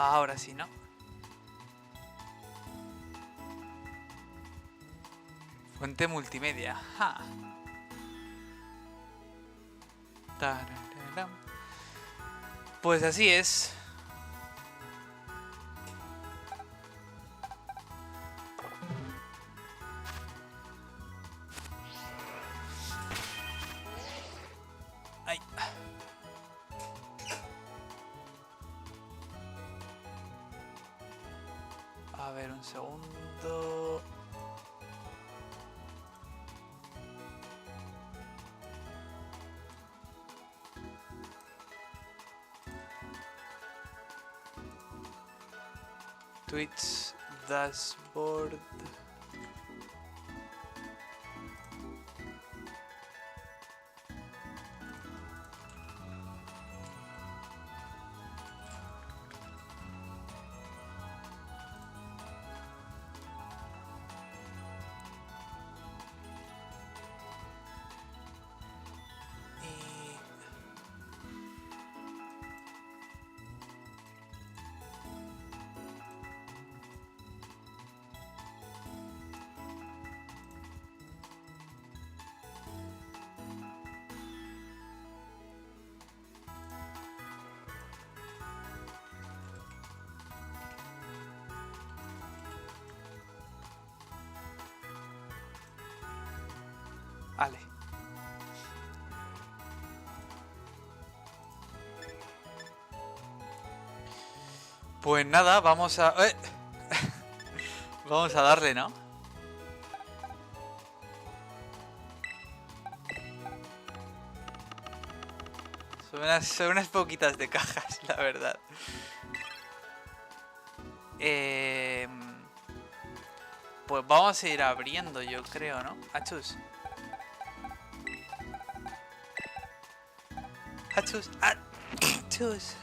Ahora sí, ¿no? Fuente multimedia. Ja. Tararara. Pues así es. Ay. A ver, un segundo. Twitch dashboard. Vale. Pues nada, vamos a... Vamos a darle, ¿no? Son unas poquitas de cajas, la verdad. Pues vamos a ir abriendo, yo creo, ¿no? Achus. Achus. Achus.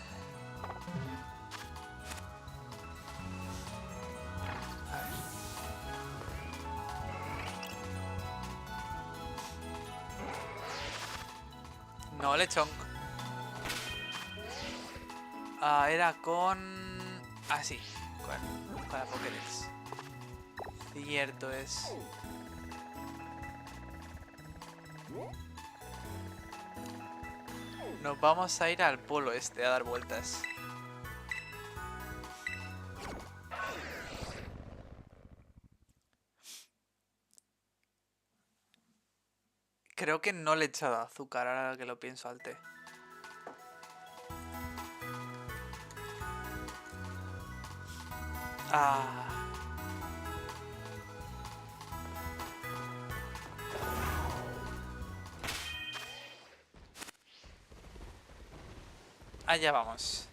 No, lechón. Era con... Ah, sí. Con la Pokédex. Cierto es. Nos vamos a ir al polo este a dar vueltas. Creo que no le he echado azúcar ahora que lo pienso al té. Allá vamos.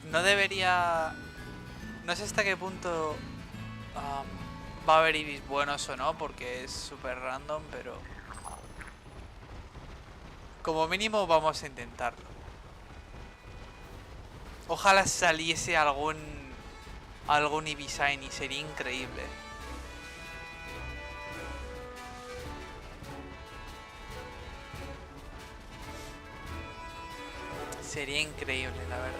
No debería... No sé hasta qué punto va a haber Eevees buenos o no, porque es súper random, pero... Como mínimo vamos a intentarlo. Ojalá saliese algún Eevee Shiny, sería increíble. Sería increíble, la verdad.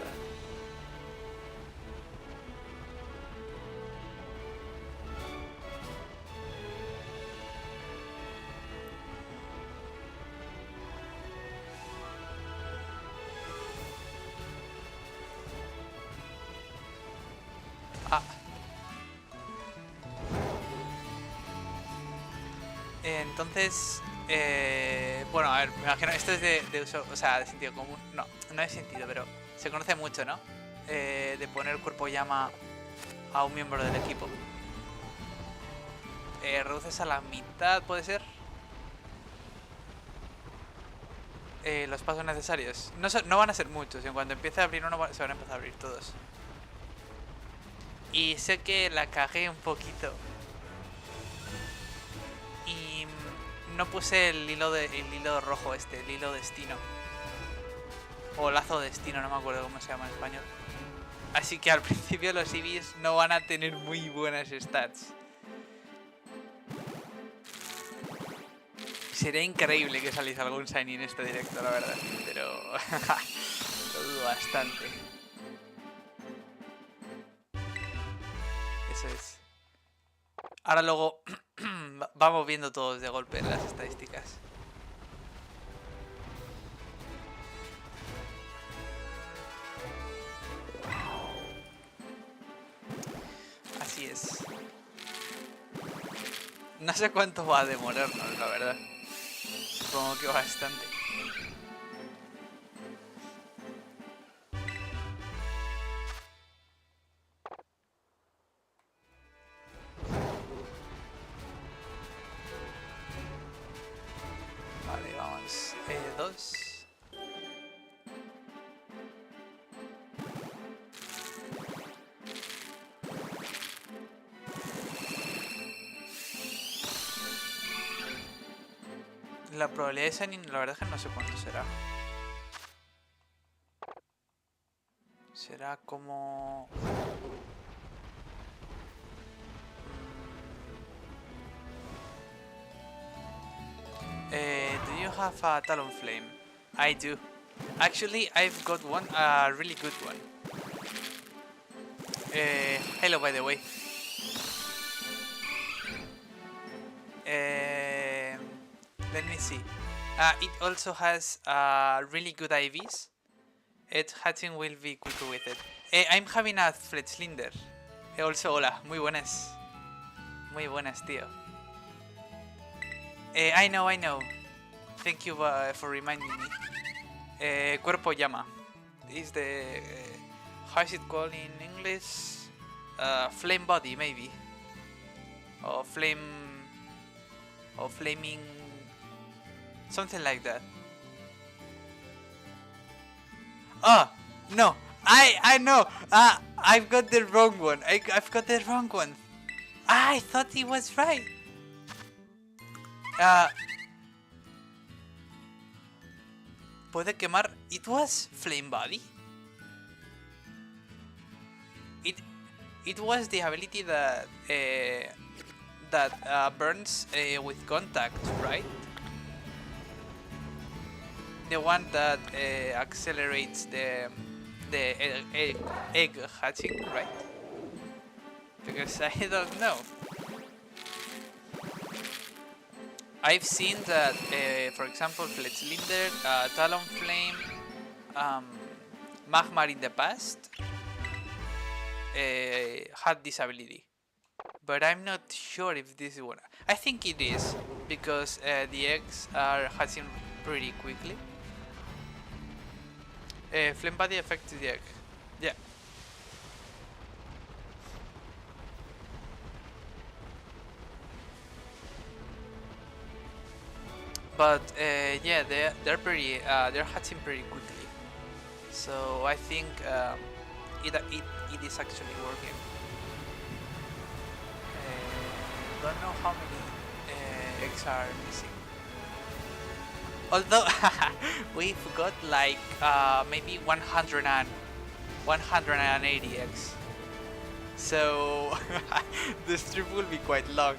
Entonces, bueno, a ver, me imagino, esto es de uso, o sea, de sentido común. No, no es sentido, pero se conoce mucho, ¿no? De poner cuerpo llama a un miembro del equipo. Reduces a la mitad, ¿puede ser? Los pasos necesarios. No van a ser muchos, en cuanto empiece a abrir uno se van a empezar a abrir todos. Y sé que la cagué un poquito. Y no puse el hilo rojo este, el hilo destino. O lazo destino, no me acuerdo cómo se llama en español. Así que al principio los Eevees no van a tener muy buenas stats. Sería increíble que saliese algún shiny en este directo, la verdad. Pero lo dudo bastante. Eso es. Ahora luego vamos viendo todos de golpe las estadísticas. Así es. No sé cuánto va a demorarnos, la verdad. Supongo que bastante. Vale, vamos. Dos. La probabilidad de Shining, la verdad es que no sé cuánto será. Será como... do you have a Talonflame? I do. Actually, I've got one, a really good one. Hello, by the way. Let me see. It also has really good IVs. Hatching will be quicker with it. I'm having a Fletchlinder. Also, hola, muy buenas. Muy buenas, tío. I know. Thank you for reminding me. Cuerpo llama. Is the... how is it called in English? Flame body, maybe. Or flame... or flaming... something like that. Oh, no. I know. I've got the wrong one. I've got the wrong one. I thought he was right. Puede quemar. It was flame body. It was the ability that burns with contact, right? The one that accelerates the egg hatching, right? Because I don't know. I've seen that, for example, Fletchlinder, Talonflame, Magmar in the past had this ability. But I'm not sure if this is one. I think it is, because the eggs are hatching pretty quickly. Flame body affects the egg. Yeah. But yeah, they're pretty they're hatching pretty quickly. So I think it is actually working. Don't know how many eggs are missing. Although we've got like maybe 180 eggs. So the strip will be quite long.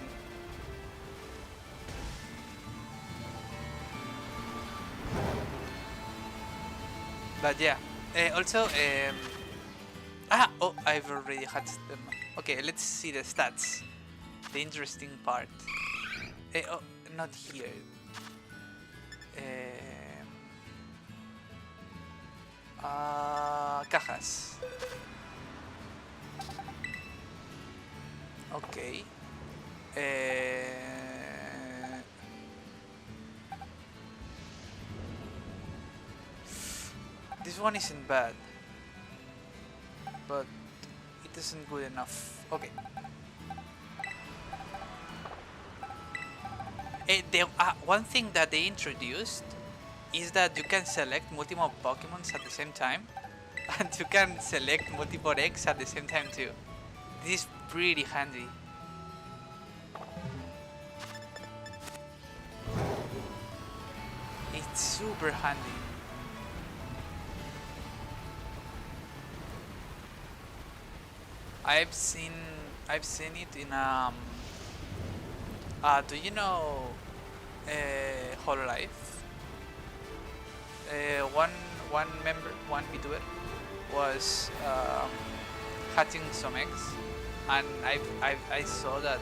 But yeah, also, oh, I've already hatched them. Okay, let's see the stats. The interesting part. Oh, not here. Cajas. Okay. This one isn't bad, but it isn't good enough. Okay. One thing that they introduced is that you can select multiple Pokemons at the same time, and you can select multiple eggs at the same time too. This is pretty handy. It's super handy. I've seen it in do you know Hololive. One member, one VTuber, was hatching some eggs, and I saw that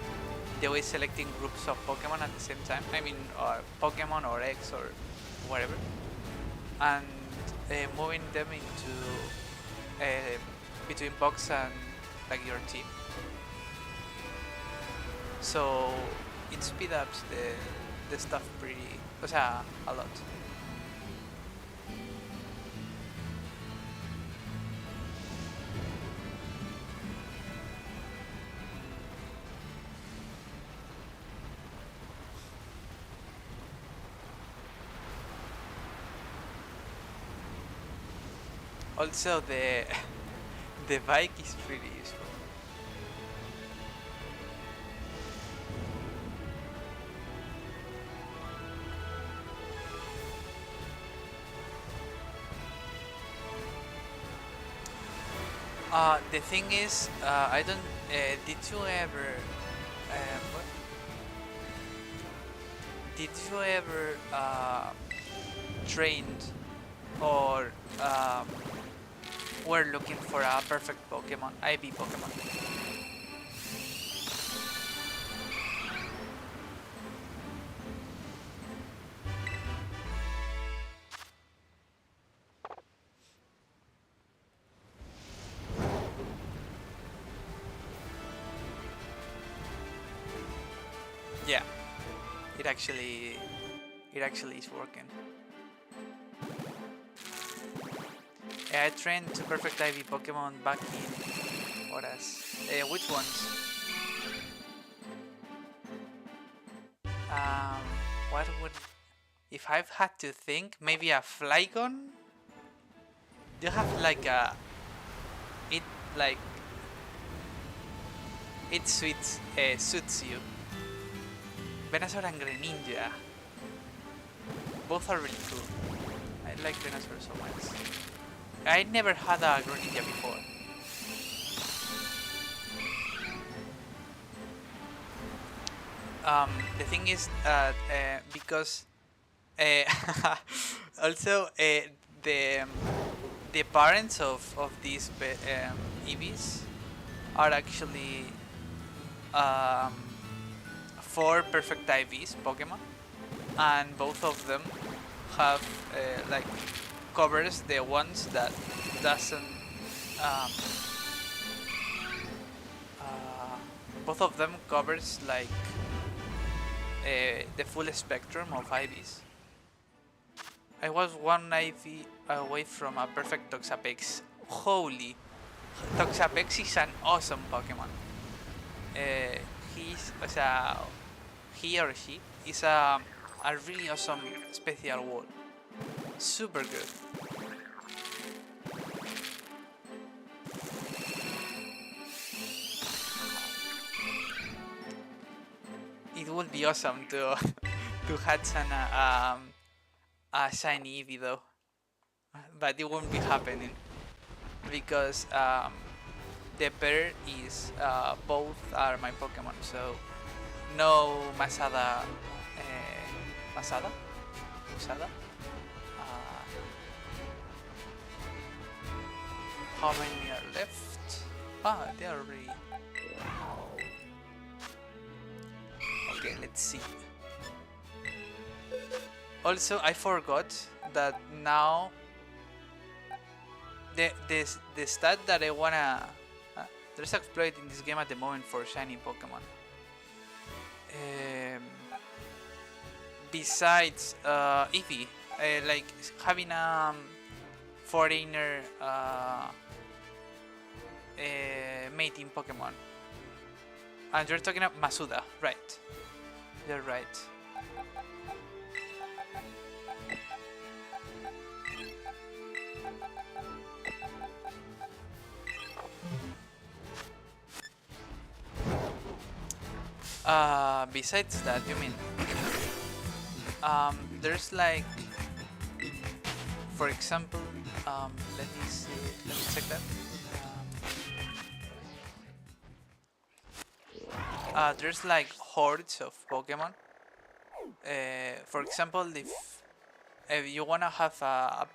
they were selecting groups of Pokemon at the same time. I mean, Pokemon or eggs or whatever, and moving them into between box and like your team. So it speed ups the stuff pretty, o sea, a lot. Also, the bike is pretty useful. The thing is, I don't. Did you ever? What? Did you ever trained or were looking for a perfect Pokemon, Eevee Pokemon? Yeah, it actually is working. I trained to perfect Eevee Pokemon back in horas. Which ones? What would, if I've had to think, maybe a Flygon? Do you have like a it suits you? Venusaur and Greninja. Both are really cool. I like Venusaur so much. I never had a Greninja before. The thing is because also the parents of these Eevees are actually 4 perfect IVs Pokemon, and both of them have like covers the ones that doesn't both of them covers like the full spectrum of IVs. I was 1 IV away from a perfect Toxapex. Holy, Toxapex is an awesome Pokemon. He or she is a really awesome special wall. Super good. It would be awesome to hatch a shiny Eevee though, but it won't be happening because the pair is both are my Pokemon, so no Masada. Masada? Usada? How many are left? Ah, they are already. Okay, let's see. Also, I forgot that now the stat that I wanna there's an exploit in this game at the moment for shiny Pokemon. Besides Eevee, like having a foreigner mating Pokemon. And you're talking about Masuda, right? You're right. Besides that, you mean? There's like, for example, let me see, let me check that. There's like hordes of Pokemon For example, if you wanna have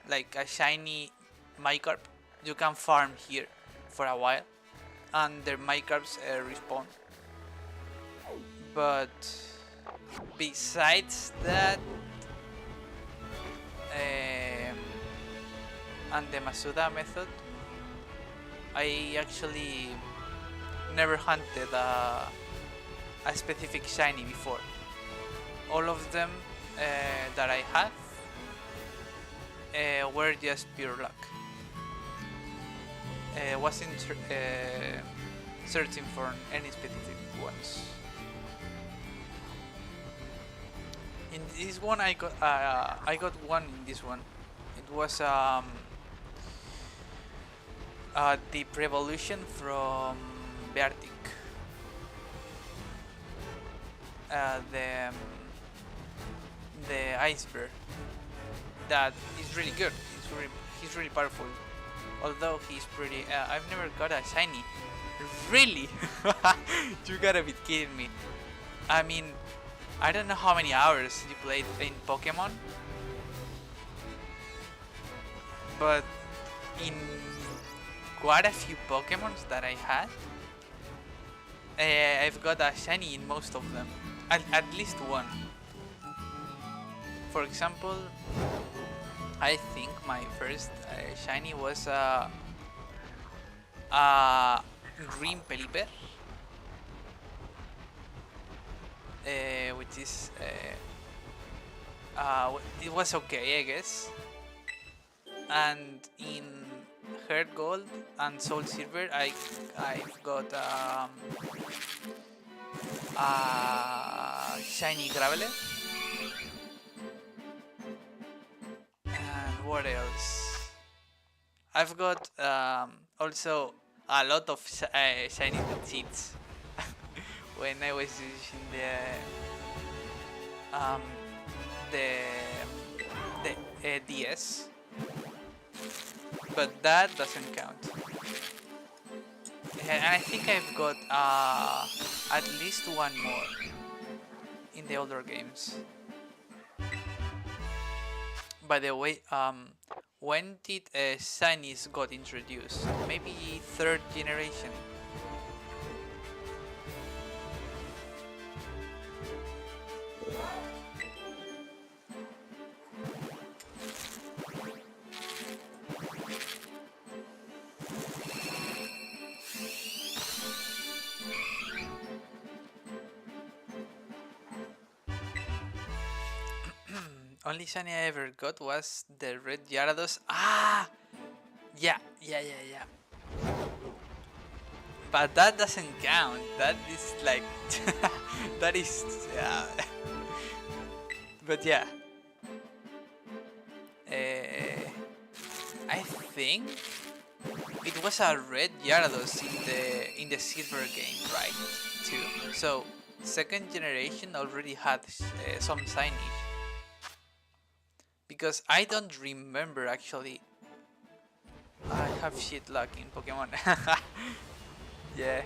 like a shiny Mycarp, you can farm here for a while, and their Mycarps respawn. But besides that, and the Masuda method, I actually never hunted a specific shiny before. All of them that I had were just pure luck. Wasn't searching for any specific ones. In this one, I got one in this one. It was Deep Revolution from Beartic. The Iceberg. That is really good. He's really powerful. Although he's pretty. I've never got a shiny. Really? You gotta be kidding me. I mean, I don't know how many hours you played in Pokemon, but in quite a few Pokemons that I had, I've got a shiny in most of them. At least one. For example, I think my first shiny was Green Pelipper, which is it was okay, I guess. And in Heart Gold and Soul Silver, I've got shiny Graveler. And what else? I've got also a lot of shiny seeds when I was using the DS, but that doesn't count. And I think I've got at least one more in the older games. By the way, when did shinies got introduced? Maybe 3rd generation. Only shiny I ever got was the red Gyarados. Ah! Yeah. But that doesn't count. That is like... that is... But yeah. I think it was a red Gyarados in the silver game, right? Too. So 2nd generation already had some signage. Because I don't remember actually. I have shit luck in Pokemon. Yeah.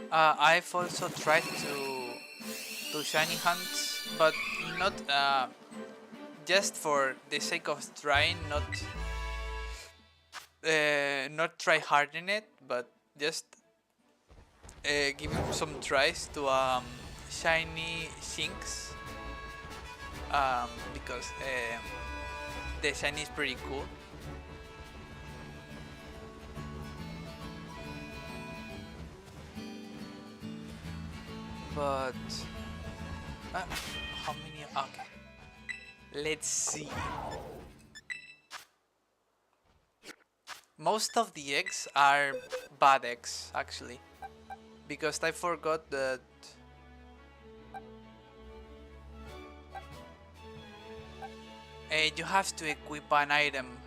I've also tried to shiny hunt, but not just for the sake of trying, not try hard in it, but just giving some tries to shiny Shinx, because the shiny is pretty cool. But how many? Okay, let's see. Most of the eggs are bad eggs, actually, because I forgot that you have to equip an item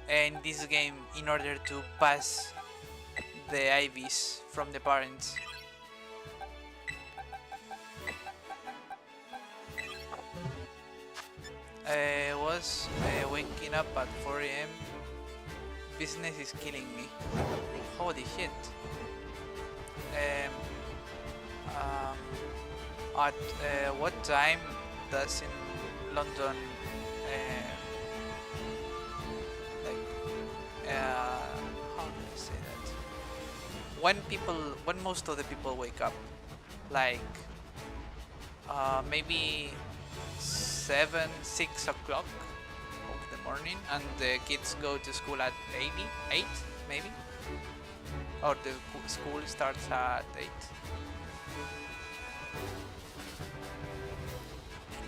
in this game in order to pass the IVs from the parents. I was waking up at 4 a.m. Business is killing me. Holy shit. Um, at what time does in London how do I say that? When most of the people wake up, like maybe 6 o'clock of the morning, and the kids go to school at 8 maybe, or the school starts at 8.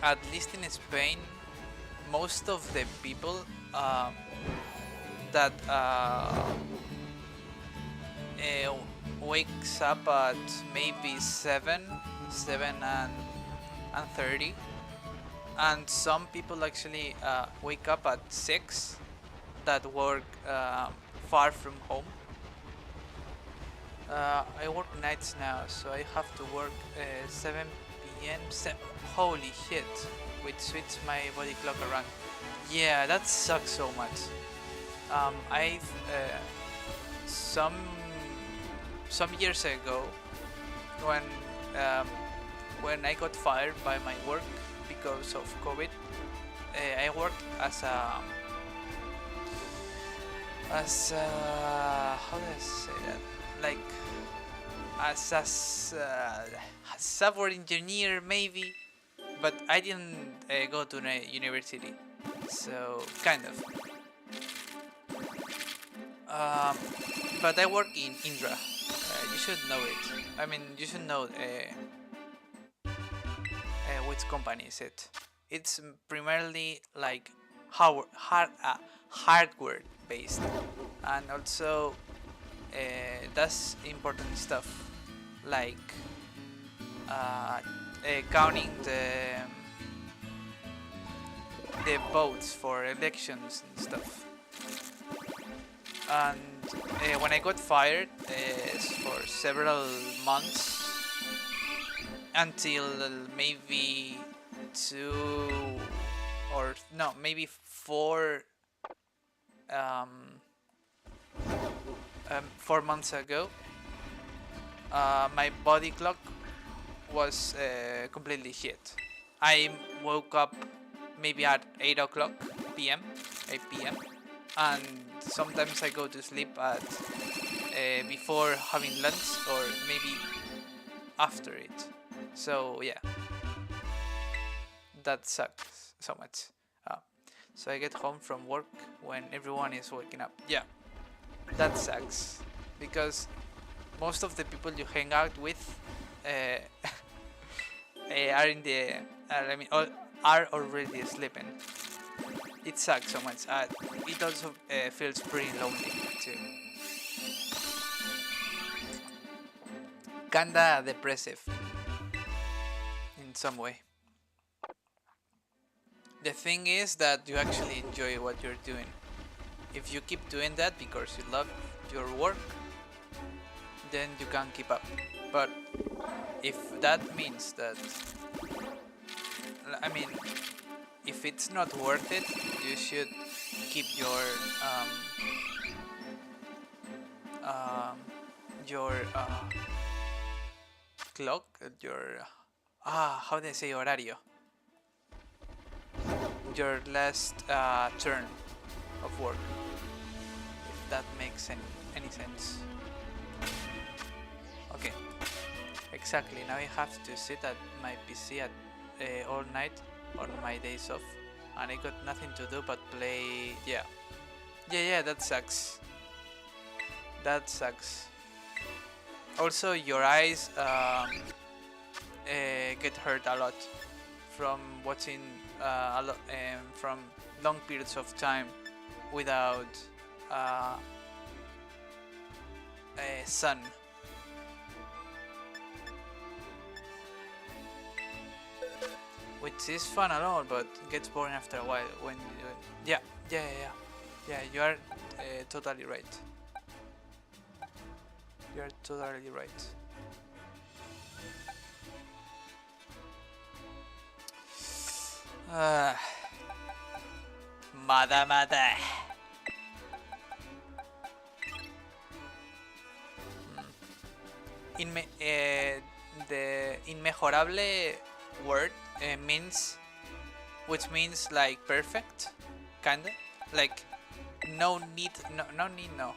At least in Spain, most of the people that wakes up at maybe 7 and 30, and some people actually wake up at 6 that work far from home. I work nights now, so I have to work 7 p.m. Holy shit, which switched my body clock around. Yeah, that sucks so much. I've some years ago, when I got fired by my work because of COVID, I worked as a how do I say that? Like as a software engineer maybe, but I didn't go to university, so kind of. But I work in Indra. You should know it. I mean, you should know which company is it. It's primarily like hardware based, and also does important stuff like counting the votes for elections and stuff. And when I got fired for several months, until maybe 4 months ago, my body clock was completely shit. I woke up maybe at 8 o'clock p.m. 8 p.m. and sometimes I go to sleep at before having lunch or maybe after it. So yeah, that sucks so much. So I get home from work when everyone is waking up. Yeah, that sucks because most of the people you hang out with are in the are already sleeping. It sucks so much. It also feels pretty lonely too. Kinda depressive in some way. The thing is that you actually enjoy what you're doing. If you keep doing that because you love your work, then you can keep up. But if that means that, I mean, if it's not worth it, you should keep your clock, how do I say horario? Your last turn of work, if that makes any sense. Okay, exactly. Now I have to sit at my PC at all night on my days off, and I got nothing to do but play. Yeah, that sucks. That sucks. Also, your eyes get hurt a lot from watching from long periods of time without sun. Which is fun and all, but gets boring after a while when you do it. Yeah, you are totally right. You are totally right. Mada mada. The inmejorable word means, which means like perfect, kinda, like no need, no.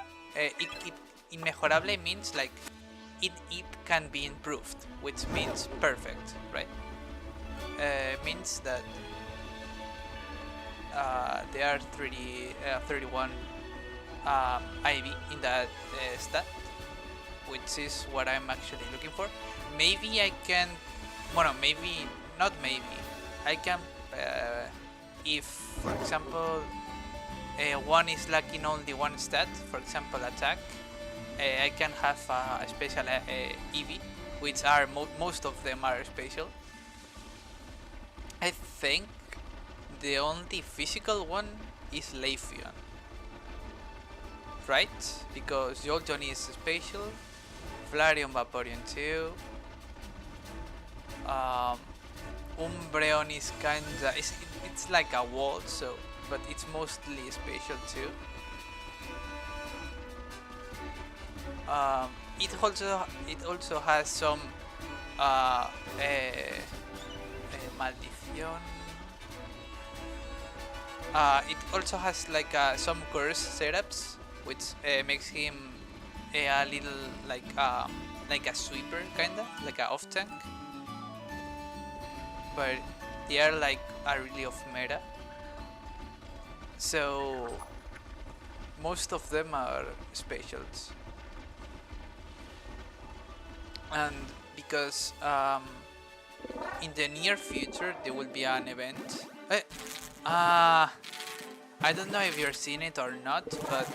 Inmejorable means like it can be improved, which means perfect, right? Means that there are 31 IV in that stat, which is what I'm actually looking for. Maybe I can, well, maybe not. Maybe I can, if for example one is lacking only one stat, for example attack, I can have a special Eevee, which are most of them are special. I think the only physical one is Leafeon, right? Because Jolteon is special, Flareon, Vaporeon too. Umbreon is kinda, it's like a wall, so, but it's mostly special too. It also has some maldición. It also has like some curse setups, which makes him a little like a sweeper, kinda like a off tank. But they are like are really off meta, so most of them are specials. And because in the near future there will be an event. I don't know if you're seeing it or not, but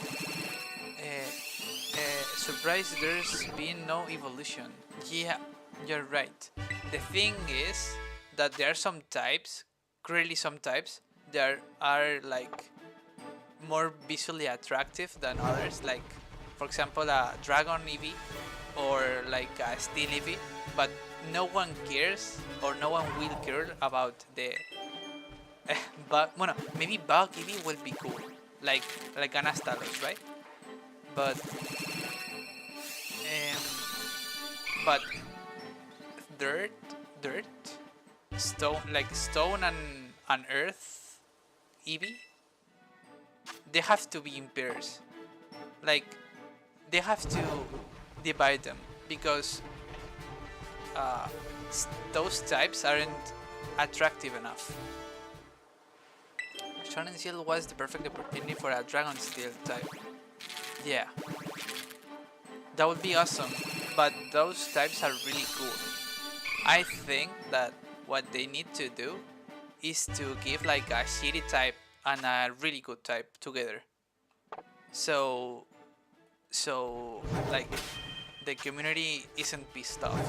surprise, there's been no evolution. Yeah, you're right. The thing is that there are some types, clearly some types, that are like more visually attractive than others, like for example a Dragon Eevee or like a Steel Eevee, but no one cares or no one will care about the but bueno, maybe Bug Eevee will be cool, like an Astalos, right? But dirt, stone, like stone and earth Eevee, they have to be in pairs. Like they have to divide them because those types aren't attractive enough. Sun and Shield was the perfect opportunity for a Dragon Steel type. Yeah, that would be awesome, but those types are really cool. I think that what they need to do is to give like a shitty type and a really good type together. So like the community isn't pissed off.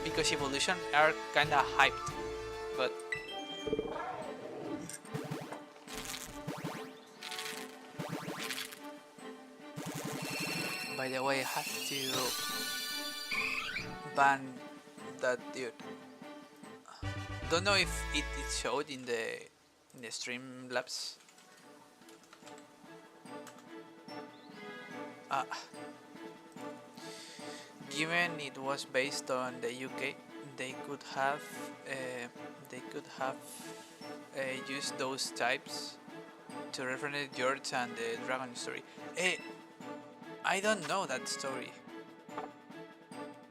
Because evolution are kinda hyped, but by the way, I have to ban that dude. Don't know if it showed in the Streamlabs. Given it was based on the UK, they could have used those types to reference George and the Dragon story. I don't know that story.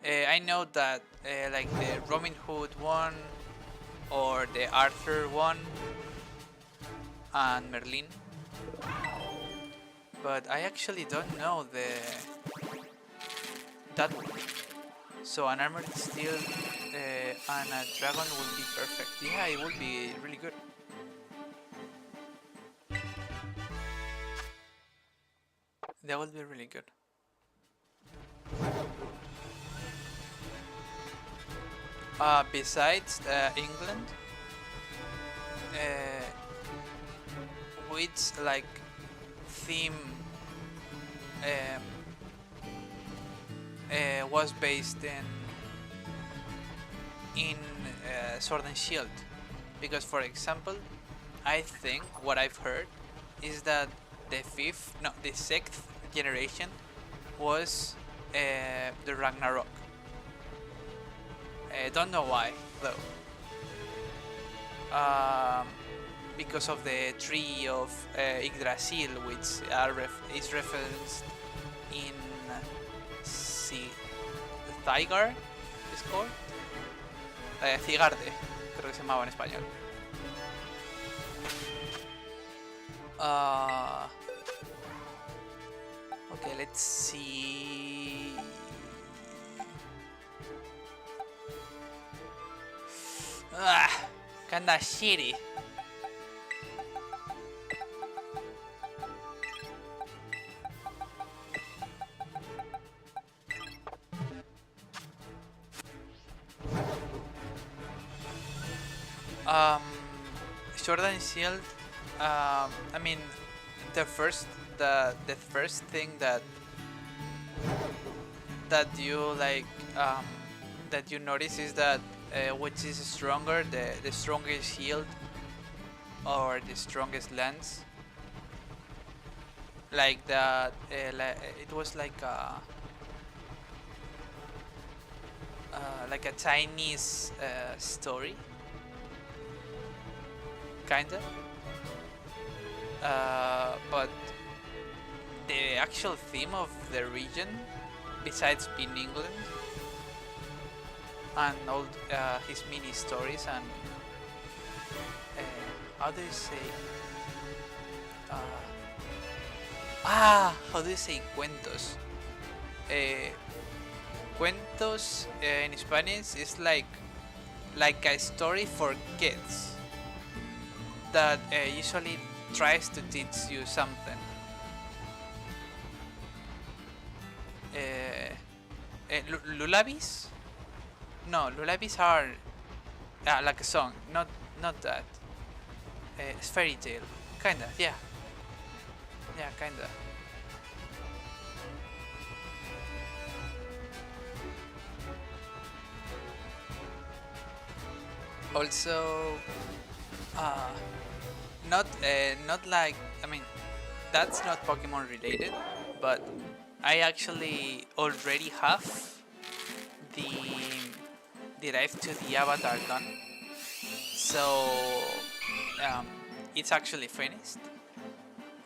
I know that like the Robin Hood one or the Arthur one and Merlin, but I actually don't know that one. So an Armored Steel and a Dragon would be perfect. Yeah, it would be really good. That would be really good. Besides England, which like theme was based in Sword and Shield, Because, for example, I think what I've heard is that the sixth generation was the Ragnarok. Don't know why though. Because of the tree of Yggdrasil, which is referenced in Zygarde, is called Cigarde, creo que se llamaba en español. Okay, let's see. Kinda shitty. Sword and Shield. I mean, the first thing that you like that you notice is that which is stronger, the strongest shield or the strongest lance. Like that, it was like a Chinese story, kinda. But the actual theme of the region, besides being England and all his mini stories and how do you say how do you say cuentos? Cuentos in Spanish is like a story for kids that usually tries to teach you something. Lullabies? No, lullabies are like a song, not that. It's fairy tale, kinda, yeah, kinda. Also, not like, I mean, that's not Pokemon related, but I actually already have the life to the avatar done, so it's actually finished,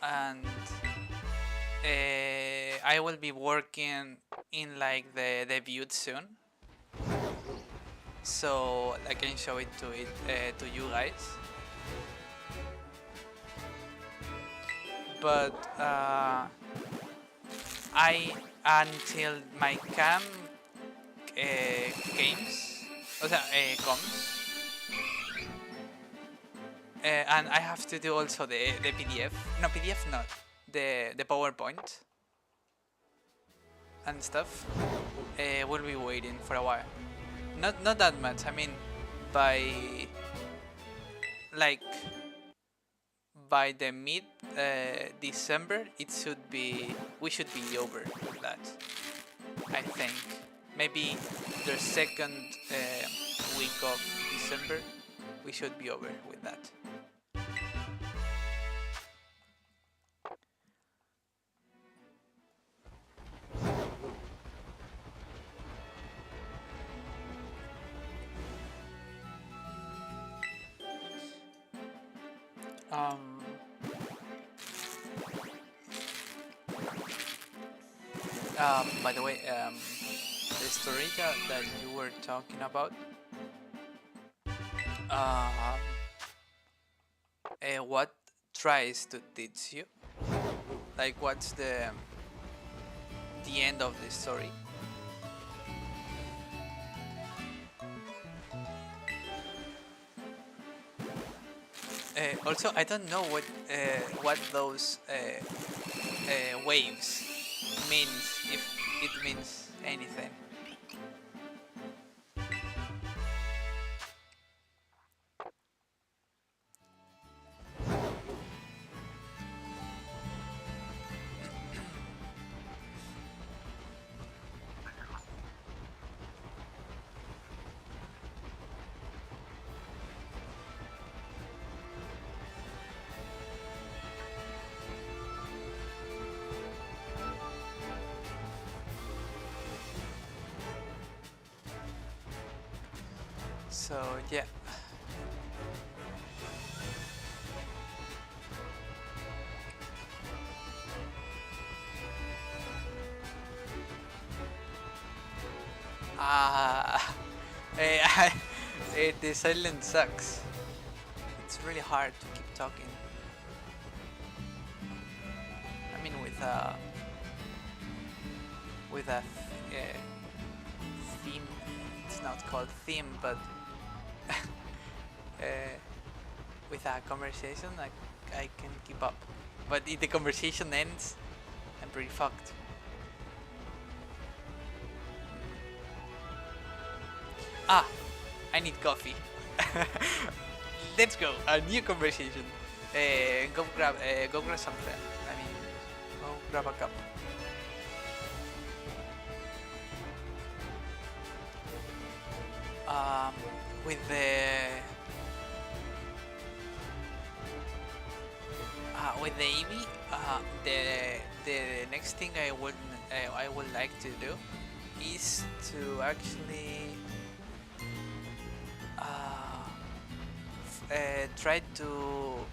and I will be working in like the debut soon, so I can show it to you guys. But I until my camp comes, and I have to do also the PDF. No, PDF not. The PowerPoint and stuff. We'll be waiting for a while. Not that much. I mean, by the mid December, we should be over with that. I think maybe the second week of December, we should be over with that. By the way, the story that you were talking about, what tries to teach you? Like, what's the end of the story? Also, I don't know what those waves means, if it means anything. So yeah. Ah, the silence sucks. It's really hard to keep talking. I mean, with a theme. It's not called theme, but uh, with a conversation, I can keep up. But if the conversation ends, I'm pretty fucked. Ah, I need coffee. Let's go. A new conversation. Go grab something. I mean, go grab a cup. With the Eevee, the next thing I would like to do is to actually try to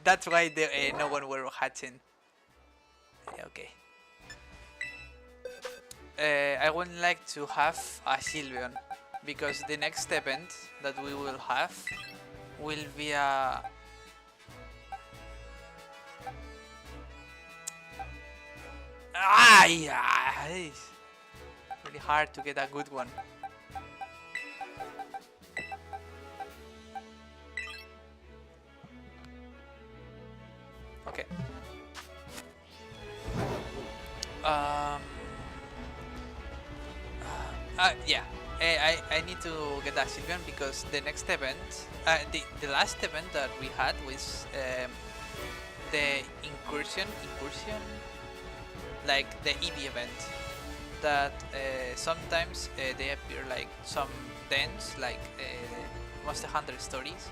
that's why no one were hatching. Okay. I would like to have a Sylveon because the next event that we will have will be a yeah, it's really hard to get a good one. Okay. Yeah. I need to get a Sylveon because the next event, the last event that we had was the incursion, like the Eevee event. That sometimes they appear like some dens, like Monster Hunter stories,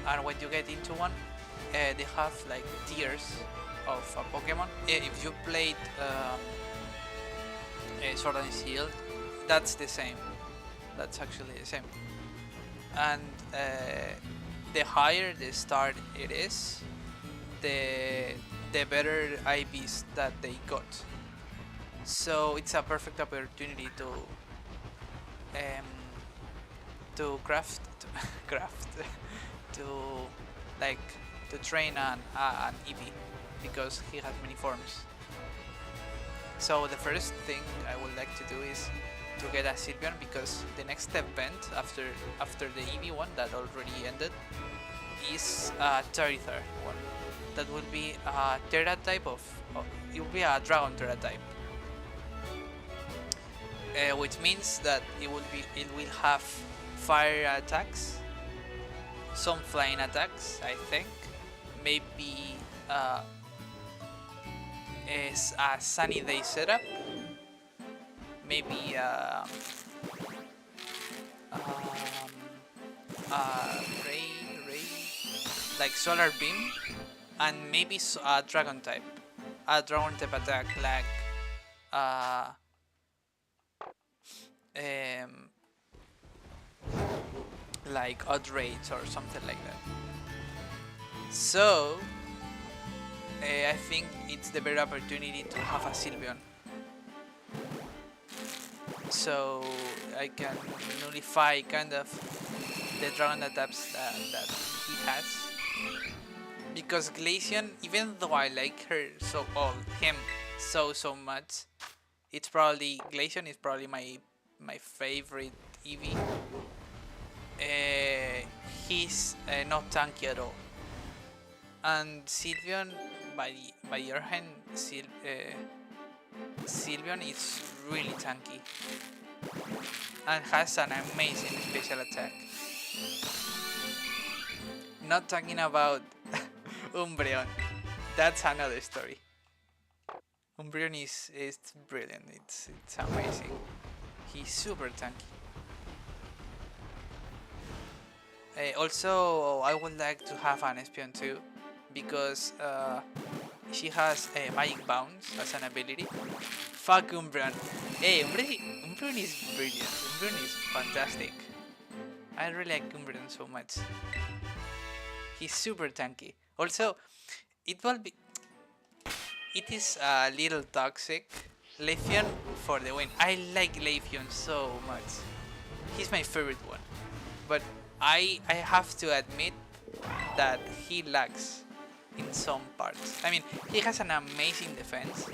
and when you get into one, they have like tiers of a Pokemon. If you played Sword and Shield, that's the same. That's actually the same. And the higher the start it is, the better IVs that they got. So it's a perfect opportunity to craft to like to train an Eevee because he has many forms. So the first thing I would like to do is to get a Sylveon because the next event after the Eevee one that already ended is a Charizard one. That will be a Terra type it will be a Dragon Terra type. Which means that it will have fire attacks, some flying attacks, I think. Maybe is a sunny day setup. Maybe ray, like solar beam, and maybe a dragon type attack like outrage or something like that. So I think it's the better opportunity to have a Sylveon. So I can nullify kind of the dragon attacks that he has. Because Glaceon, even though I like him so much, Glaceon is probably my favorite Eevee. He's not tanky at all. And Sylveon, by your hand, Sylveon is really tanky and has an amazing special attack. Not talking about Umbreon, that's another story. Umbreon is brilliant, it's amazing. He's super tanky. Also, I would like to have an Espion too, because she has a Magic Bounce as an ability. Fuck Umbreon. Hey, Umbreon is brilliant. Umbreon is fantastic. I really like Umbreon so much. He's super tanky. Also, it will be. It is a little toxic. Leafeon for the win. I like Leafeon so much. He's my favorite one. But I have to admit that he lacks in some parts. I mean, he has an amazing defense,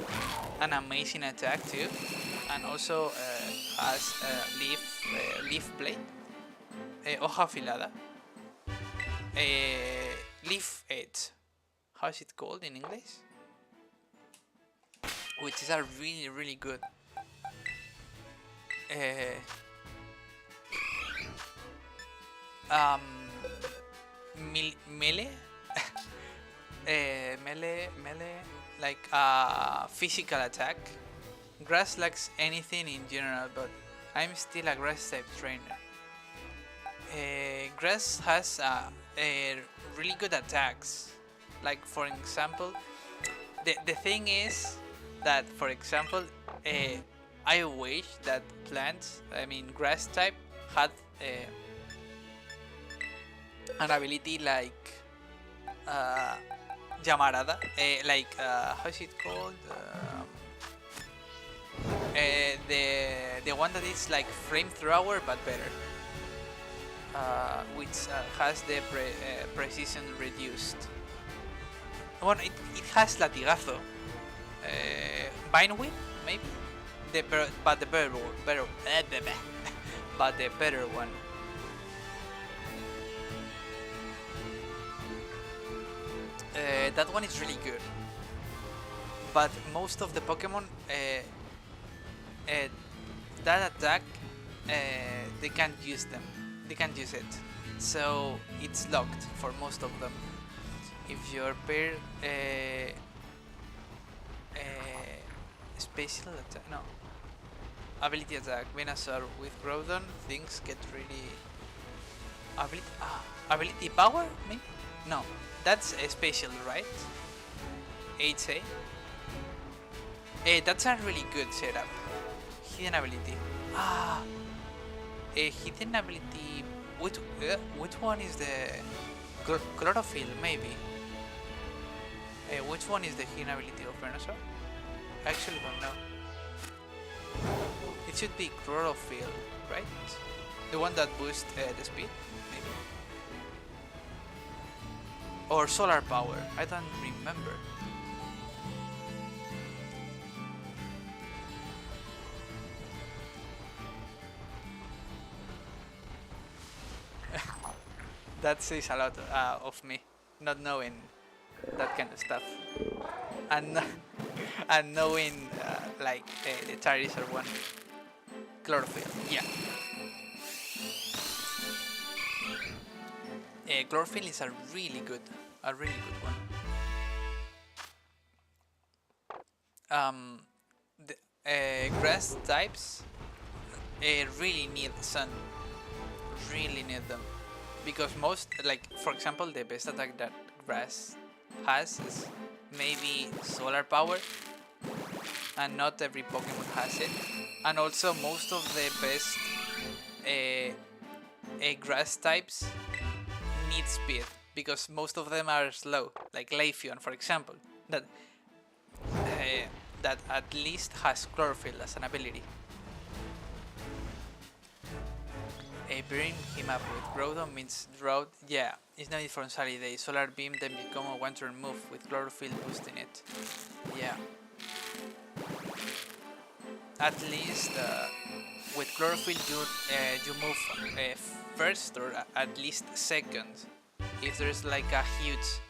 an amazing attack too, and also has leaf blade, hoja afilada, leaf edge. How is it called in English? Which is a really good melee melee like physical attack. Grass lacks anything in general, but I'm still a grass type trainer. Grass has really good attacks. Like for example, the thing is that for example, I wish that plants, I mean grass type, had an ability like Llamarada, like how is it called? The one that is like flamethrower but better, which has the precision reduced. Well, it has Latigazo, Vine Whip maybe, but the better but the better one. That one is really good, but most of the Pokemon that attack they can't use them. They can't use it, so it's locked for most of them. If your pair special attack, no, ability attack, Venusaur with Groudon, things get really ability power maybe? No, that's a special, right? 8A. That's a really good setup. Hidden ability. Hidden ability. Which one is the chlorophyll? Maybe. Which one is the hidden ability of Venusaur? I actually don't know. It should be chlorophyll, right? The one that boosts the speed, maybe. Or solar power. I don't remember. That says a lot of me, not knowing that kind of stuff, and and knowing like the Charizard one. Chlorophyll, yeah. Chlorophyll is a really good one. The grass types really need sun, really need them. Because most, like for example, the best attack that grass has is maybe solar power, and not every Pokemon has it. And also most of the best grass types need speed, because most of them are slow, like Leafeon for example, that at least has Chlorophyll as an ability. Pairing him up with Groudon means drought. Yeah, it's not from Sunny Day. Solar Beam then become a one-turn move with Chlorophyll boosting it. Yeah. At least with Chlorophyll you move first or at least second if there's like a huge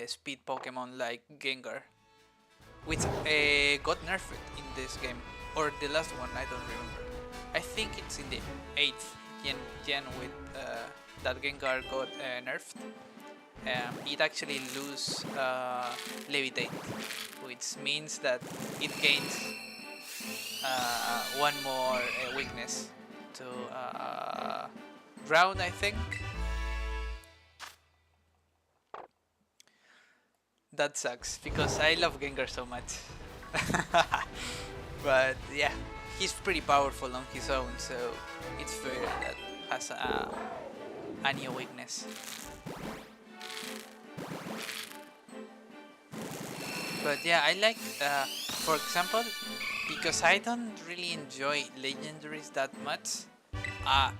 speed Pokemon like Gengar, which got nerfed in this game, or the last one, I don't remember. I think it's in the 8th gen with that Gengar got nerfed. It actually loses Levitate, which means that it gains one more weakness to Ground, I think. that sucks because I love Gengar so much. But yeah, he's pretty powerful on his own, so it's fair that has a new weakness. But yeah, I like, for example, because I don't really enjoy legendaries that much, I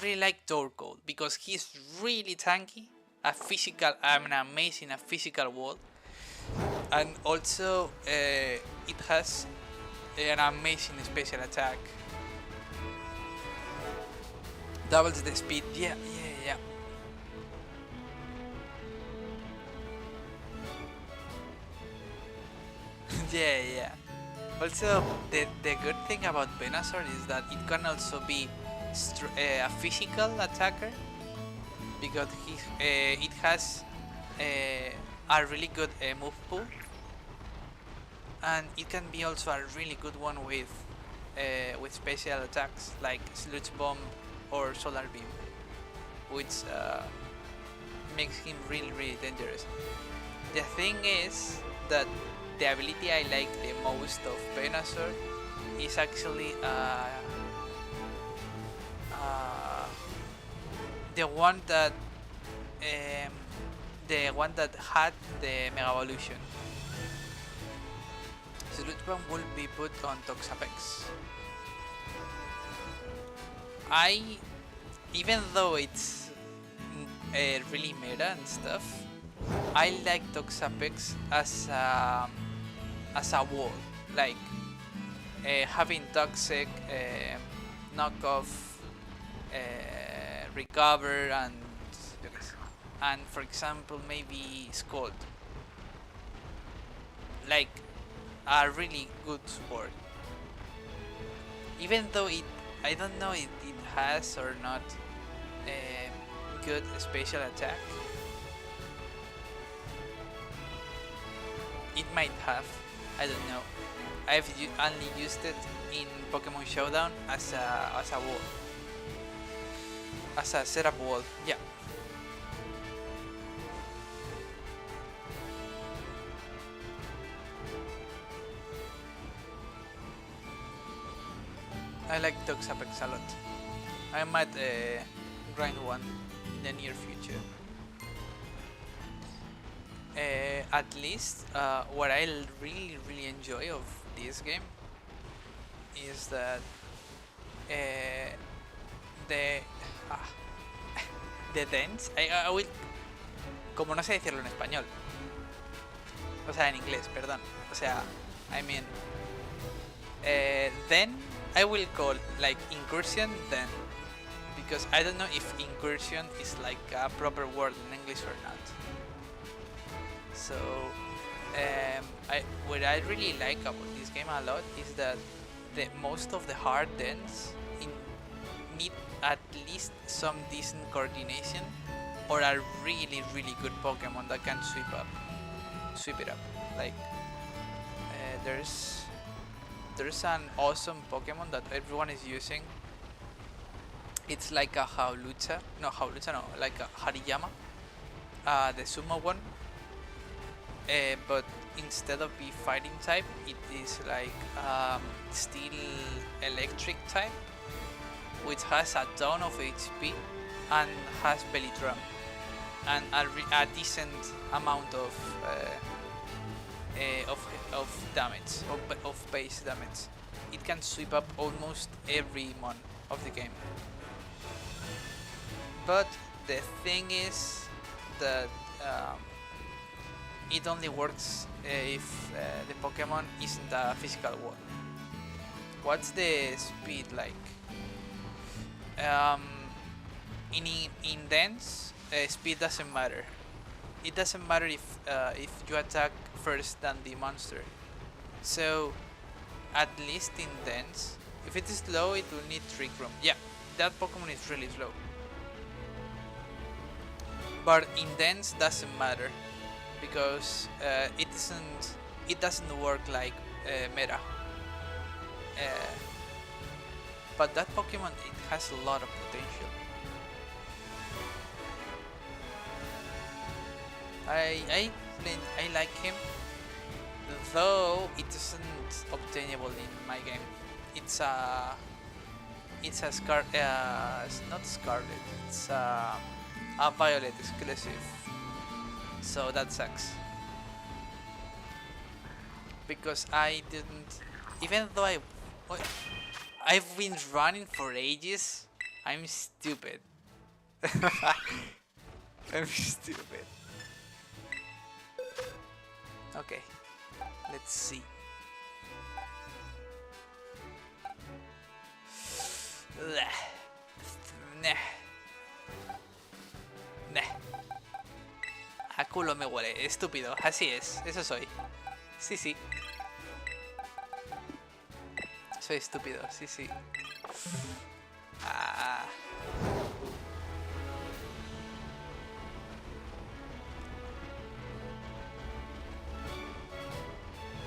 really like Torkoal because he's really tanky, an amazing physical wall, and also it has an amazing special attack. Doubles the speed, yeah. Yeah. Also, the good thing about Venusaur is that it can also be a physical attacker because it has a really good move pool, and it can be also a really good one with special attacks like Sludge Bomb or Solar Beam, which makes him really dangerous. The thing is that the ability I like the most of Venusaur is actually the one that had the Mega Evolution. Sludge Bomb will be put on Toxapex. Even though it's really meta and stuff, I like Toxapex as a wall, like having Toxic, knockoff, recover, and for example maybe Scald, like a really good support. Even though I don't know if it has or not a good special attack. It might have, I don't know. I've only used it in Pokemon Showdown as a wall, as a setup wall. Yeah. I like Toxapex a lot. I might grind one in the near future. At least what I really enjoy of this game is that the dents, I will, como no sé decirlo en español, o sea en inglés, perdón, o sea, I mean, then I will call like incursion then, because I don't know if incursion is like a proper word in English or not. So what I really like about this game a lot is that most of the hard dents need at least some decent coordination or a really good Pokemon that can sweep it up. Like there's an awesome Pokemon that everyone is using. It's like a like a Hariyama, the Sumo one. But instead of be fighting type, it is like steel electric type, which has a ton of HP and has belly drum and a decent amount of damage, of base damage. It can sweep up almost every mon of the game. But the thing is that it only works if the Pokemon isn't a physical wall. What's the speed like? In dance, speed doesn't matter. It doesn't matter if you attack first than the monster. So at least in dance, if it is slow, it will need Trick Room. Yeah, that Pokemon is really slow. But in dance doesn't matter because it doesn't work like meta. But that Pokemon, it has a lot of potential. I Flint, I like him, though it isn't obtainable in my game. It's a it's not Scarlet. It's a Violet exclusive. So that sucks. Because I didn't, even though I've been running for ages, I'm stupid. I'm stupid. Okay, let's see. Nah. A culo me huele, estúpido, así es, eso soy. Sí, sí. Soy estúpido, sí, sí. Ah.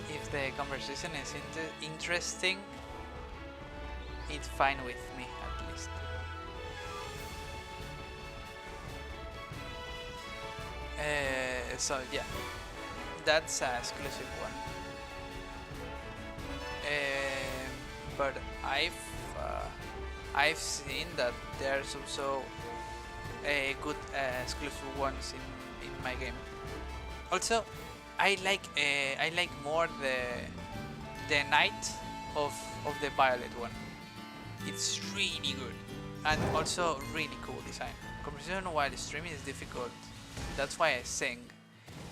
If the conversation is interesting, it's fine with me, at least. So yeah, that's an exclusive one. But I've seen that there's also good exclusive ones in my game. Also, I like more the Knight of the Violet one. It's really good and also really cool design. Conversation while streaming is difficult. That's why I sing.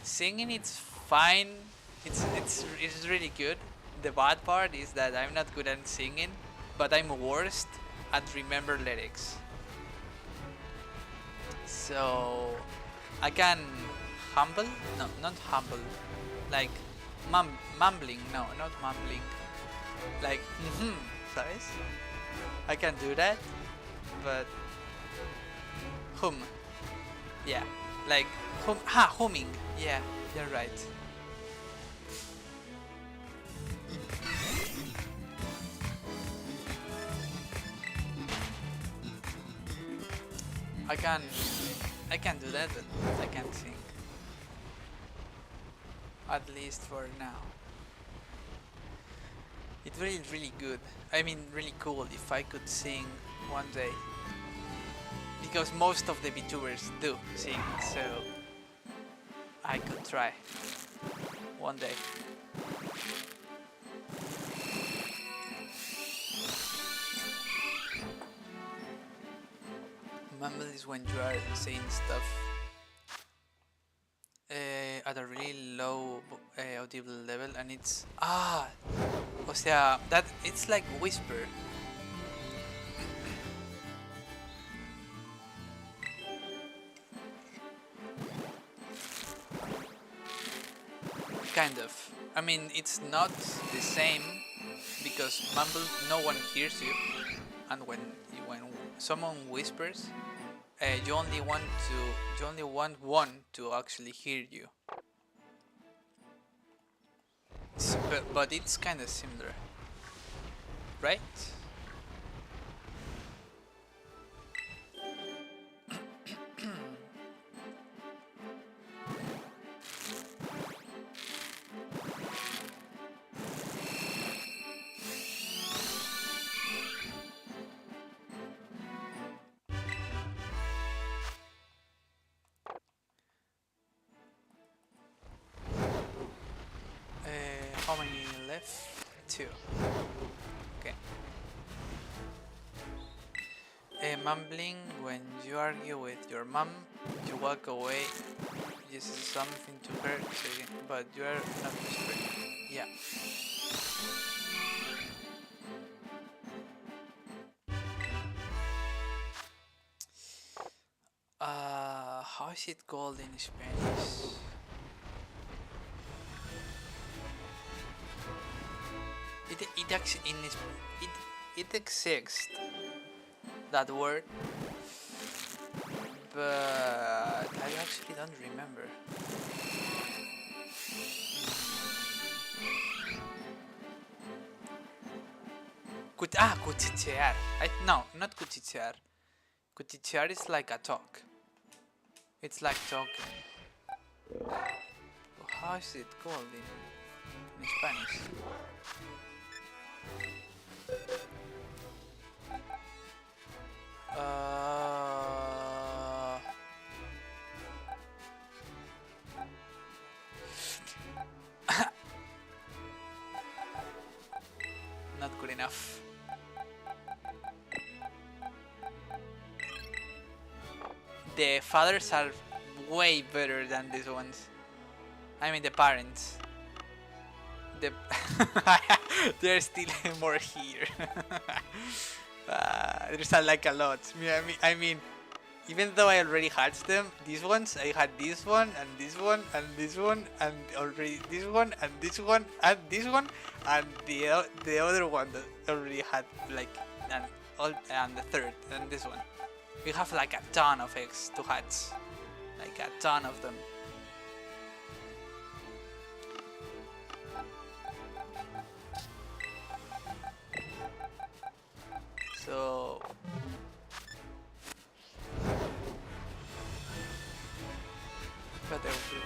Singing it's fine. It's really good. The bad part is that I'm not good at singing, but I'm worst at remember lyrics. So I can humble? No, not humble. Like mumbling. No, not mumbling. Like ¿sabes? I can do that, but hum. Yeah, like humming. Yeah, you're right. I can do that, but I can't sing. At least for now. It's really good. I mean, really cool if I could sing one day. Because most of the VTubers do sing, so I could try one day. Mumble is when you are saying stuff at a really low audible level, and it's o sea, that it's like whisper. Kind of. I mean, it's not the same because mumble, no one hears you, and when someone whispers, you only want one to actually hear you. But it's kind of similar, right? How many left? 2. Okay. Mumbling, when you argue with your mom, you walk away. This is something to her, but you are not whispering. Yeah. How is it called in Spanish? It actually it exists, that word, but I actually don't remember. Cuchichear. No, not cuchichear. Cuchichear is like a talk. It's like talking. How is it called in Spanish? Not good enough. The fathers are way better than these ones. I mean the parents. They're still more here. There's like a lot. I mean, even though I already hatched them, these ones, I had this one, and this one, and this one, and already this one, and this one, and this one, and the other one that already had like, and the third, and this one. We have like a ton of eggs to hatch. Like a ton of them. So but they will do.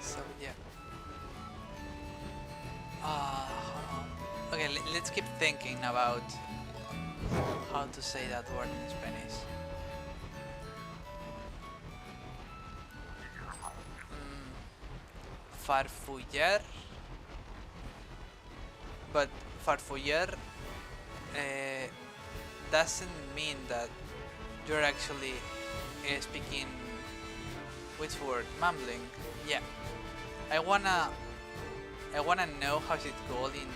So yeah. Okay, let's keep thinking about how to say that word in Spanish. Farfullar. But farfullar doesn't mean that you're actually speaking, which word? Mumbling. Yeah. I wanna know how's it called in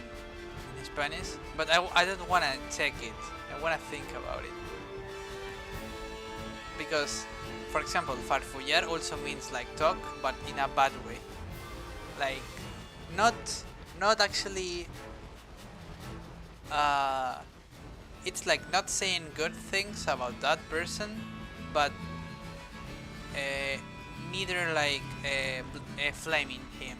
Spanish, but I don't wanna check it. I wanna think about it. Because, for example, farfullar also means like talk, but in a bad way. Like, not actually. It's like not saying good things about that person, but neither like flaming him.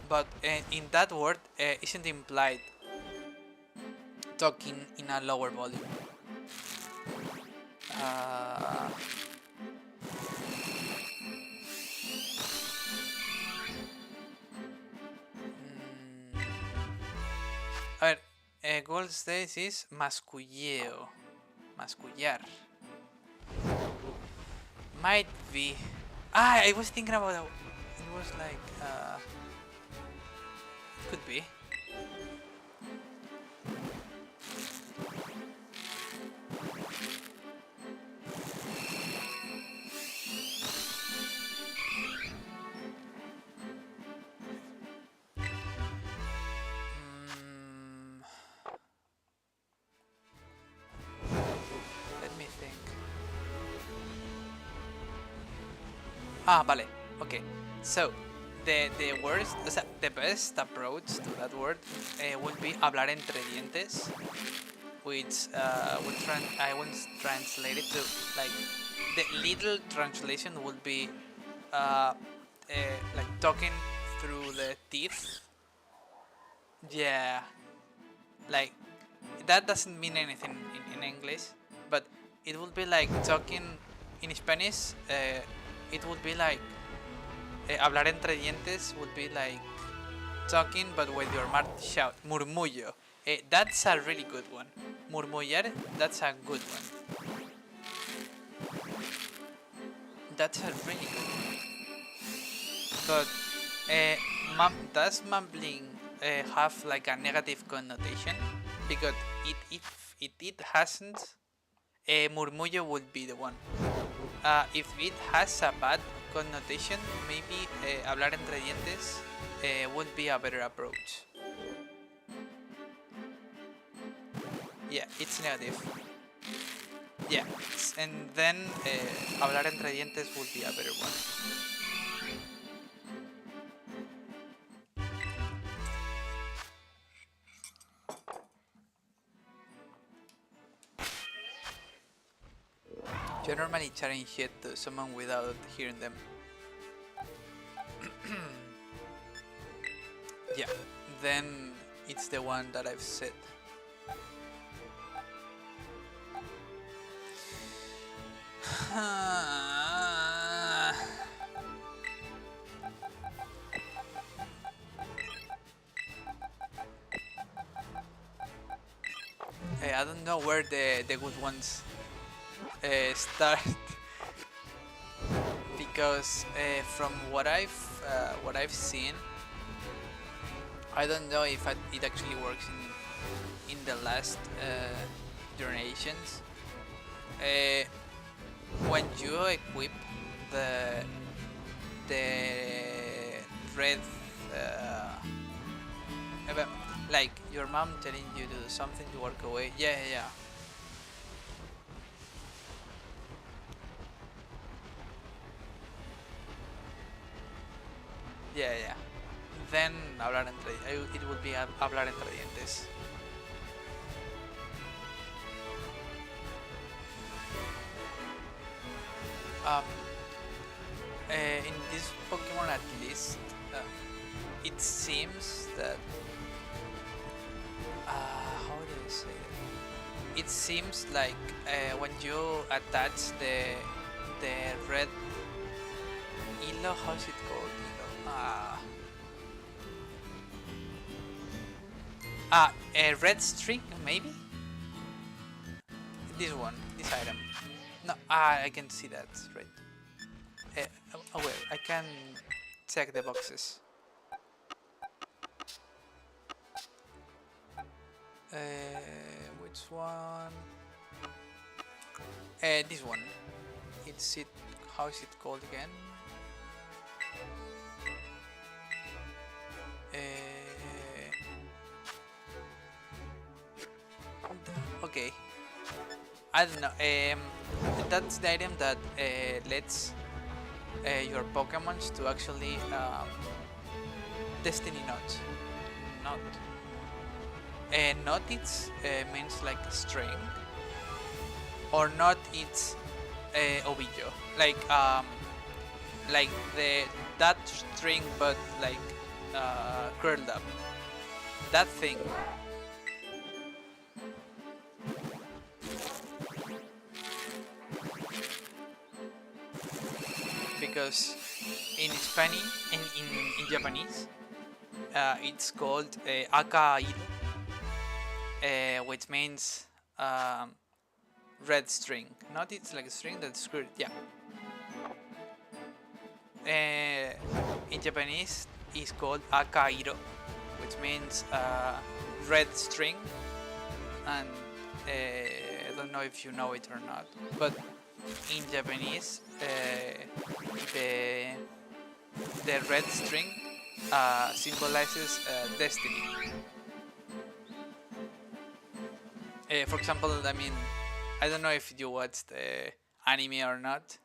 But in that word isn't implied talking in a lower volume. A ver, Gold States is masculleo. Mascullar. Might be. I was thinking about it. It was like, it could be. Let me think. Vale. Okay. So, the worst, o sea, the best approach to that word would be hablar entre dientes, which I will translate it to, like, the little translation would be like talking through the teeth. Yeah, like that doesn't mean anything in English, but it would be like talking in Spanish. It would be like hablar entre dientes would be like talking but with your mouth shut. Murmullo. That's a really good one. Murmullar, that's a good one. That's a really good one. But does mumbling have like a negative connotation? Because if it hasn't, murmullo would be the one. If it has a bad connotation, maybe hablar entre dientes would be a better approach. Yeah, it's negative. Yeah, and then hablar entre dientes would be a better one. You're normally chatting shit to someone without hearing them. Yeah, then it's the one that I've said. I don't know where the good ones start because from what I've seen, I don't know if it actually works in the last generations. When you equip the red, like your mom telling you to do something to walk away. Yeah. Then hablar entre, it would be hablar entre dientes. In this Pokemon, at least, it seems that how do I say it? It seems like when you attach the red Ilo, how's it called? A red string, maybe? This one, this item. No, I can see that, right. Well, I can check the boxes. Which one? This one. How is it called again? Okay. I don't know. That's the item that lets your Pokemons to actually destiny nodes. Not it's means like string, or not it's ovillo, like that string but like curled up. That thing. Because in Spanish, in Japanese, it's called akairo, which means red string. Not it's like a string that's screwed. Yeah. In Japanese, it's called akairo, which means red string, and I don't know if you know it or not, but in Japanese, the red string symbolizes destiny. For example, I mean, I don't know if you watched anime or not,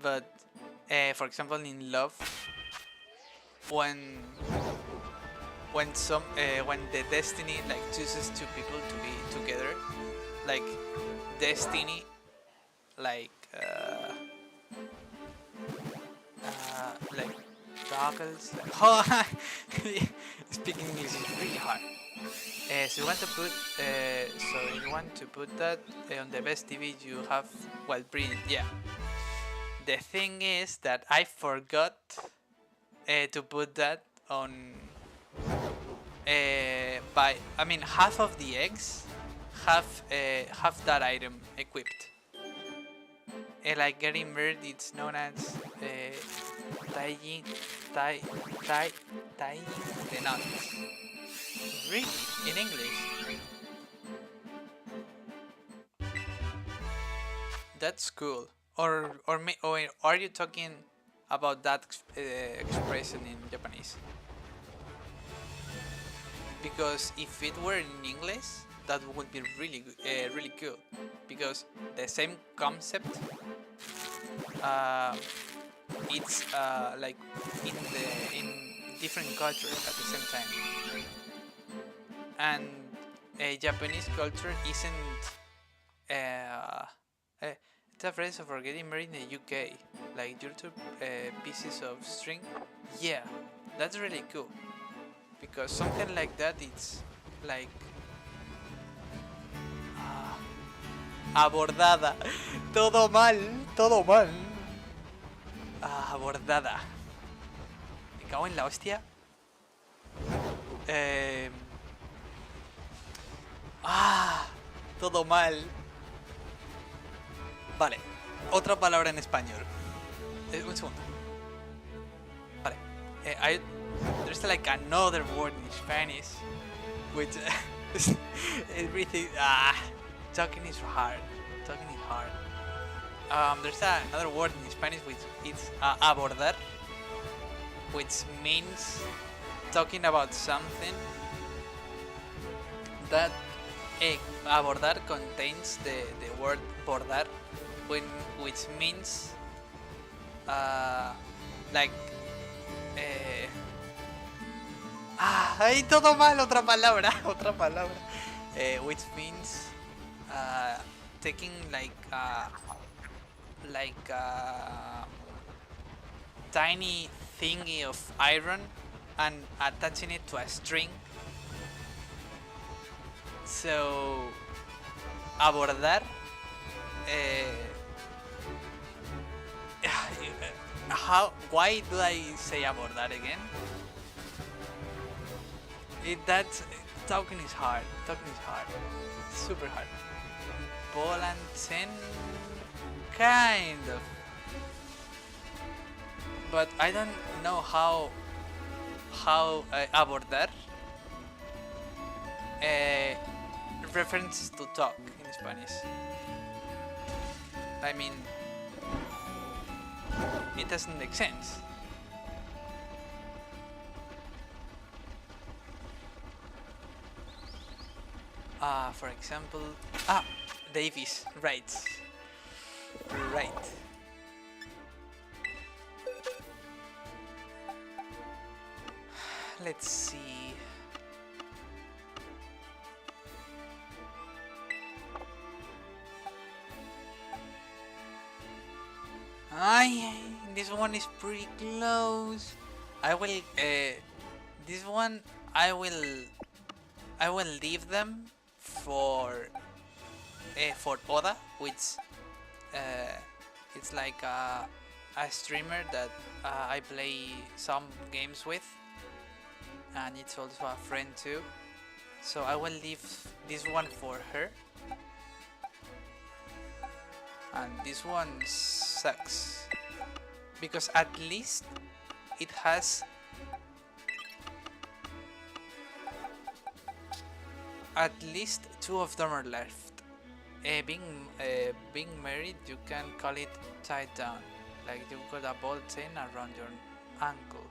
but for example, in love, when the destiny like chooses two people to be together, like destiny, like goggles. Oh, speaking English is really hard. So you want to put that on the best TV you have while breathing. Yeah. The thing is that I forgot to put that on. Half of the eggs have that item equipped. Like getting married, it's known as tying the knots. Really? In English? That's cool. Or are you talking about that expression in Japanese? Because if it were in English, that would be really cool. Because the same concept, it's like in different cultures at the same time, and Japanese culture isn't It's a phrase for getting married in the UK, like your two pieces of string. Yeah, that's really cool. Because something like that, it's like abordada. Todo mal, todo mal. Abordada. Me cago en la hostia. Todo mal. Vale, otra palabra en español. Un segundo. Vale. There's like another word in Spanish, which everything. Talking is hard. Talking is hard. There's another word in Spanish which is abordar, which means talking about something. That abordar contains the word bordar, which means like hay todo mal, otra palabra which means taking like tiny thingy of iron and attaching it to a string. So abordar why do I say abordar again? Talking is hard. Super hard. Ball and chain, kind of. But I don't know how abordar references to talk in Spanish. I mean, it doesn't make sense. For example, Davies, right. Let's see. This one is pretty close. This one I will leave them for Oda, which it's like a streamer that I play some games with, and it's also a friend too. So I will leave this one for her. And this one sucks because at least it has at least two of them are left. Being married, you can call it tied down, like you've got a ball chain around your ankle.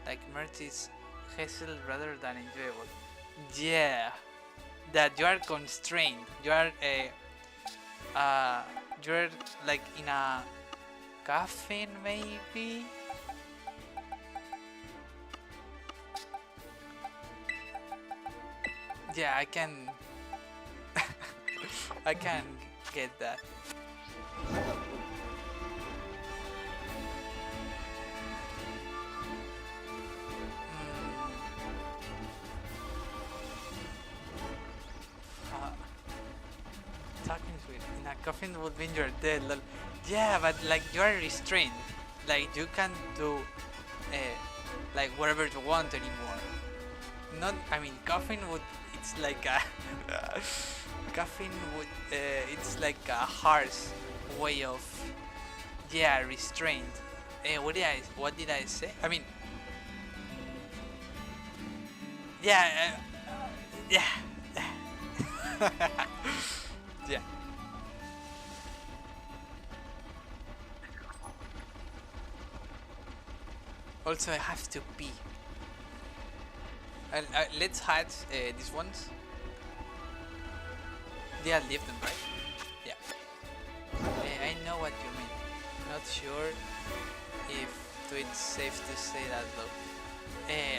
Like marriage is hassle rather than enjoyable. Yeah, that you are constrained. You're like in a coffin, maybe. Yeah, I can I can get that. Talking in a coffin would mean you're dead. Yeah, but like you are restrained. Like you can't do like whatever you want anymore. Not, I mean, coffin would. It's like a coffin would. It's like a harsh way of restrained. What did I say? I mean, yeah. Yeah. Also, I have to pee. Let's hide these ones. Yeah, leave them, right? Yeah. I know what you mean. Not sure if it's safe to say that though.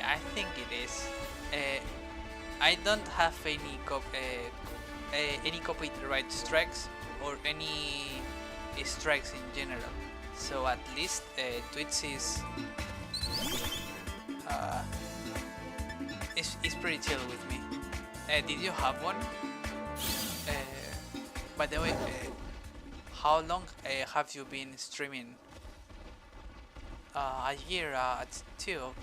I think it is. I don't have any copyright strikes or any strikes in general. So at least Twitch is pretty chill with me. Did you have one? By the way, how long have you been streaming? A year, two.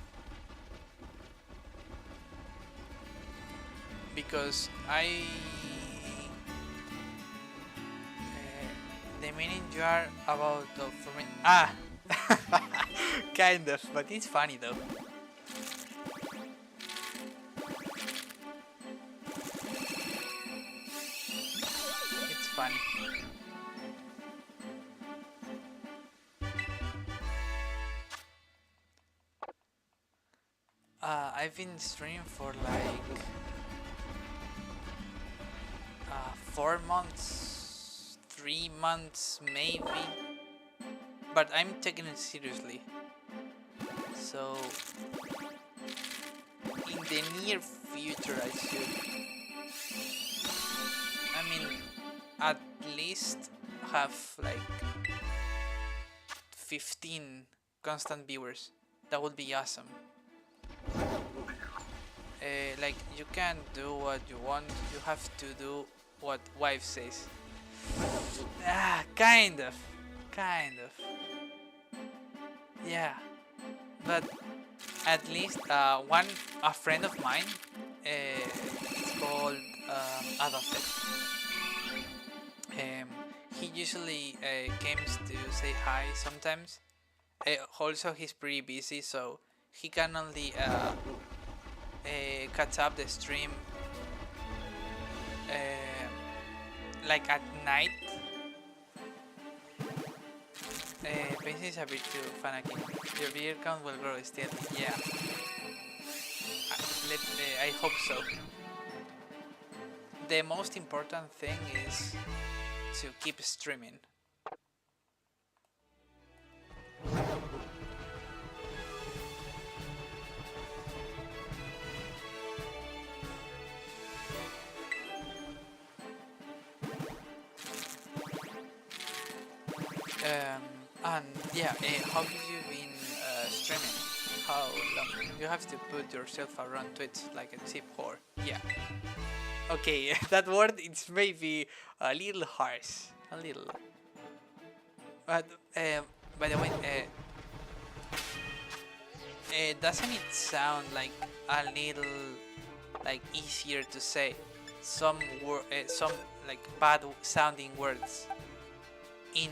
Because the meaning you are about for me. Kind of, but it's funny though. It's funny. I've been streaming for like 4 months, 3 months maybe, but I'm taking it seriously. So in the near future I should, I mean, at least have like 15 constant viewers. That would be awesome. Like, you can't do what you want, you have to do what wife says. Kind of. Yeah, but at least a friend of mine, it's called Adolf. He usually comes to say hi sometimes. Also, he's pretty busy, so he can only catch up the stream like at night. Pacing is a bit too fanatic. Your beer count will grow steadily. Yeah. I hope so. The most important thing is to keep streaming. And yeah, how have you been streaming? How long? You have to put yourself around Twitch like a cheap whore. Yeah. Okay, that word, it's maybe a little harsh. A little. But, by the way, doesn't it sound like a little, like, easier to say? Some like bad sounding words in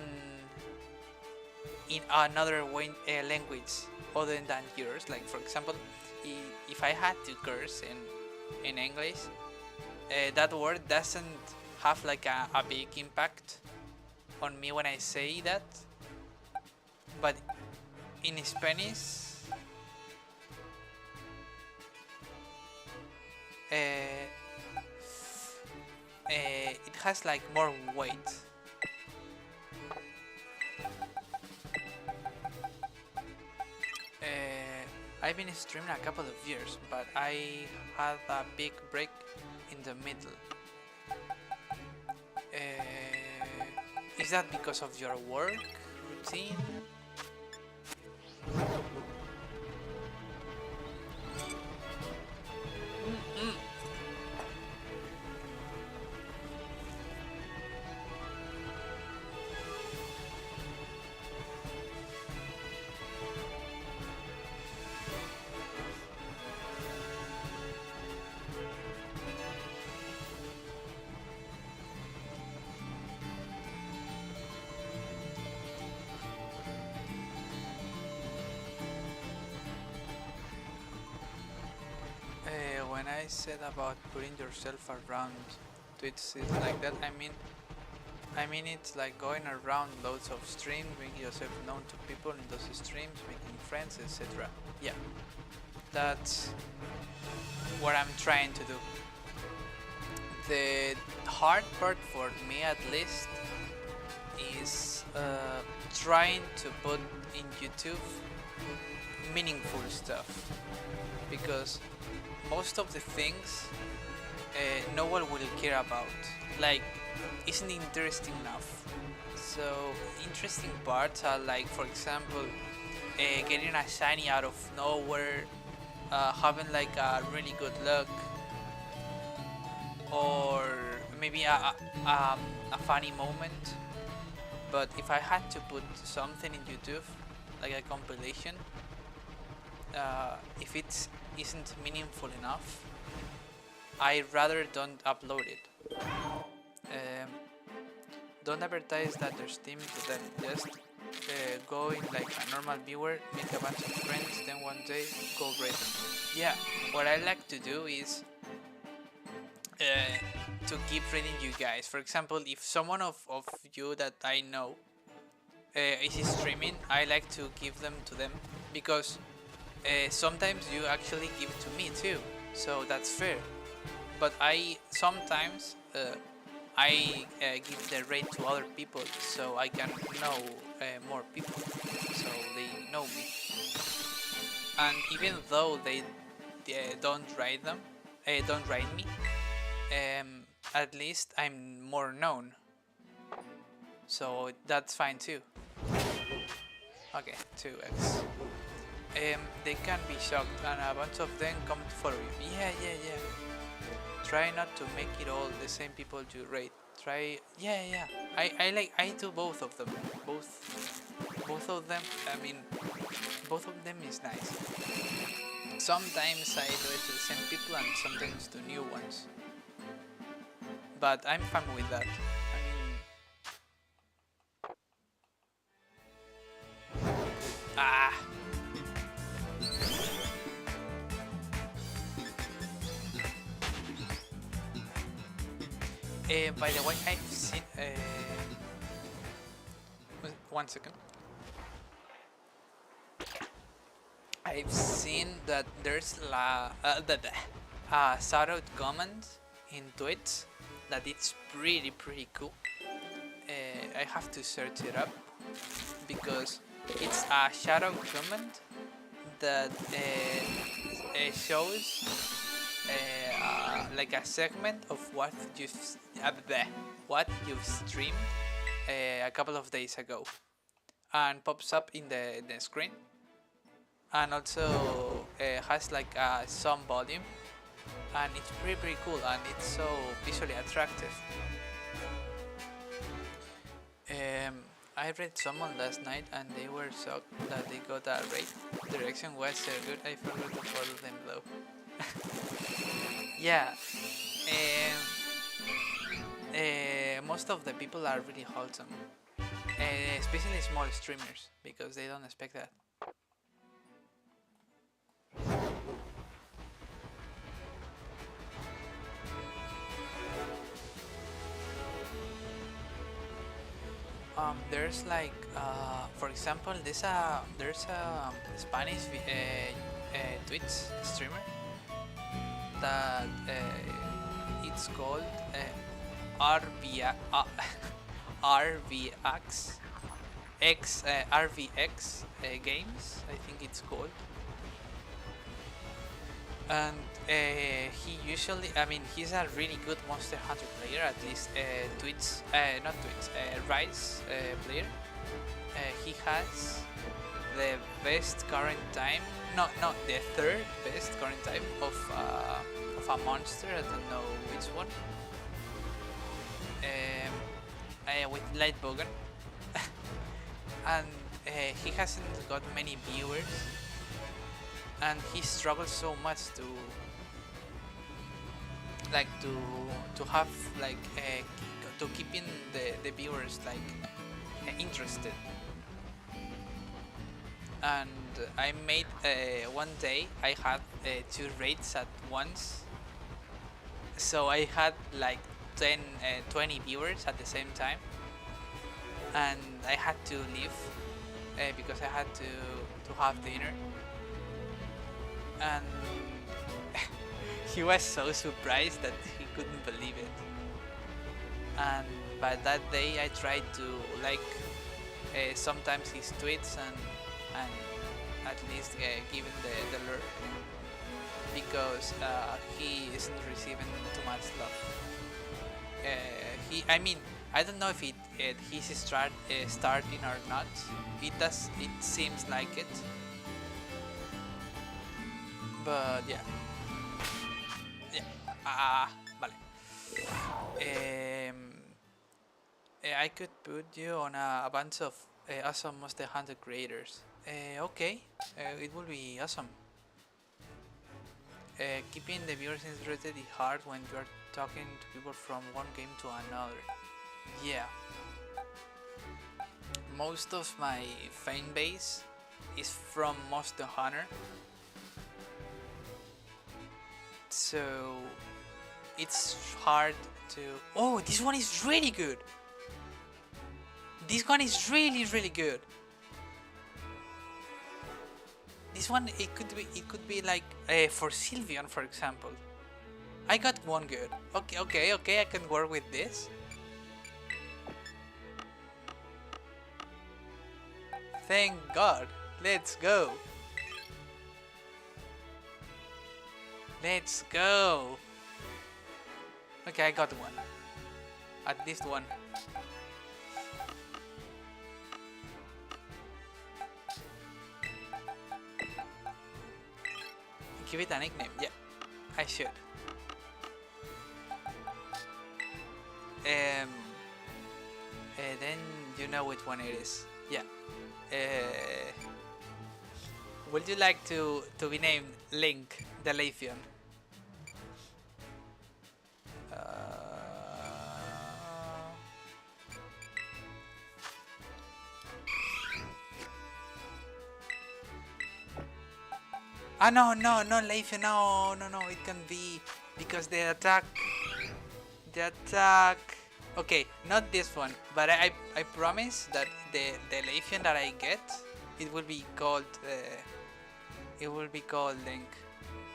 another language other than yours. Like, for example, if I had to curse in English, that word doesn't have like a big impact on me when I say that, but in Spanish it has like more weight. I've been streaming a couple of years, but I had a big break in the middle. Is that because of your work routine? When I said about putting yourself around Twitch, it's like that. I mean it's like going around loads of streams, making yourself known to people in those streams, making friends, etc. Yeah, that's what I'm trying to do. The hard part for me, at least, is trying to put in YouTube meaningful stuff, because most of the things no one will care about. Like, isn't interesting enough. So interesting parts are like, for example, getting a shiny out of nowhere, having like a really good luck, or maybe a funny moment. But if I had to put something in YouTube, like a compilation, if it isn't meaningful enough, I rather don't upload it. Don't advertise that there's Steam to them. Just go in like a normal viewer, make a bunch of friends, then one day go rate them. Yeah, what I like to do is to keep reading you guys. For example, if someone of you that I know is streaming, I like to give them to them, because sometimes you actually give it to me too, so that's fair. But I sometimes I give the rate to other people, so I can know more people, so they know me. And even though they don't write me, at least I'm more known, so that's fine too. Okay, 2x. They can be shocked, and a bunch of them come to follow you. Yeah. Try not to make it all the same people you rate. Try, yeah. I do both of them. Both of them. I mean, both of them is nice. Sometimes I do it to the same people, and sometimes to new ones. But I'm fine with that. I mean, by the way, I've seen. One second. I've seen that there's a shoutout comment in Twitch that it's pretty cool. I have to search it up because it's a shoutout comment that shows like a segment of what you've streamed a couple of days ago, and pops up in the screen, and also has like some volume, and it's pretty cool, and it's so visually attractive. I read someone last night and they were shocked that they got a rate. The reaction was so good, I forgot to follow them though. Yeah, most of the people are really wholesome, especially small streamers, because they don't expect that. There's like, for example, there's a Spanish Twitch streamer that it's called RVX Games, I think it's called. And he usually, I mean, he's a really good Monster Hunter player, at least Rise player. He has the best current time, the third best current time of a monster, I don't know which one, with Light Bogan. And he hasn't got many viewers, and he struggles so much to have like to keeping the viewers like interested. And I made one day I had 2 raids at once, so I had like 20 viewers at the same time, and I had to leave because I had to have dinner. And he was so surprised that he couldn't believe it. And by that day I tried to like sometimes his tweets and at least give him the lure, because he isn't receiving too much love. I don't know if he's starting or not. It seems like it. But yeah. Vale. I could put you on a bunch of awesome Monster Hunter creators. Okay, it will be awesome. Keeping the viewers interested is hard when you are talking to people from one game to another. Yeah. Most of my fan base is from Monster Hunter. So it's hard to... Oh, this one is really good! This one is really good. This one, it could be like for Sylveon, for example. I got one good. Okay, I can work with this. Thank God. Let's go. Let's go. Okay, I got one. At least one. Give it a nickname. Yeah, I should. Then you know which one it is. Yeah. Would you like to be named Link the Leafeon? No, Leafeon, no, it can be because the attack. Okay, not this one, but I promise that the Leafeon that I get, it will be called Link.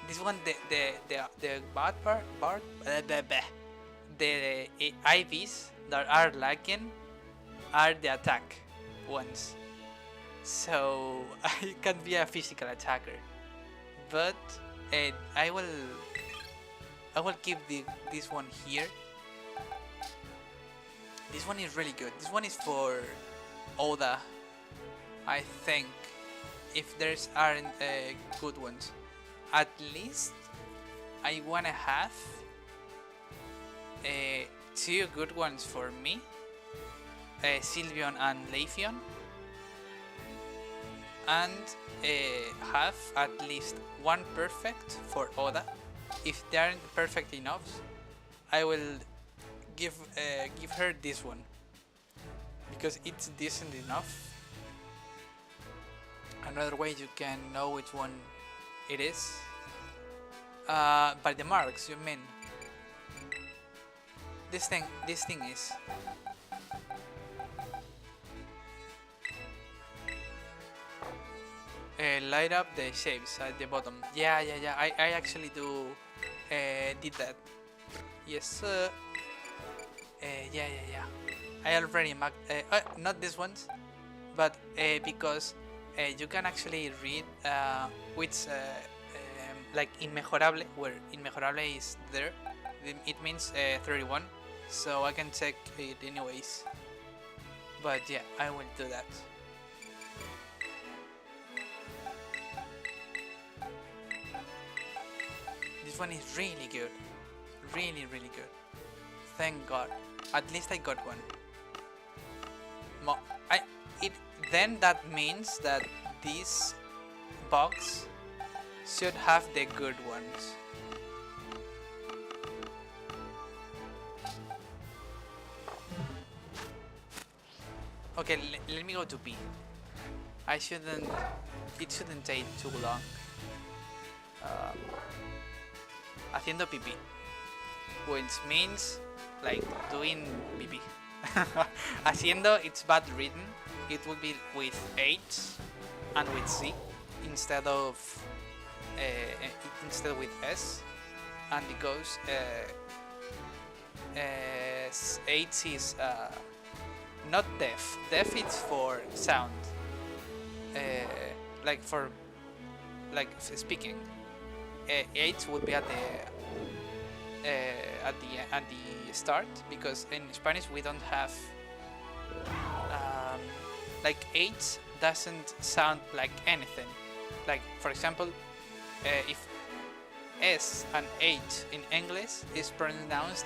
This one, the bad part, the IVs that are lacking are the attack ones. So I can be a physical attacker, but I will keep this one here. This one is really good. This one is for Oda, I think, if there's aren't good ones. At least I wanna have two good ones for me, Sylveon and Leafeon, and have at least one perfect for Oda. If they aren't perfect enough, I will give her this one because it's decent enough. Another way you can know which one it is, by the marks, you mean. This thing is light up the shapes at the bottom. Yeah, I actually did that. Yes, sir. Yeah. I already marked, not these ones, but because you can actually read which, like inmejorable, where inmejorable is there, it means 31, so I can check it anyways. But yeah, I will do that. This one is really good, really good. Thank God. At least I got one. Then that means that this box should have the good ones. Okay, let me go to B. It shouldn't take too long. Haciendo pipí, which means like doing pipí. Haciendo, it's bad written. It would be with H and with C instead with S, and because H is not deaf. Deaf is for sound, like for speaking. H would be at at the start, because in Spanish we don't have like H doesn't sound like anything. Like for example, if S and H in English is pronounced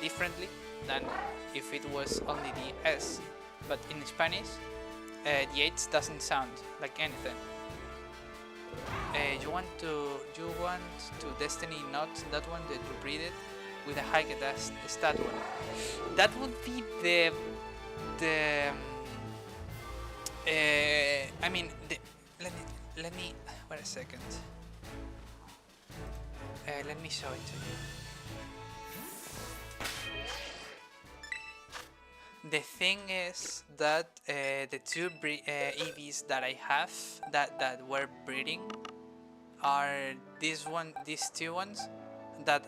differently than if it was only the S, but in Spanish the H doesn't sound like anything. You want to Destiny not that one, to breed it with a high stat one. That would be the I mean let me wait a second. Let me show it to you. The thing is that the two Eevees that I have that were breeding are these two ones that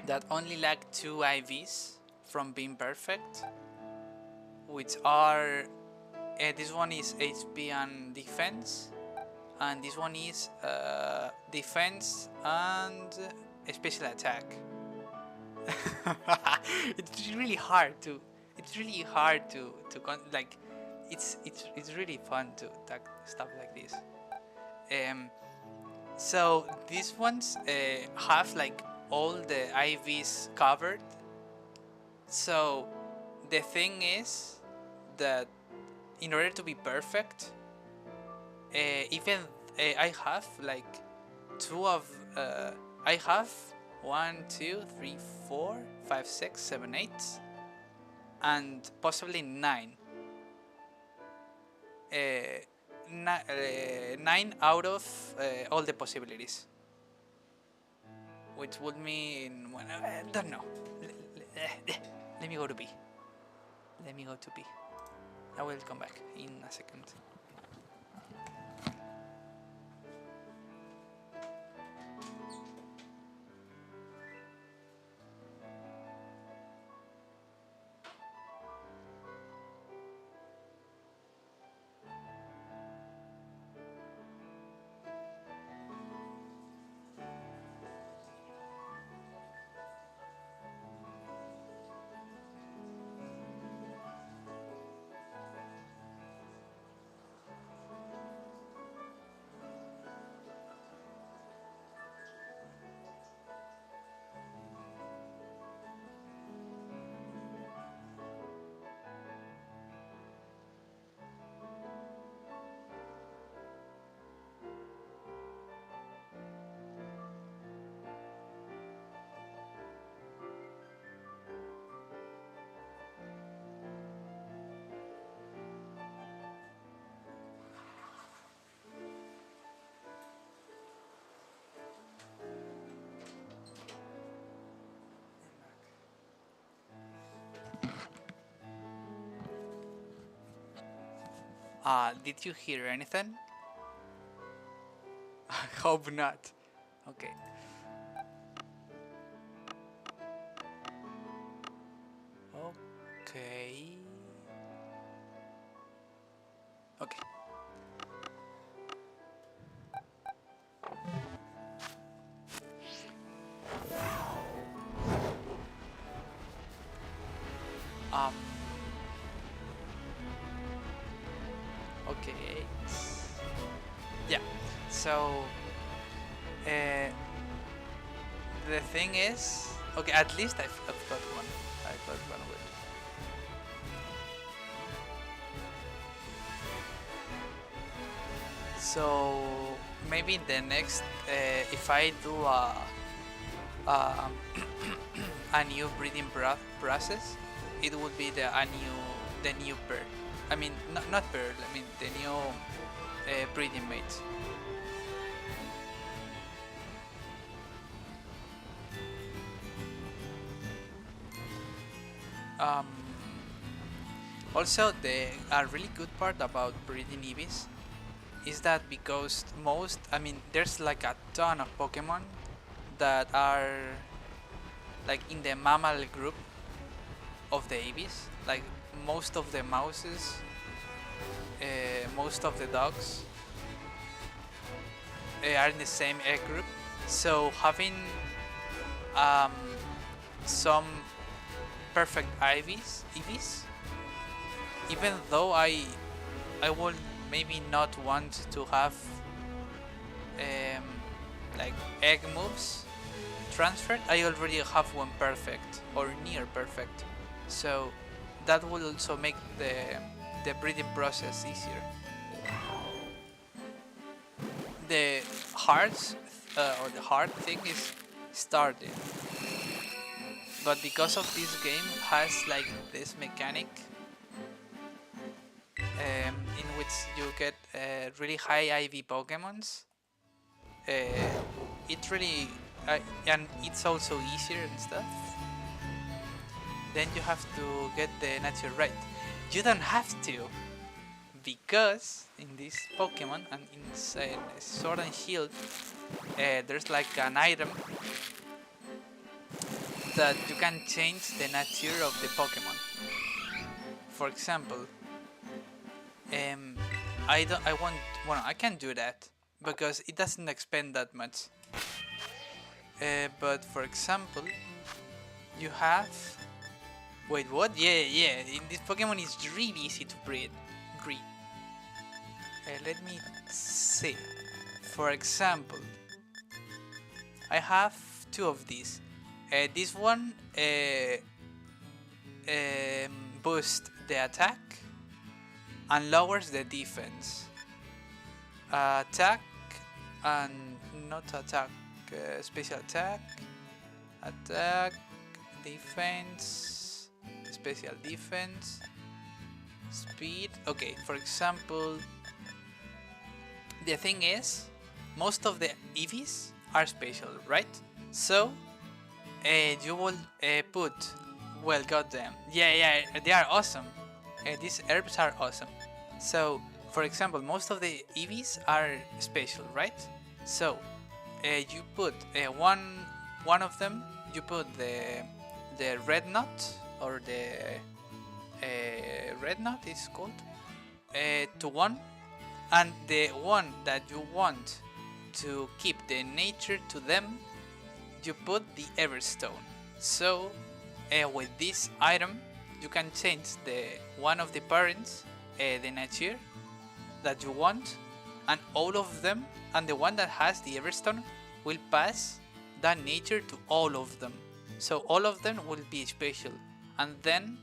that only lack 2 IVs from being perfect, which are this one is HP and defense, and this one is defense and special attack. It's really hard to like it's really fun to attack stuff like this. So these ones have like all the IVs covered. So the thing is that in order to be perfect, even I have like I have 1, 2, 3, 4, 5, 6, 7, 8, and possibly 9. 9 out of all the possibilities, which would mean, well, I don't know. Let me go to B. I will come back in a second. Did you hear anything? I hope not. Okay. Okay. Okay. Okay. Yeah. So the thing is, okay, at least I've got one. I've got one with. So maybe the next, if I do a new breeding process, it would be the new pair. I mean, not pair. I mean the new breeding mates. Also, a really good part about breeding Eevees is that because there's like a ton of Pokemon that are like in the mammal group of the Eevees, like most of the mouses, most of the dogs are in the same egg group. So having some perfect Eevees, even though I would maybe not want to have like egg moves transferred. I already have one perfect or near perfect, so that will also make the breeding process easier. The or the hard thing is starting, but because of this game has like this mechanic in which you get really high IV Pokemons, it really and it's also easier and stuff. Then you have to get the nature right. You don't have to, because in this Pokemon and in Sword and Shield, there's like an item that you can change the nature of the Pokemon. For example, I can't do that because it doesn't expend that much. But for example, you have. Wait, what? Yeah. In this Pokemon, it's really easy to breed. Let me see. For example, I have two of these. This one boosts the attack and lowers the defense. Attack and not attack. Special attack, defense, special defense, speed. Okay, for example, the thing is, most of the Eevees are special, right? So you will put, well, goddamn, yeah, they are awesome. These herbs are awesome. So, for example, most of the Eevees are special, right? So you put one of them. You put the red nut, or the red nut is called, to one, and the one that you want to keep the nature to them, you put the Everstone. So with this item, you can change the one of the parents, the nature that you want, and all of them, and the one that has the Everstone will pass that nature to all of them. So all of them will be special. And then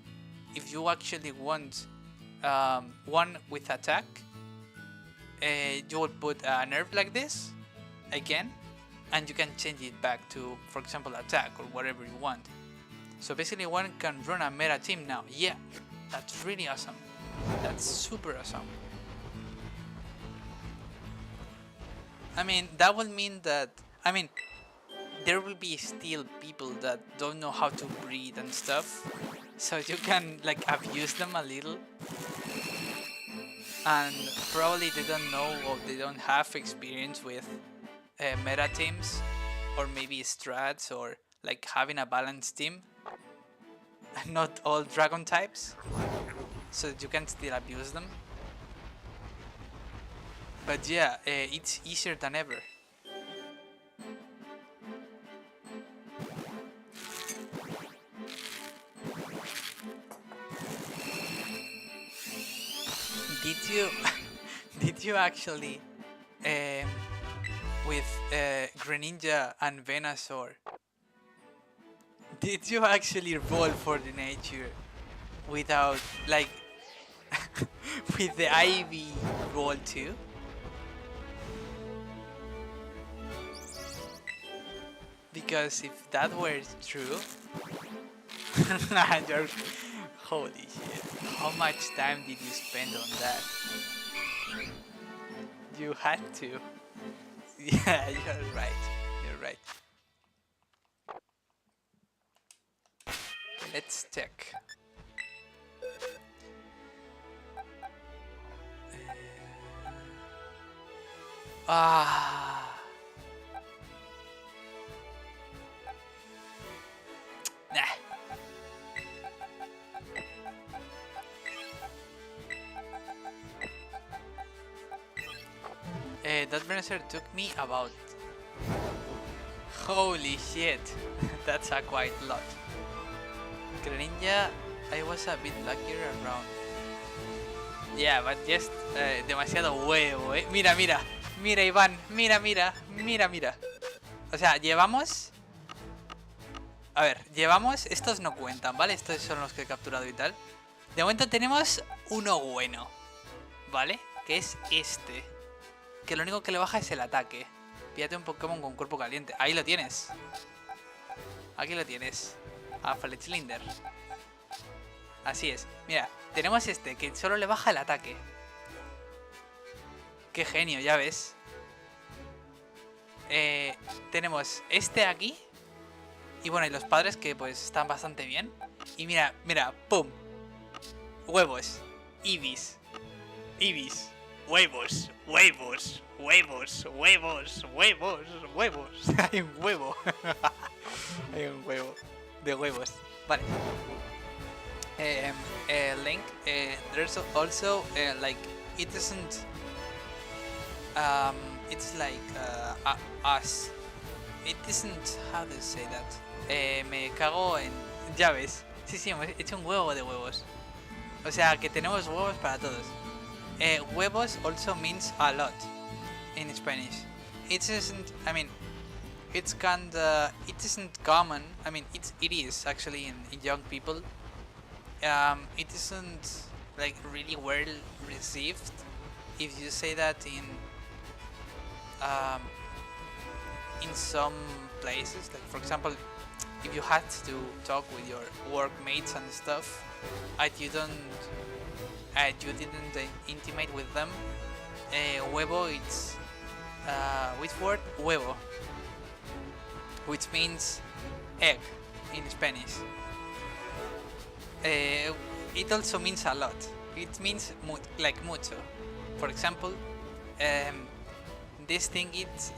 if you actually want one with attack, you will put an herb like this again, and you can change it back to, for example, attack or whatever you want. So basically one can run a meta team now. Yeah, that's really awesome. That's super awesome. I mean, that will mean that, there will be still people that don't know how to breed and stuff, so you can like abuse them a little, and probably they don't know or they don't have experience with meta teams, or maybe strats, or like having a balanced team, and not all dragon types, so you can still abuse them. But yeah, it's easier than ever. Did you actually with Greninja and Venusaur, did you actually roll for the nature without like with the Ivy roll too? Because if that were true, you're, holy shit, how much time did you spend on that? You had to. Yeah, you're right. Let's check. Nah. That Venusaur took me about Holy shit. That's a quite lot. Greninja, I was a bit luckier around. Yeah, but just demasiado huevo, eh. Mira, mira. Mira, Iván. Mira, mira. Mira, mira. O sea, llevamos... A ver, llevamos... Estos no cuentan, ¿vale? Estos son los que he capturado y tal. De momento tenemos uno bueno, ¿vale? Que es este. Que lo único que le baja es el ataque. Pídate un Pokémon con cuerpo caliente. Ahí lo tienes. Aquí lo tienes. A Fletchlinder. Así es. Mira, tenemos este que solo le baja el ataque. Qué genio, ya ves. Tenemos este aquí. Y bueno, y los padres que pues están bastante bien. Y mira, mira, pum. Huevos. Eevees. Eevees. Huevos. Huevos. Huevos. Huevos. Huevos. Huevos. Hay un huevo. Hay un huevo. De huevos. Vale. Link. There's also like it isn't. It's like us. It isn't. How do you say that? Me cago en. Ya ves. Sí, sí, hemos hecho un huevo de huevos. O sea, que tenemos huevos para todos. Huevos also means a lot in Spanish. It isn't. I mean, it's kinda. It isn't common. I mean, it is actually in young people. It isn't like really well received if you say that in some places. Like for example, if you had to talk with your workmates and stuff, and you didn't intimate with them, huevo, it's which word? Huevo, which means egg in Spanish. It also means a lot. It means like mucho. For example, this thing it's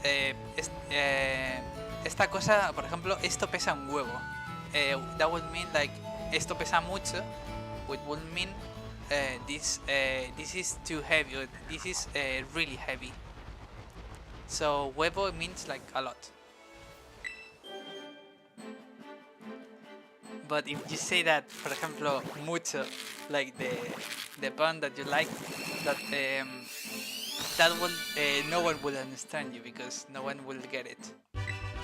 esta cosa, por ejemplo, esto pesa un huevo. That would mean like esto pesa mucho, which would mean this is too heavy. Or this is really heavy. So huevo means like a lot. But if you say that, for ejemplo, mucho, like the pun that you like, that that will no one will understand you because no one will get it.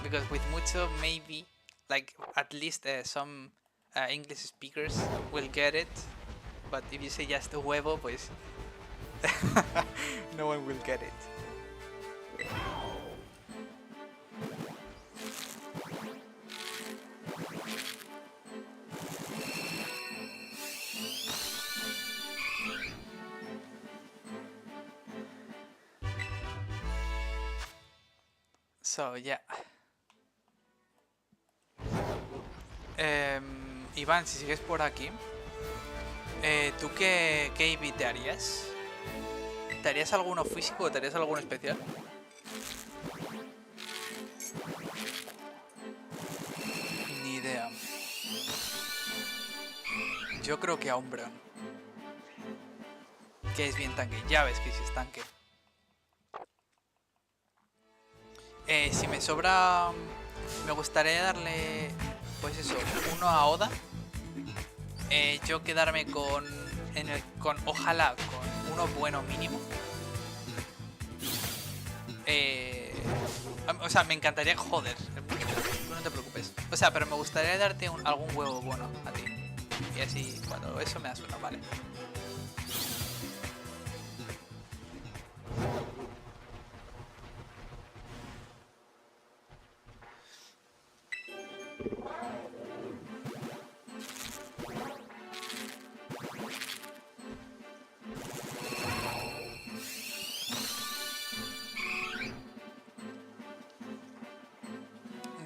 Because with mucho, maybe like at least some English speakers will get it. But if you say just huevo, pues no one will get it. So, yeah. Iván, si sigues por aquí, ¿tú qué Eevee te harías? ¿Te harías alguno físico o te harías alguno especial? Ni idea. Yo creo que a Umbreon, que es bien tanque. Ya ves que sí es tanque. Si me sobra, me gustaría darle, pues eso, uno a Oda. Yo quedarme con ojalá, con uno bueno mínimo. O sea, me encantaría, joder, no te preocupes. O sea, pero me gustaría darte algún huevo bueno a ti. Y así, cuando eso me da suena, vale.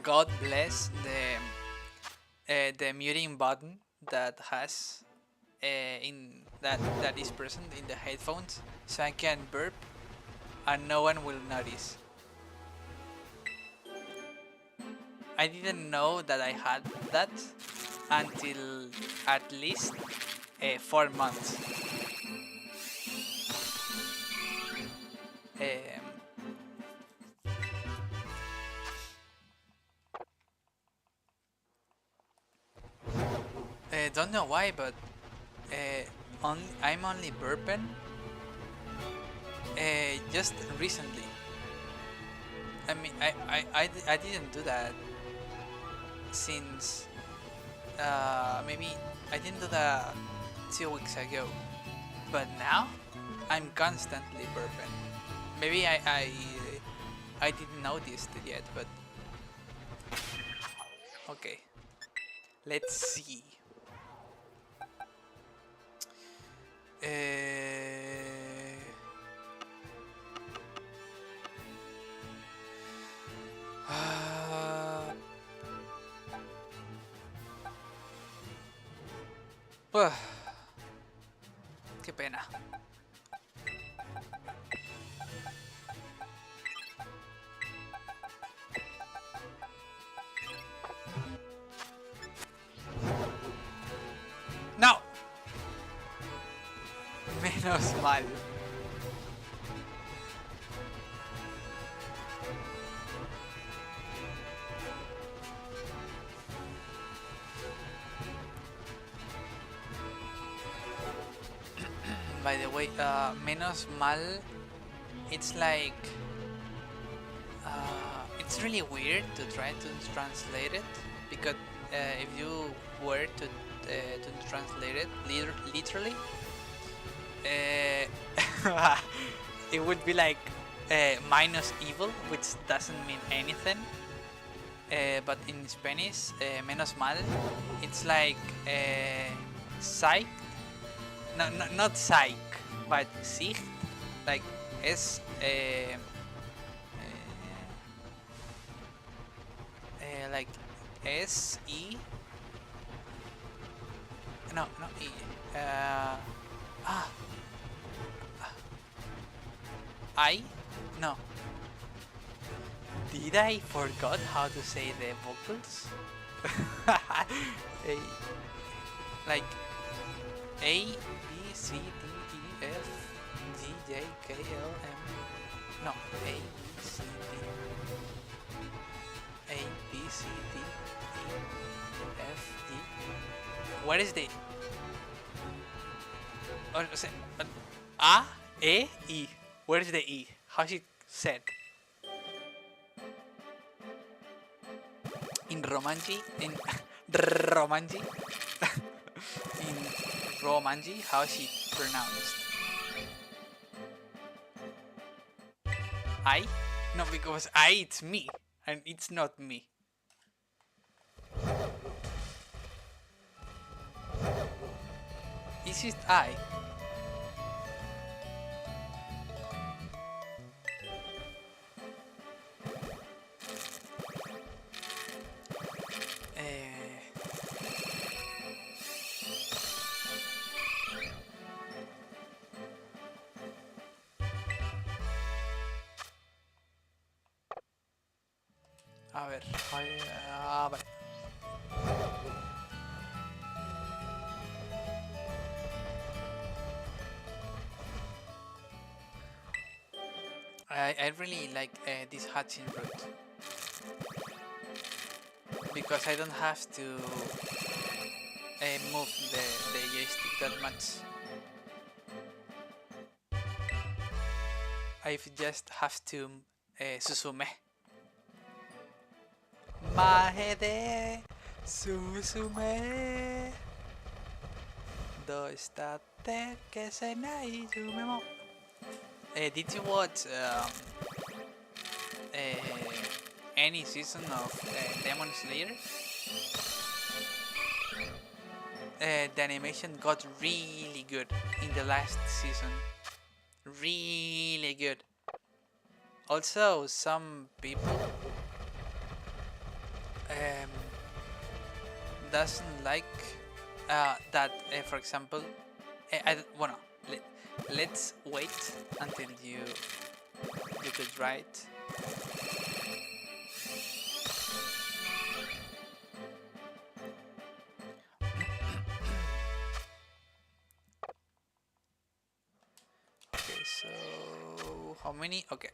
God bless the muting button that has that is present in the headphones, so I can burp and no one will notice. I didn't know that I had that until at least 4 months. don't know why, but I'm only burping just recently. I mean, I didn't do that since maybe I didn't do that 2 weeks ago, but now I'm constantly burping. Maybe I didn't notice it yet, but okay. Let's see. Qué pena. No. Menos mal. By the way, menos mal, it's like it's really weird to try to translate it, because if you were to translate it literally, it would be like minus evil, which doesn't mean anything. But in Spanish, menos mal, it's like psych. No, not psych, but sich, like S. Like S E. No, not E. I. No. Did I forgot how to say the vocals? Like A, B, C, D, E, F, G, J, K, L, M. No, A, B, C, D. A, B, C, D, E, F, G. What is the? A, E, E. Where is the E? How's it said? In Romanji, in Romanji, in Romanji, how is it pronounced? I? No, because I, it's me, and it's not me. Is it I? A ver, vale. I really like this hatching route, because I don't have to move the joystick that much. I just have to Susume. Maje de Susume. Doistate que se nai yumemo. Did you watch any season of Demon Slayer? The animation got really good in the last season. Really good. Also, some people doesn't like that. For example, bueno, let's wait until you could write. Okay, so how many? Okay.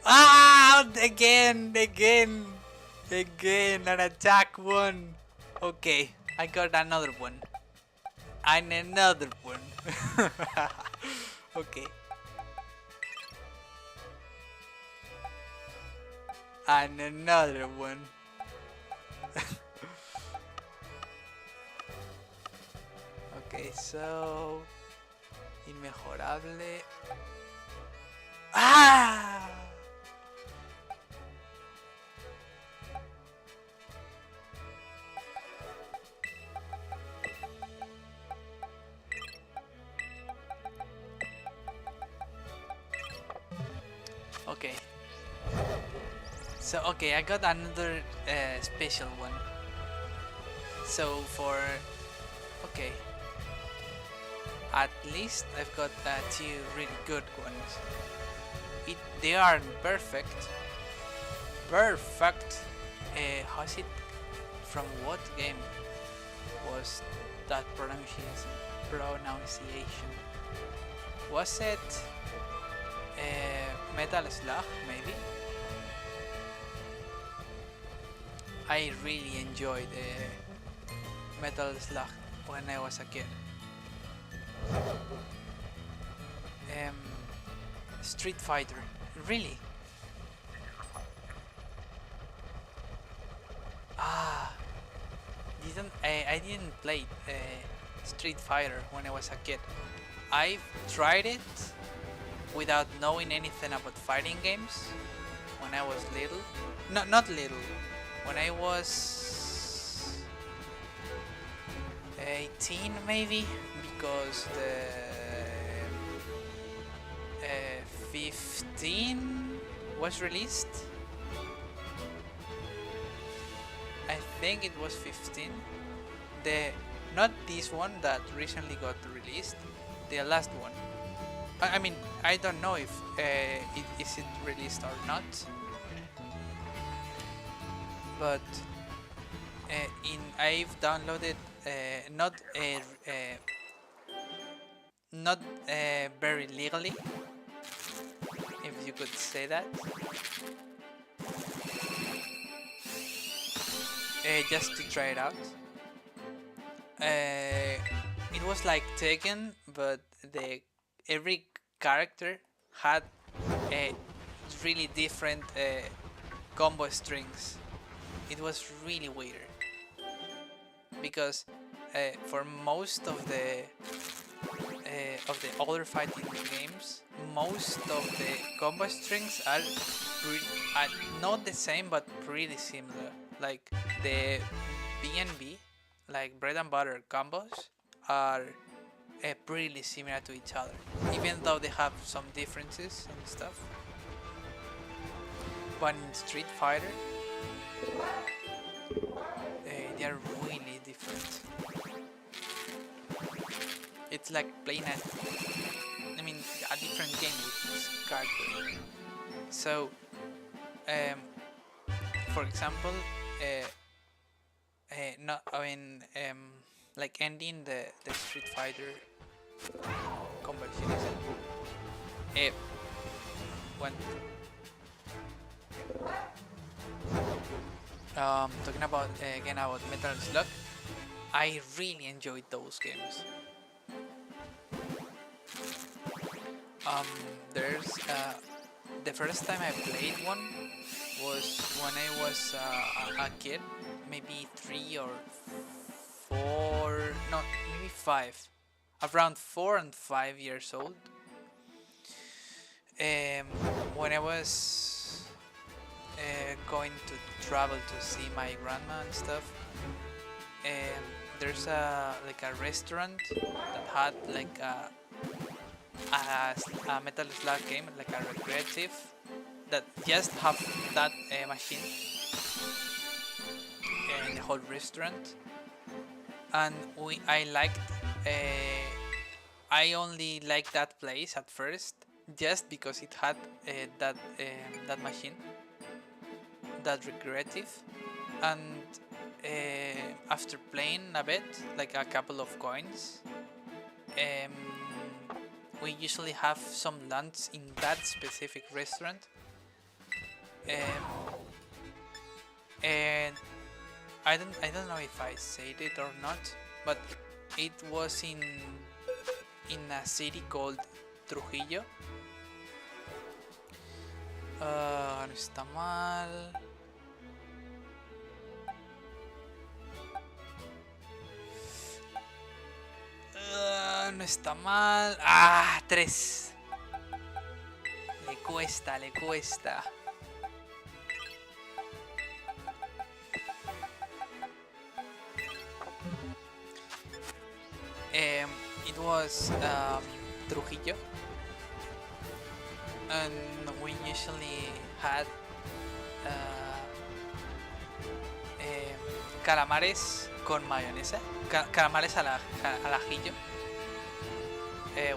Ah! Again! An attack one! Okay, I got another one. And another one. Okay. And another one. Okay, so... Inmejorable. ¡Ah! Okay. So, okay, I got another special one. So, for... Okay. At least I've got two really good ones. They aren't perfect. Perfect. How's it? From what game was that pronunciation? Was it Metal Slug? Maybe. I really enjoyed Metal Slug when I was a kid. Street Fighter, really? I didn't play Street Fighter when I was a kid. I tried it without knowing anything about fighting games when I was little. No, not little. When I was 18 maybe, because the 15 was released. I think it was 15. Not this one that recently got released, the last one. I mean, I don't know if is it released or not, but I've downloaded not very legally, if you could say that. Just to try it out. It was like Tekken, but every character had really different combo strings. It was really weird because for most of the other fighting games, most of the combo strings are not the same but pretty similar. Like the BNB, like bread and butter combos, are pretty similar to each other, even though they have some differences and stuff. But in Street Fighter, they are really different. It's like playing a different game with this character. So, for example, like ending the Street Fighter conversion. Talking about again about Metal Slug, I really enjoyed those games. There's the first time I played one was when I was a kid, maybe 3 or 4, no, maybe 5, around 4 and 5 years old. When I was going to travel to see my grandma and stuff, there's a restaurant that had like a Metal Slug game, like a recreative, that just have that machine in the whole restaurant. And I only liked that place at first just because it had that machine, that recreative. And after playing a bit, like a couple of coins, we usually have some lunch in that specific restaurant, And I don't know if I said it or not, but it was in a city called Trujillo. No está mal. No está mal. Ah, 3. Le cuesta, le cuesta. It was Trujillo, and we usually had calamares con mayonesa, calamares al ajillo,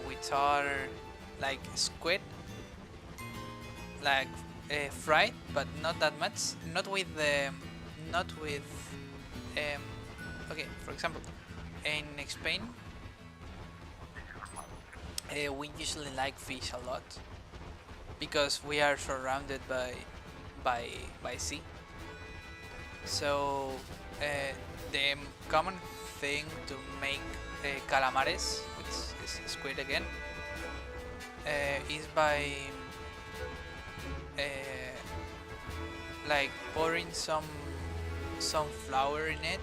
which are like squid, like fried, but not that much. Not with okay, for example, in Spain, we usually like fish a lot because we are surrounded by sea. So the common thing to make calamares, which is squid again, is by like pouring some flour in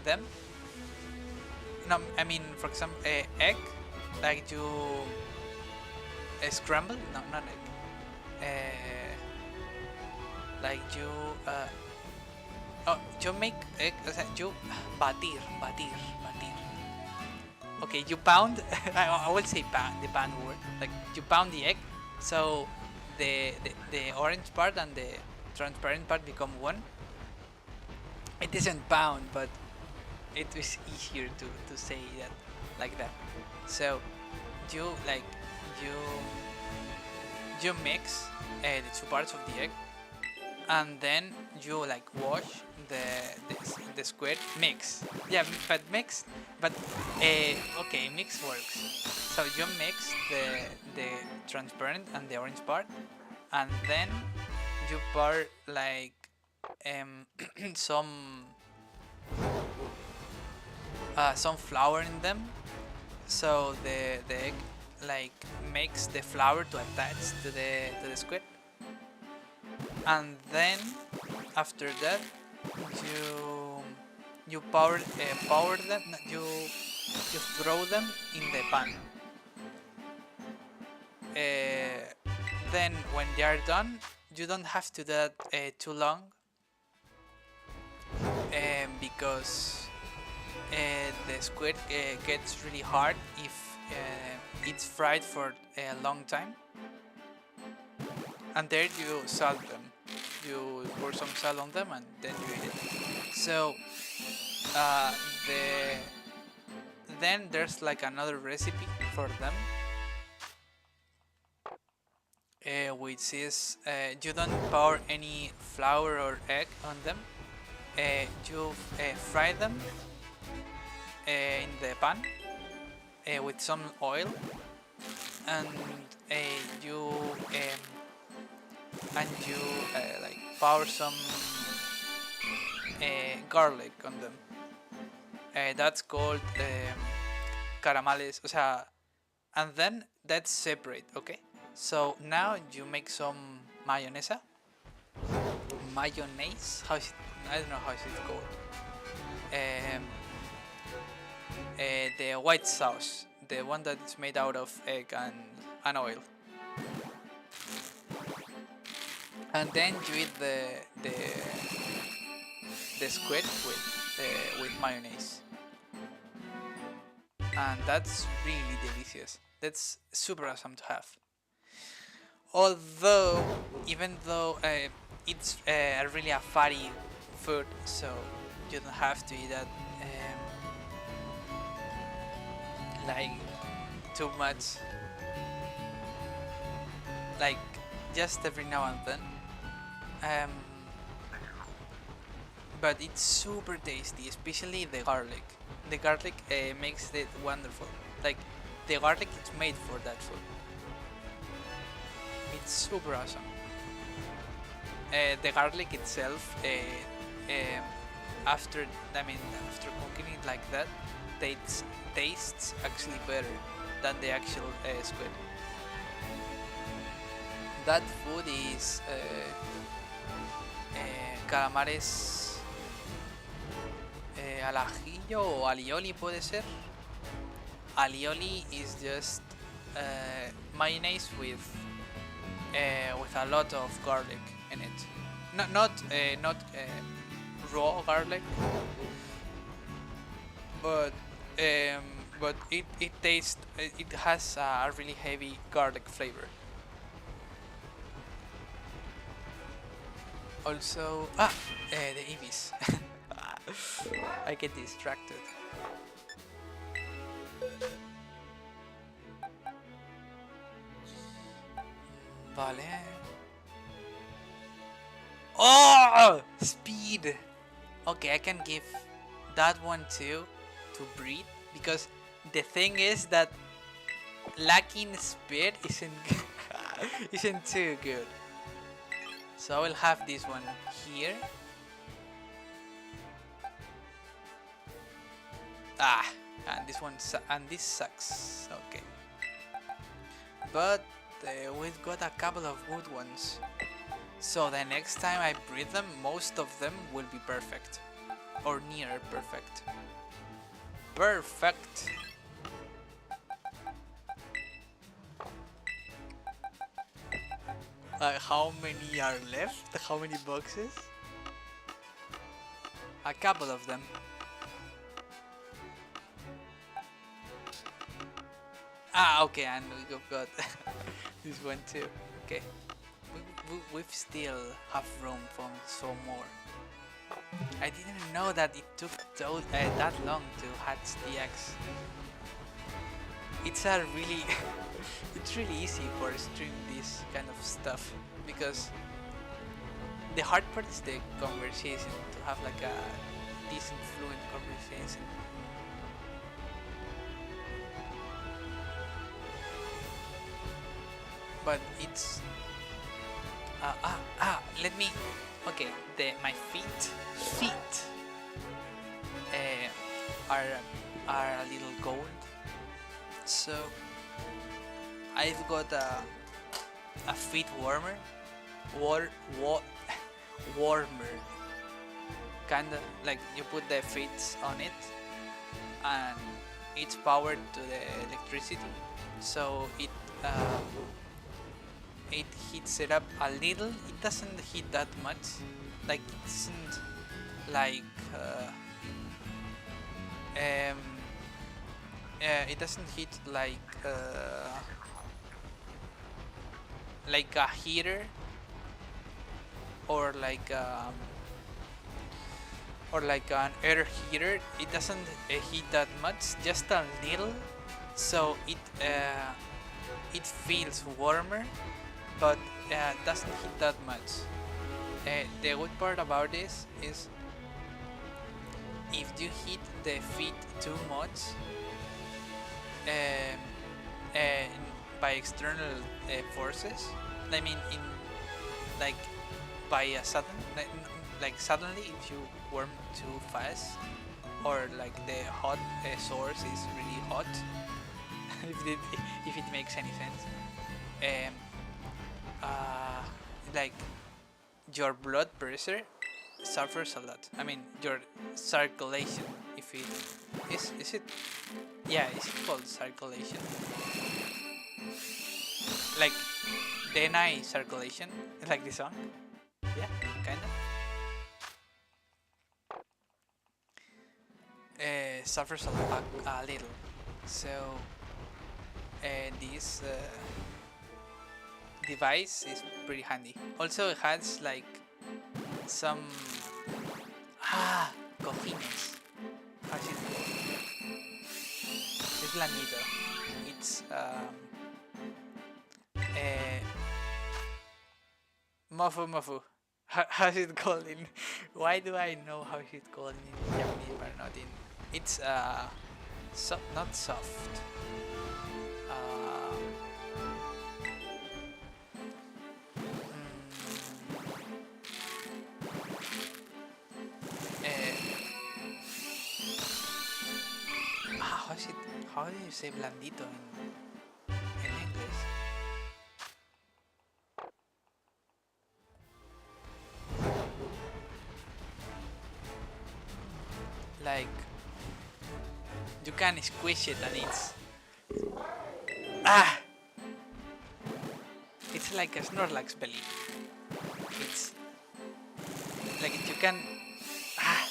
them. No, I mean, for example, egg, like you scramble. No, not egg. Like you you make egg. You batir. Okay, you pound. I will say pound, the pound word. Like you pound the egg, so the orange part and the transparent part become one. It isn't pound, but it is easier to say that like that. So you mix the two parts of the egg, and then you like wash the squid. Mix, yeah, but mix, but okay, mix works. So you mix the transparent and the orange part, and then you pour like some flour in them, so the egg like makes the flour to attach to the squid, and then after that you power them. You throw them in the pan. Then when they are done, you don't have to do that too long, because the squid gets really hard if it's fried for a long time. And there you salt them. You pour some salt on them and then you eat it. So then there's like another recipe for them, which is you don't pour any flour or egg on them. You fry them in the pan with some oil, and you like pour some garlic on them. That's called caramales, o sea, and then that's separate, okay? So now you make some mayonnaise. How is it? I don't know how is it called. The white sauce, the one that is made out of egg and oil. And then you eat the squid with mayonnaise, and that's really delicious. That's super awesome to have. Although, even though it's really a fatty food, so you don't have to eat that like too much, like just every now and then. But it's super tasty, especially the garlic. The garlic makes it wonderful. Like the garlic is made for that food. It's super awesome. the garlic itself, after after cooking it like that, tastes actually better than the actual squid. That food is calamares al ajillo o alioli, puede ser. Alioli is just mayonnaise with a lot of garlic in it. Not raw garlic, but it tastes. It has a really heavy garlic flavor. Also, the Eevees. I get distracted. Vale. Oh! Speed! Okay, I can give that one too to breed, because the thing is that lacking speed isn't too good. So I will have this one here. And this one and this sucks. Okay, but we've got a couple of good ones. So the next time I breed them, most of them will be perfect, or near perfect. Perfect. How many are left? How many boxes? A couple of them. Okay, and we've got this one too. Okay, we still have room for some more. I didn't know that it took that long to hatch the eggs. It's a really, it's really easy for stream this kind of stuff, because the hard part is the conversation, to have like a decent fluent conversation. But it's let me, okay, my feet are a little gold, so I've got a feet warmer, warmer, kinda like you put the feet on it and it's powered to the electricity, so it heats it up a little. It doesn't heat that much, like it isn't like it doesn't heat like a heater, or like an air heater. It doesn't heat that much, just a little, so it feels warmer, but doesn't heat that much. The good part about this is, if you heat the feet too much by external forces, I mean, like by a sudden, like suddenly, if you warm too fast, or like the hot source is really hot, if it makes any sense, like your blood pressure suffers a lot. I mean, your circulation, if it is it, yeah, is it called circulation? Like DNA circulation, like the song? Yeah, kinda. Suffers a little. So this device is pretty handy. Also, it has like some cojines. How's it called? Es blandito. It's mofu. How's it called in? Why do I know how it's called in Japanese but not in? It's not soft. How do you say blandito in English? Like, you can squish it and it's... Ah! It's like a Snorlax belly. It's like you can... Ah!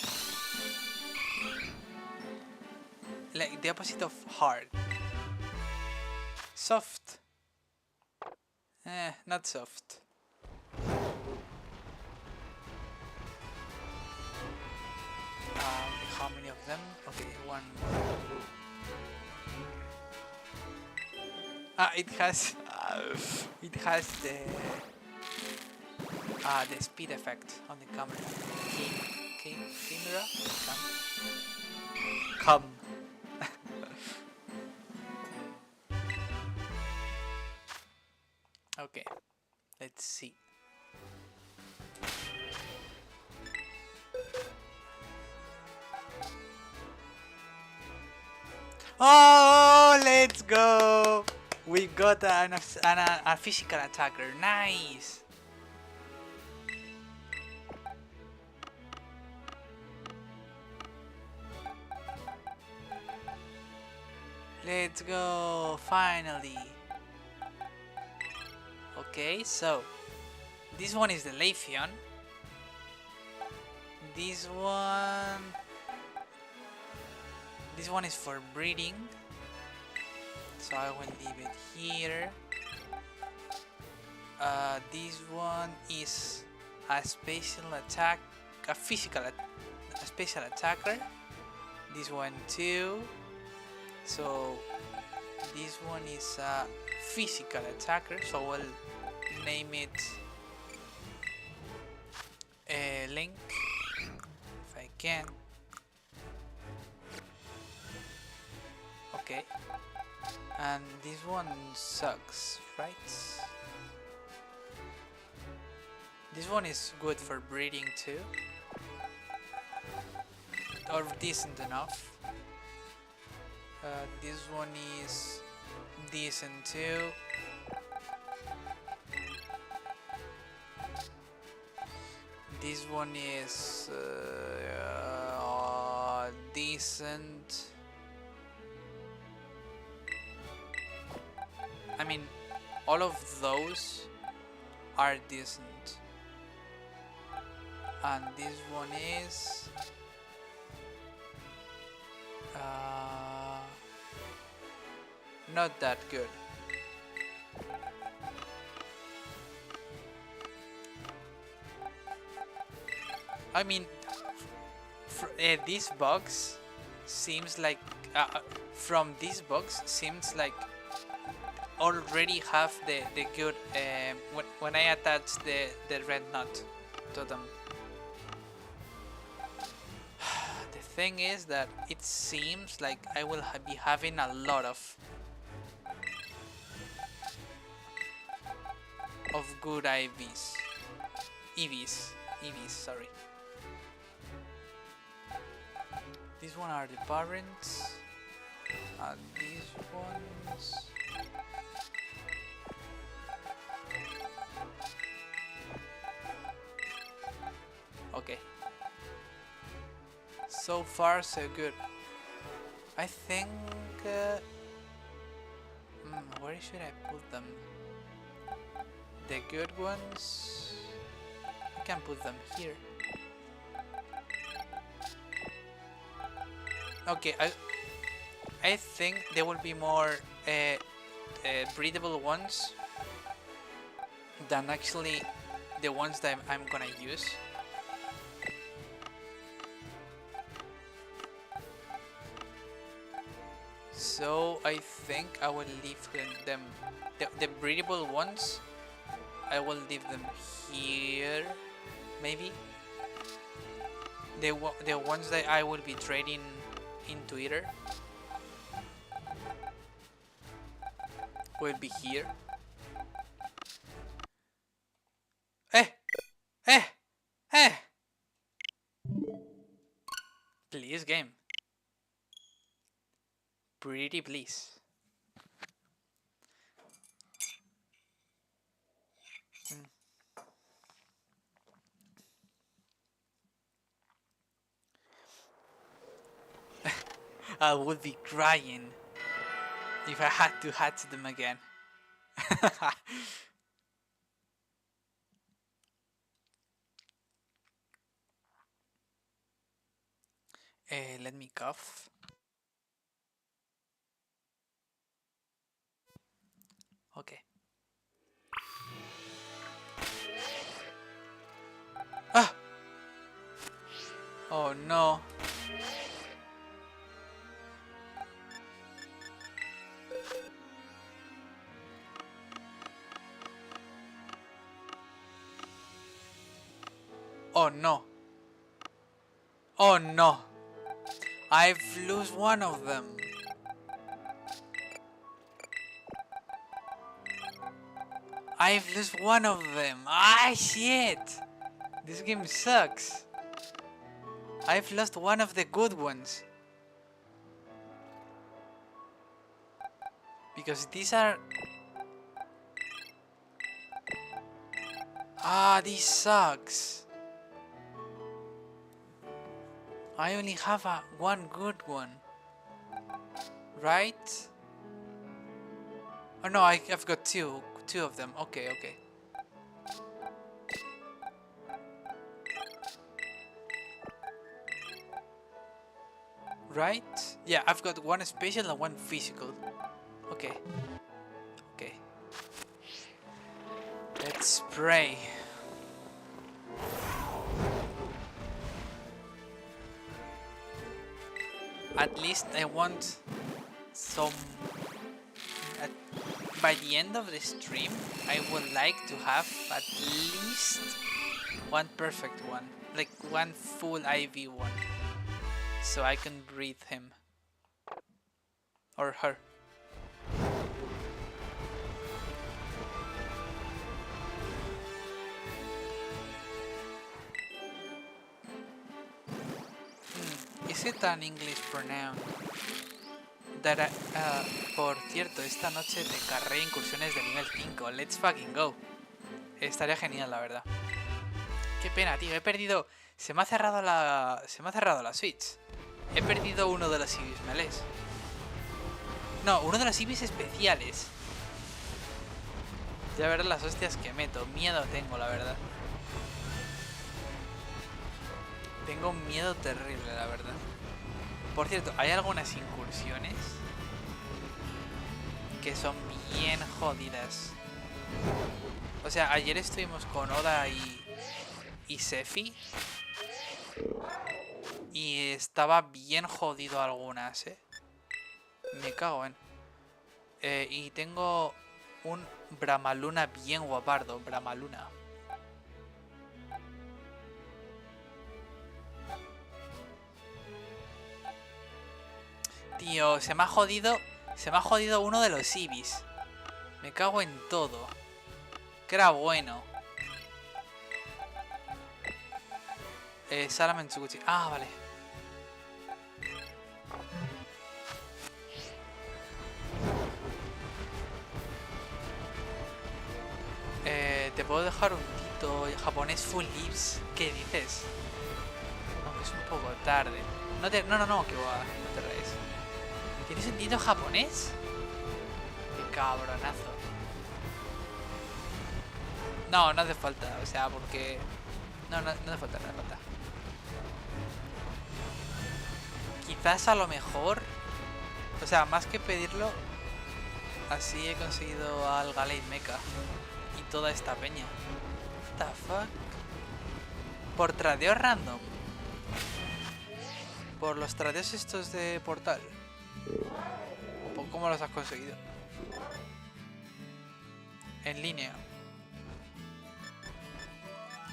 Like the opposite of hard. Soft. Not soft. How many of them? Okay, one more. It has the speed effect on the camera. Camera? Come. Okay, let's see. Oh, let's go! We got a physical attacker. Nice! Let's go! Finally! Okay, so this one is the Leafeon. This one is for breeding, so I will leave it here. This one is a special attack, a special attacker. This one too. So this one is a physical attacker, so I'll name it Link if I can. Okay, and this one sucks, right? This one is good for breeding too, or decent enough. This one is decent too. This one is decent. I mean, all of those are decent. And this one is not that good. I mean, this box seems like from this box seems like already have the good when I attach the red nut to them. The thing is that it seems like I will be having a lot of good EVs, sorry. These one are the parents, and these ones. Okay. So far, so good. I think. Where should I put them? The good ones. I can put them here. Okay, I think there will be more breedable ones than actually the ones that I'm gonna use. So I think I will leave them, the breedable ones, I will leave them here, maybe. The ones that I will be trading into either will be here. Please, game. Breeding Pretty please. I would be crying if I had to hatch them again. Let me cough. Okay. Ah! Oh no. Oh no. Oh no. I've lost one of them. I've lost one of them. Ah, shit. This game sucks. I've lost one of the good ones. Because these are... Ah, this sucks. I only have one good one. Right? Oh no, I've got two of them. Okay, okay. Right? Yeah, I've got one special and one physical. Okay. Okay. Let's pray. At least I want some... by the end of the stream, I would like to have at least one perfect one. Like one full Eevee one. So I can breathe him. Or her. Is it an English pronoun? Por cierto, esta noche te carré incursiones de nivel 5. Let's fucking go. Estaría genial, la verdad. Qué pena, tío. He perdido... Se me ha cerrado la Switch. He perdido uno de los Eevees melees. No, uno de los Eevees especiales. Ya verás las hostias que meto. Miedo tengo, la verdad. Tengo un miedo terrible, la verdad. Por cierto, hay algunas incursiones que son bien jodidas. O sea, ayer estuvimos con Oda y Sefi. Y estaba bien jodido algunas, Me cago en... y tengo un Bramaluna bien guapardo. Bramaluna. Tío, se me ha jodido uno de los Eevees. Me cago en todo. Que era bueno. Salaman Tsukuchi. Ah, vale. Te puedo dejar un tito japonés full lips. ¿Qué dices? Aunque es un poco tarde. No, que va, no te rees. ¿Tienes un tito japonés? Qué cabronazo. No hace falta, o sea, porque... No hace falta, no hace falta. Quizás a lo mejor... O sea, más que pedirlo... Así he conseguido al Galate Mecha. Y toda esta peña. What the fuck? Por tradeo random. Por los tradeos estos de portal. ¿Cómo los has conseguido? En línea.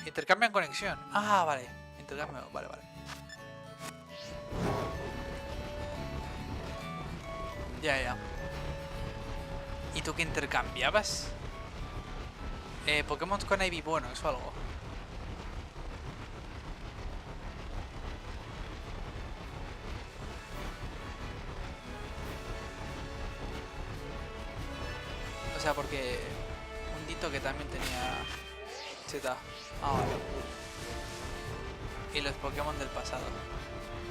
Intercambian conexión. Ah, vale. Intercambio, vale. Ya. ¿Y tú qué intercambiabas? Pokémon con Eevee buenos o algo. O sea, porque un Dito que también tenía Z. Ah, vale. Y los Pokémon del pasado.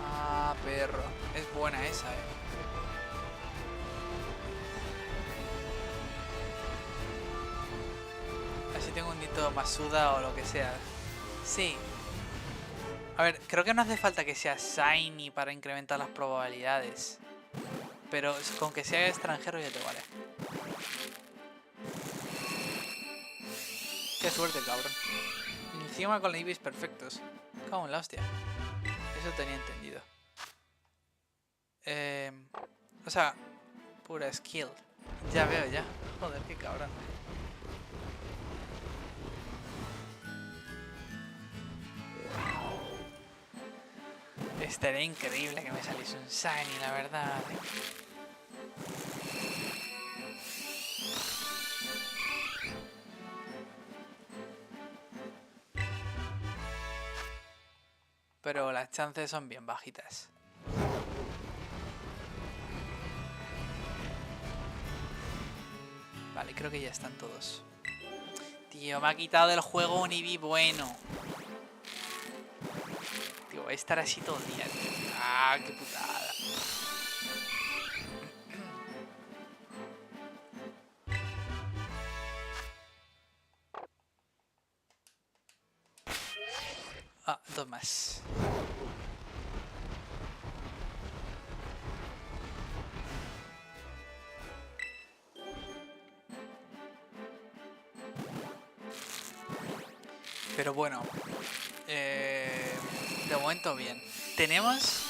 Ah, perro. Es buena esa, Así tengo un Dito Masuda o lo que sea. Sí. A ver, creo que no hace falta que sea Shiny para incrementar las probabilidades. Pero con que sea extranjero ya te vale. Qué suerte, cabrón. Y encima con los Eevees perfectos. Cago en la hostia. Eso tenía entendido. O sea, pura skill. Ya veo, ya. Joder, qué cabrón. Estaría increíble que me saliese un Shiny, la verdad. Pero las chances son bien bajitas. Vale, creo que ya están todos. Tío, me ha quitado del juego un Eevee bueno. Tío, voy a estar así todo el día, tío. Ah, qué putada. Ah, dos más. Pero bueno, de momento bien. Tenemos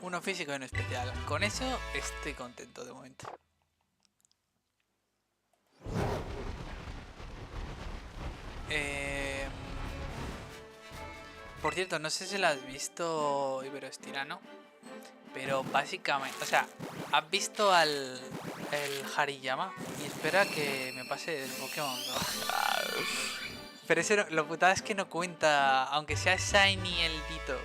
uno físico y uno especial. Con eso estoy contento de momento. Por cierto, no sé si lo has visto, Iberoestirano, pero básicamente, o sea, has visto el Hariyama y espera que me pase el Pokémon. Pero ese lo putada es que no cuenta, aunque sea Shiny el Dito.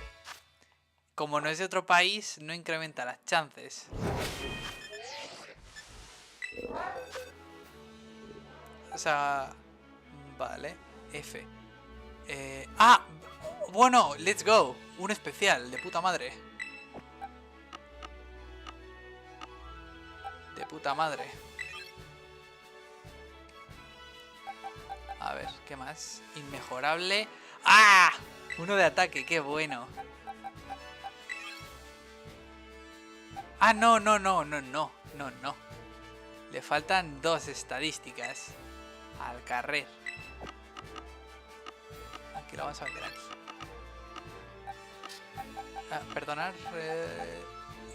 Como no es de otro país, no incrementa las chances. O sea, vale, F. Bueno, let's go. Un especial, de puta madre. De puta madre. A ver, ¿qué más? Inmejorable. ¡Ah! Uno de ataque, qué bueno. Ah, no. Le faltan 2 estadísticas al carrer. Aquí lo vamos a meter aquí. Perdonar.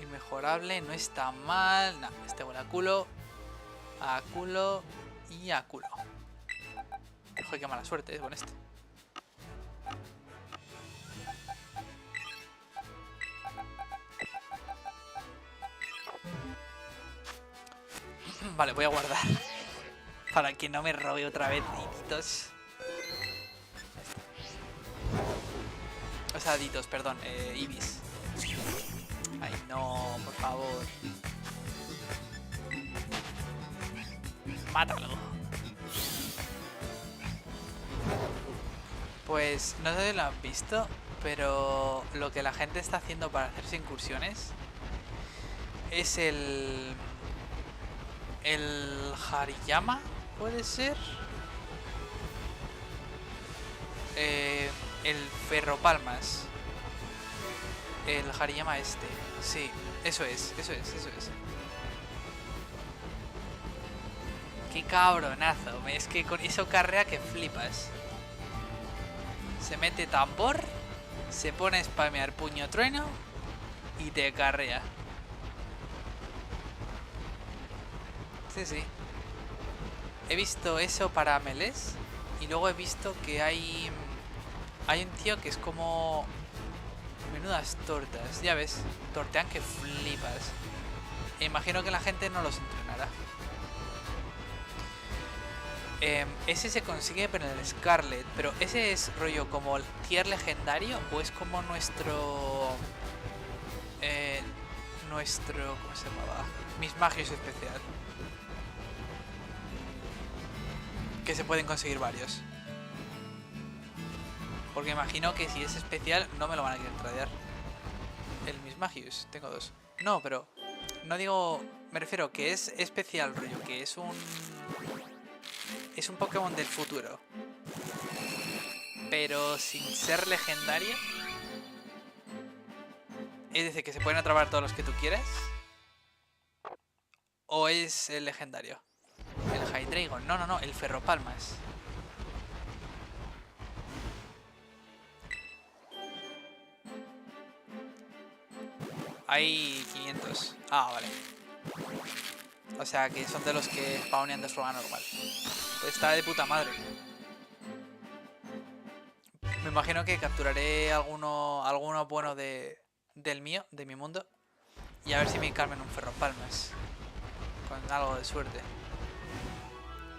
Inmejorable, no está mal. No, este huele a culo. A culo y a culo. Joder, qué mala suerte con este. Vale, voy a guardar. Para que no me robe otra vez Ditos. O sea, Ditos, perdón, Eevees. Ay, no, por favor. Mátalo. Pues no sé si lo han visto, pero lo que la gente está haciendo para hacerse incursiones es el Hariyama, ¿puede ser? El Ferropalmas. El Hariyama este. Sí, eso es. Qué cabronazo. Es que con eso carrea que flipas. Se mete tambor, se pone a spamear puño trueno y te carrea. Sí. He visto eso para melees y luego he visto que hay un tío que es como menudas tortas, ya ves, tortean que flipas. E imagino que la gente no los entrenará. Ese se consigue pero en el Scarlet, pero ese es rollo como el tier legendario o es como nuestro... ¿Cómo se llamaba? Mis magios especial. Que se pueden conseguir varios. Porque imagino que si es especial no me lo van a querer tradear. El Mis Magius, tengo 2. No, pero... No digo... Me refiero que es especial, rollo. Que es un... Es un Pokémon del futuro. Pero sin ser legendario. Es decir, que se pueden atrapar todos los que tú quieras. ¿O es el legendario? El Hydreigon. No, no, no. El Ferropalmas. Hay 500. Ah, vale. O sea que son de los que spawnean de forma normal. Pues está de puta madre. Me imagino que capturaré alguno bueno del mío, de mi mundo. Y a ver si me encarmen un Ferropalmas. Con algo de suerte.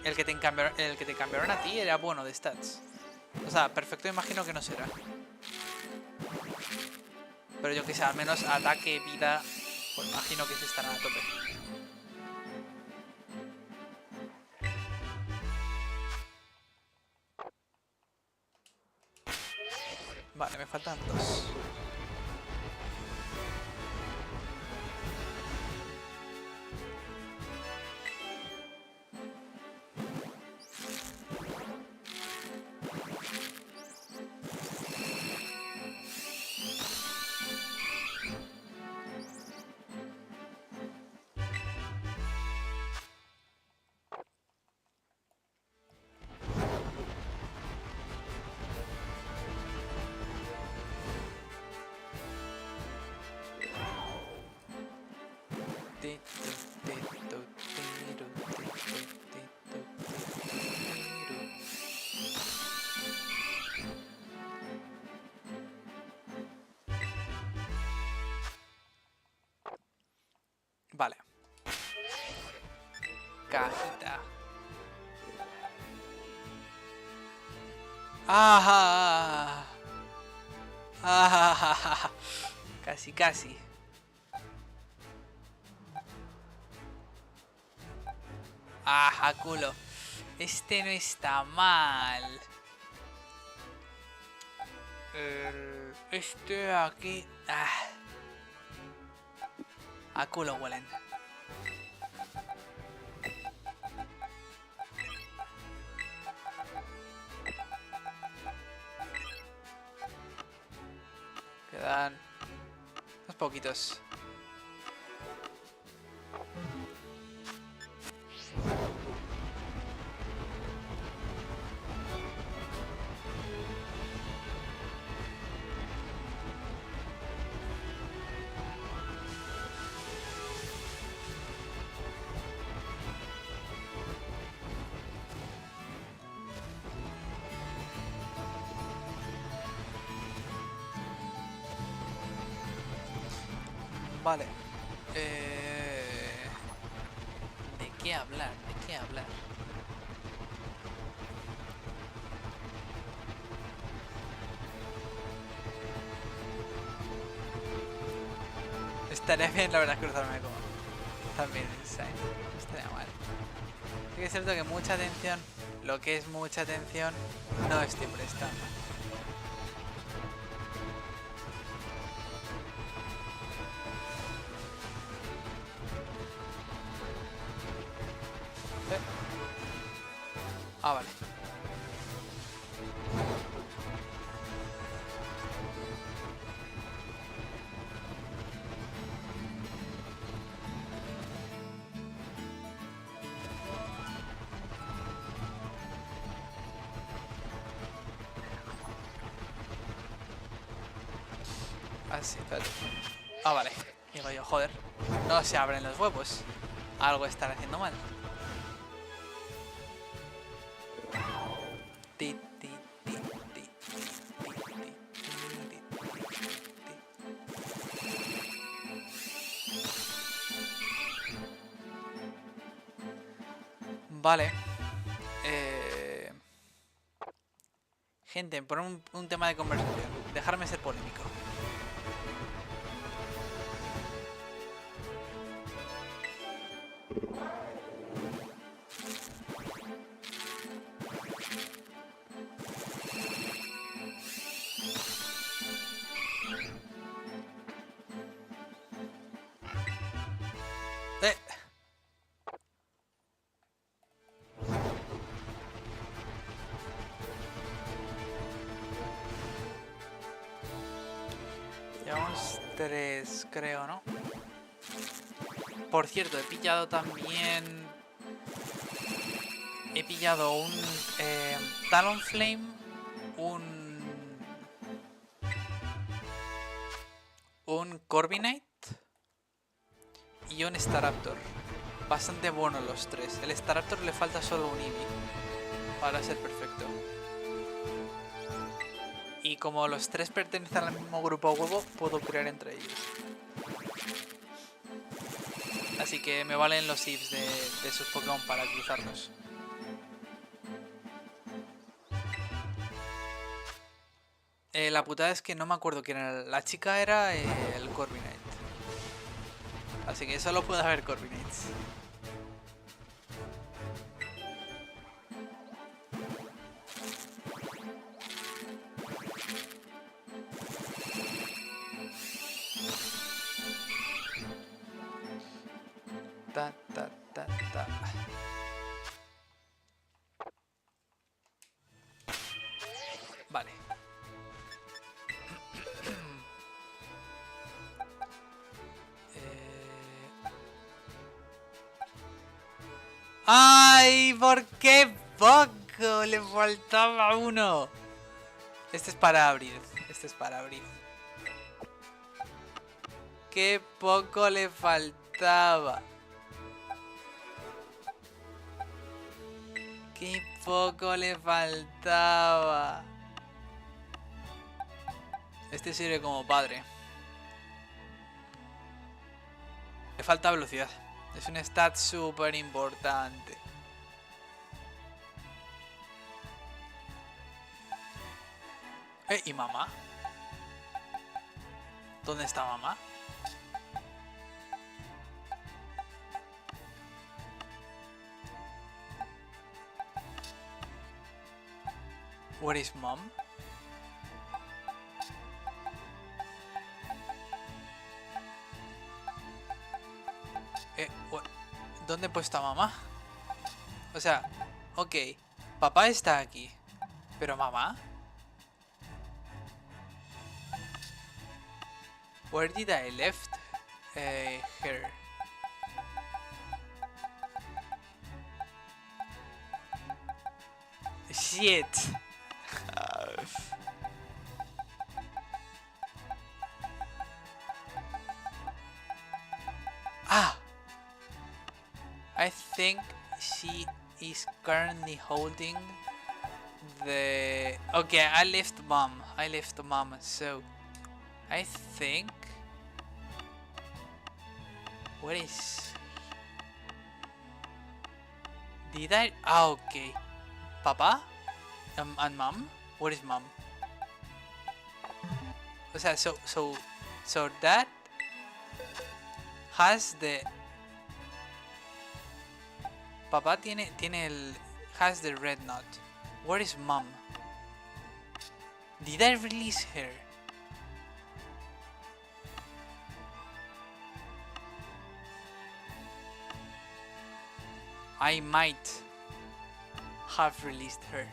El que te cambiaron a ti era bueno de stats. O sea, perfecto imagino que no será. Pero yo que sé, al menos ataque, vida, pues imagino que se estarán a tope. Vale, me faltan 2. Vale. Cajita. ¡Ah! ¡Ah! Casi, casi. ¡Ah, culo! Este no está mal. Este aquí... ¡Ah! A culo huelen. Quedan unos poquitos. Vale. ¿De qué hablar? ¿De qué hablar? Estaría bien, la verdad, cruzarme como... También, ¿sabes? No estaría mal. Sí que es cierto que mucha atención, lo que es mucha atención, no estoy prestando. Ah, vale. Así, espérate. Ah, vale. Digo yo, joder. No se abren los huevos. Algo están haciendo mal. Vale. Gente, por un tema de conversación. Dejarme ser polémico. 3, creo, ¿no? Por cierto, he pillado también... He pillado un Talonflame, un Corviknight y un Staraptor. Bastante bueno los tres. El Staraptor le falta solo un Eevee para ser perfecto. Y como los tres pertenecen al mismo grupo huevo, puedo crear entre ellos. Así que me valen los Eevees de sus Pokémon para cruzarlos. La putada es que no me acuerdo quién era. La chica era el Corviknight. Así que solo puede haber Corviknights. Ta, ta, ta, ta. Vale. ¡Ay! ¿Por qué poco? Le faltaba uno. Este es para abrir. Este es para abrir. ¡Qué poco le faltaba! ¡Qué poco le faltaba! Este sirve como padre. Le falta velocidad. Es un stat súper importante. ¿Y mamá? ¿Dónde está mamá? Where is mom? ¿Dónde he puesto a mamá? O sea, ok, papá está aquí, pero mamá. Where did I left her? Shit. I think she is currently holding the... Okay, I left mom, so I think... Where is... Did I... okay. Papa? And mom? Where is mom? O sea, so dad has the... Papá tiene el... has the red knot. Where is mom? Did I release her? I might have released her.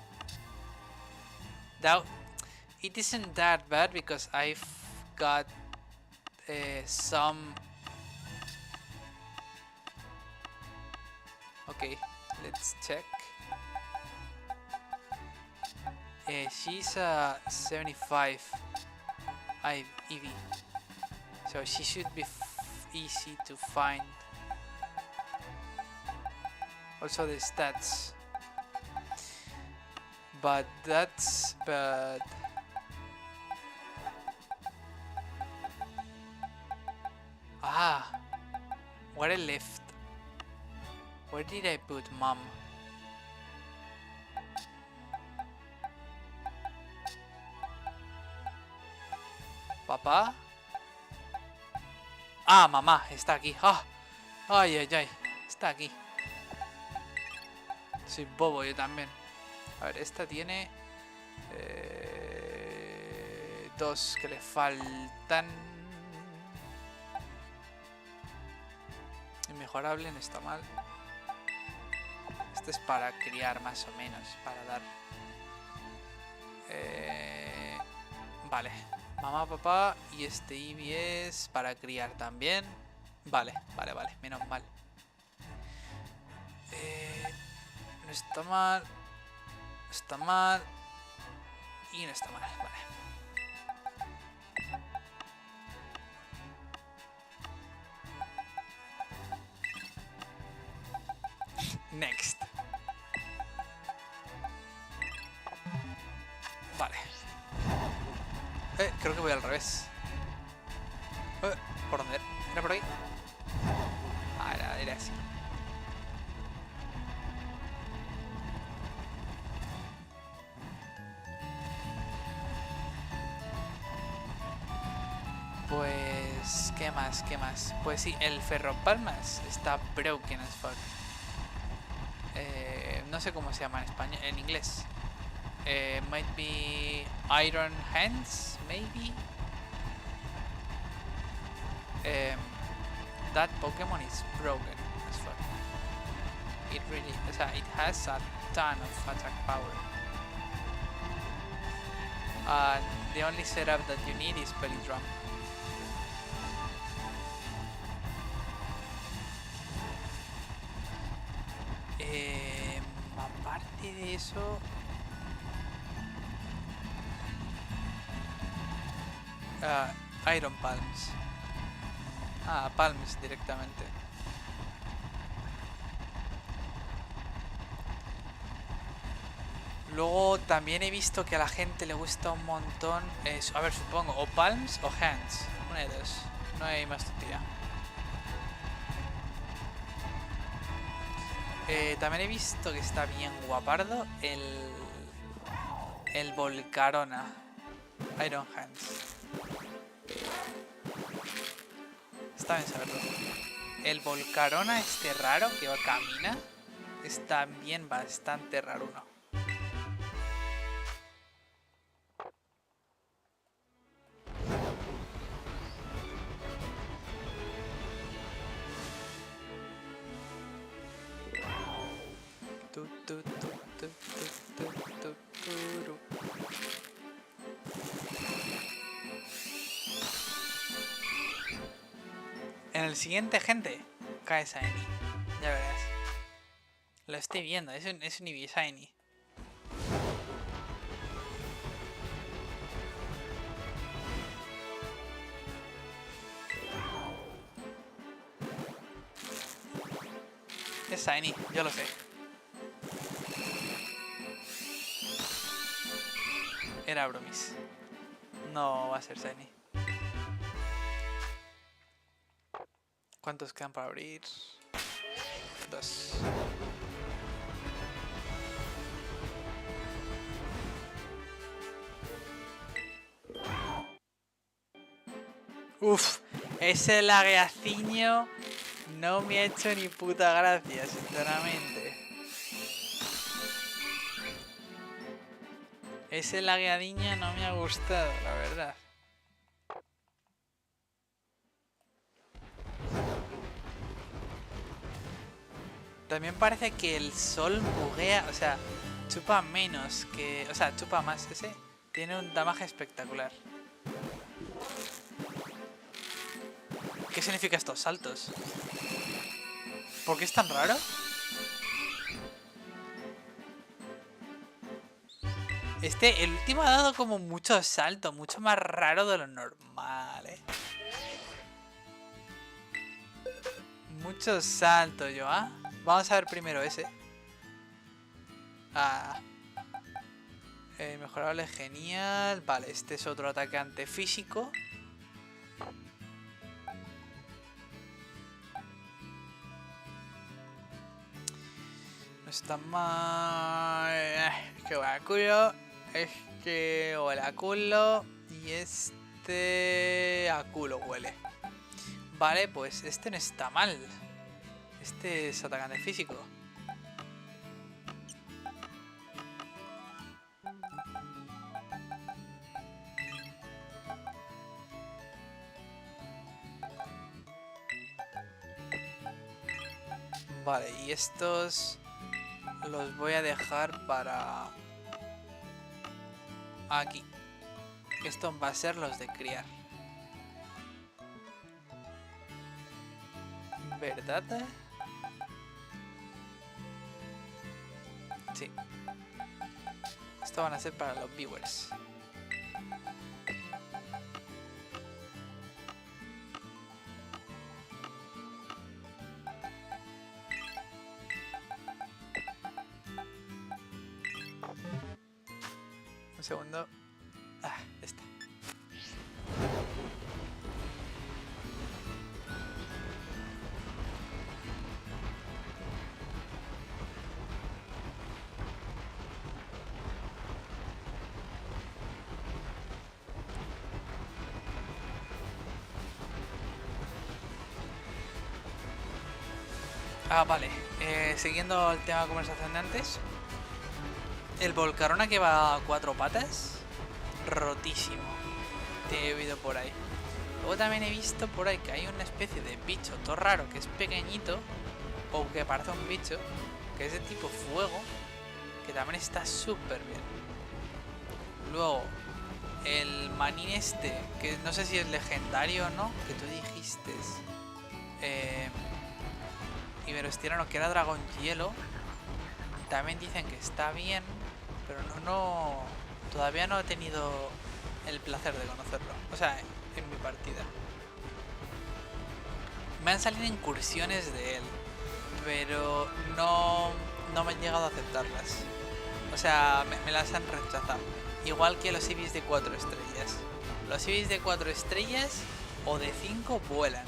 Now, it isn't that bad because I've got some... Okay, let's check. She's 75 Eevee, so she should be easy to find. Also the stats, but that's bad. Where I left? Where did I put mom? ¿Papá? Mamá, está aquí. Ay, está aquí. Soy bobo yo también. A ver, esta tiene... dos que le faltan. Inmejorable, no está mal. Este es para criar más o menos, para dar... vale, Mamá, papá. Y este Eevee es para criar también. Vale, vale, vale. Menos mal. No está mal. No está mal. Y no está mal. Vale. Next. Vale. Creo que voy al revés. ¿Por dónde era? ¿Era por ahí? Ah, era así. Pues... ¿qué más? ¿Qué más? Pues sí, el ferropalmas está broken as fuck. No sé cómo se llama en español, en inglés. Might be Iron Hands, maybe. That Pokemon is broken as fuck. It really, o sea, it has a ton of attack power. And the only setup that you need is Belly Drum. Aparte de eso... Iron Palms. Palms directamente. Luego también he visto que a la gente le gusta un montón... a ver, supongo, o Palms o Hands. Una de dos. No hay más tontería. También he visto que está bien guapardo el Volcarona. Iron Hands. Está bien saberlo. El Volcarona este raro que camina es también bastante raro uno. En el siguiente, gente, cae Shiny. Ya verás. Lo estoy viendo, es un Eevee Shiny. Es Shiny, yo lo sé. Era bromis. No va a ser Shiny. ¿Cuántos quedan para abrir? 2. Uf, ese lagueaciño no me ha hecho ni puta gracia, sinceramente. Ese lagueadiño no me ha gustado, la verdad. También parece que el sol buguea, o sea, chupa menos que... O sea, chupa más. Ese tiene un damage espectacular. ¿Qué significa estos saltos? ¿Por qué es tan raro? El último ha dado como mucho salto, mucho más raro de lo normal, Mucho salto yo, Vamos a ver primero ese. Mejorable, genial. Vale, este es otro atacante físico. No está mal. Es que huele a culo. Es que huele a culo. Y este a culo huele. Vale, pues este no está mal. Este es atacante físico. Vale, y estos los voy a dejar para aquí. Estos va a ser los de criar. ¿Verdad? Sí. Esto van a ser para los viewers. Un segundo. Ah, está. Ah, vale. Siguiendo el tema de conversación de antes. El Volcarona que va a 4 patas. Rotísimo. Te he oído por ahí. Luego también he visto por ahí que hay una especie de bicho todo raro que es pequeñito. O que parece un bicho. Que es de tipo fuego. Que también está súper bien. Luego, el manín este. Que no sé si es legendario o no. Que tú dijiste. Y me lo estiraron que era dragón hielo. También dicen que está bien. Pero todavía no he tenido el placer de conocerlo. O sea, en mi partida. Me han salido incursiones de él. Pero no me han llegado a aceptarlas. O sea, me las han rechazado. Igual que los Eevees de 4 estrellas. Los Eevees de 4 estrellas o de 5 vuelan.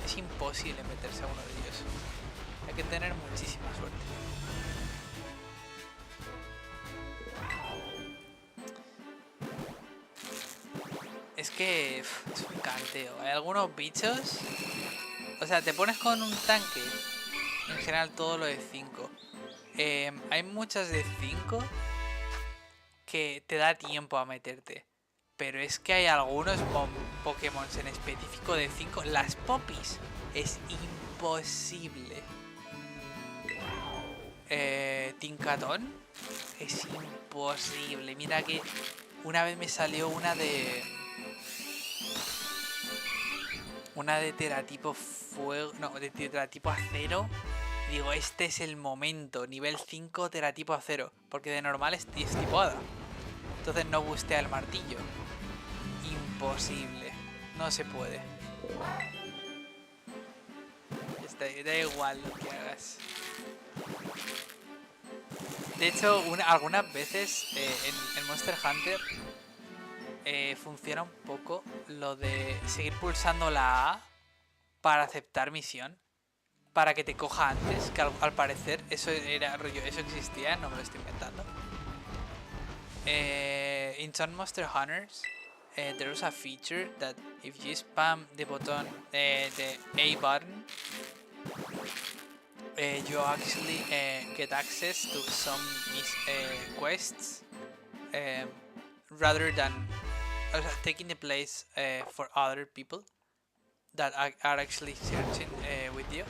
Es imposible meterse a uno de ellos. Hay que tener muchísima suerte. Es que es un canteo. Hay algunos bichos. O sea, te pones con un tanque. En general todo lo de 5. Hay muchas de 5 que te da tiempo a meterte. Pero es que hay algunos Pokémon en específico de 5. Las Poppies. Es imposible. Tincatón. Es imposible. Mira que una vez me salió una de teratipo fuego. No, de teratipo acero. Digo, este es el momento. Nivel 5 teratipo acero. Porque de normal es tipo hada. Entonces no bustea el martillo. Imposible. No se puede. Da igual lo que hagas. De hecho, algunas veces en Monster Hunter funciona un poco lo de seguir pulsando la A para aceptar misión. Para que te coja antes, que al parecer eso era rollo, eso existía, no me lo estoy inventando. In some Monster Hunters, there is a feature that if you spam the button, the A button, you actually get access to some quests rather than taking the place for other people that are actually searching with you.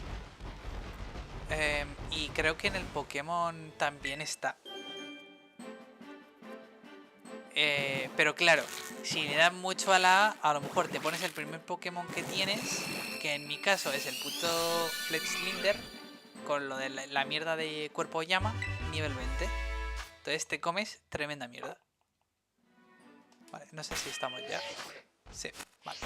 Y creo que en el Pokémon también está. Pero claro, si le das mucho a la A lo mejor te pones el primer Pokémon que tienes, que en mi caso es el puto Fletchlinder, con lo de la mierda de cuerpo llama, nivel 20. Entonces te comes tremenda mierda. Vale, no sé si estamos ya. Sí, vale.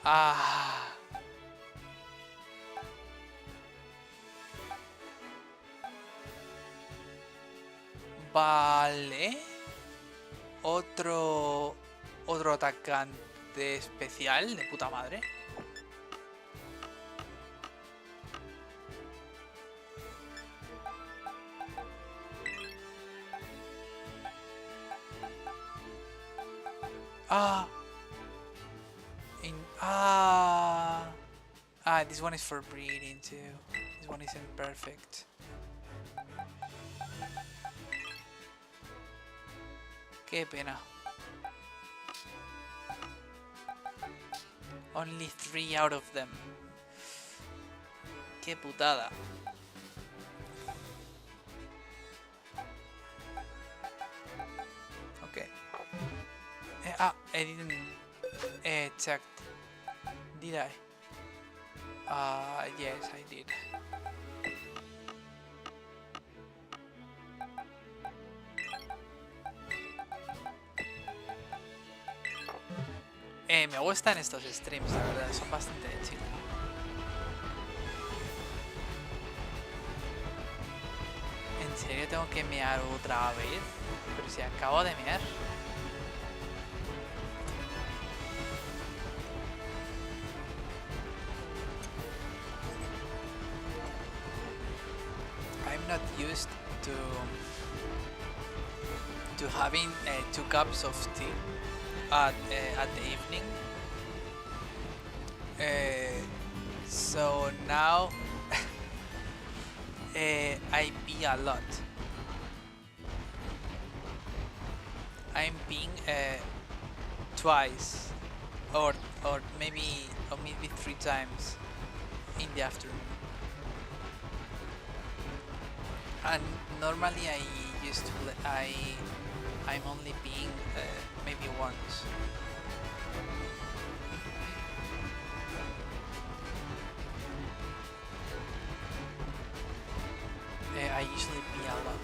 Ah. Vale. Otro atacante especial de puta madre. This one is for breeding too. This one isn't perfect. Qué pena. Only 3 out of them. Qué putada. I didn't check. Did I? Yes, I did. Me gustan estos streams, la verdad, son bastante chill. ¿En serio tengo que mear otra vez? Pero si acabo de mear. I'm not used to having 2 cups of tea at the evening. So now I pee a lot. I'm peeing twice or maybe 3 times in the afternoon. And normally I'm only peeing maybe once. I usually pee a lot.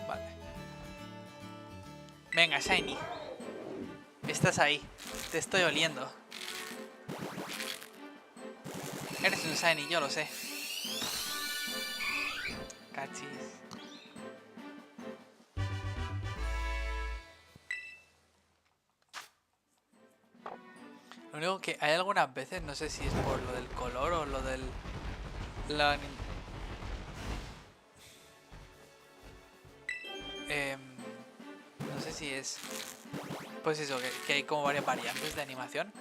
Vale. Venga, Shiny. Estás ahí. Te estoy oliendo. Eres un Shiny, yo lo sé. Cachis. Lo único que hay algunas veces, no sé si es por lo del color o lo del... no sé si es... Pues eso, que hay como varias variantes de animación.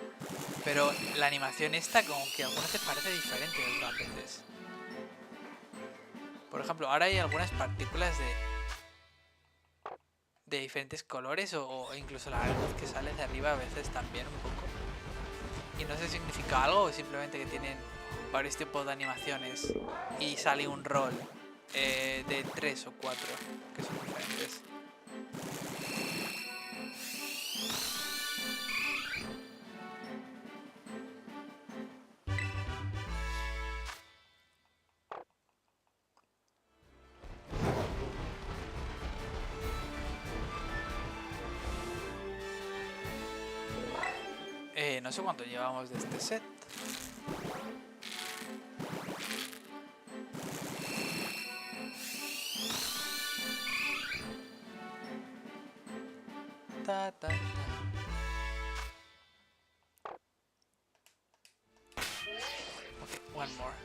Pero la animación esta como que algunas veces parece diferente de otras veces. Por ejemplo, ahora hay algunas partículas de diferentes colores o incluso la luz que sale de arriba a veces también un poco. Y no sé si significa algo o simplemente que tienen varios tipos de animaciones y sale un rol de 3 o 4 que son diferentes. No sé cuánto llevamos de este set. Ta, ta, ta. Okay, one more.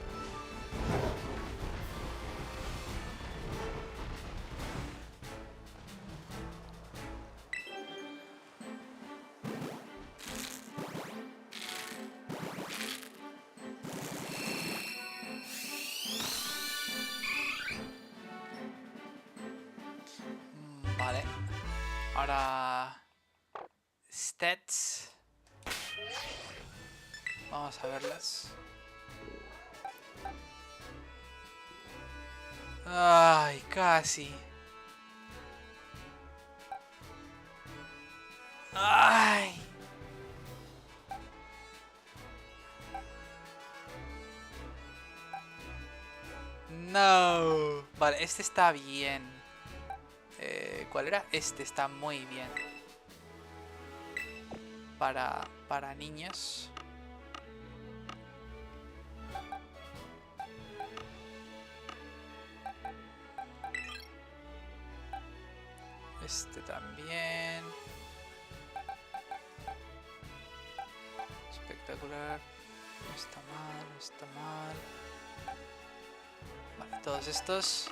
Vale. Ahora... Stats. Vamos a verlas. Ay, casi. Ay. No. Vale, este está bien. ¿Cuál era? Este está muy bien. Para niños. Este también. Espectacular. No está mal, no está mal. Vale, todos estos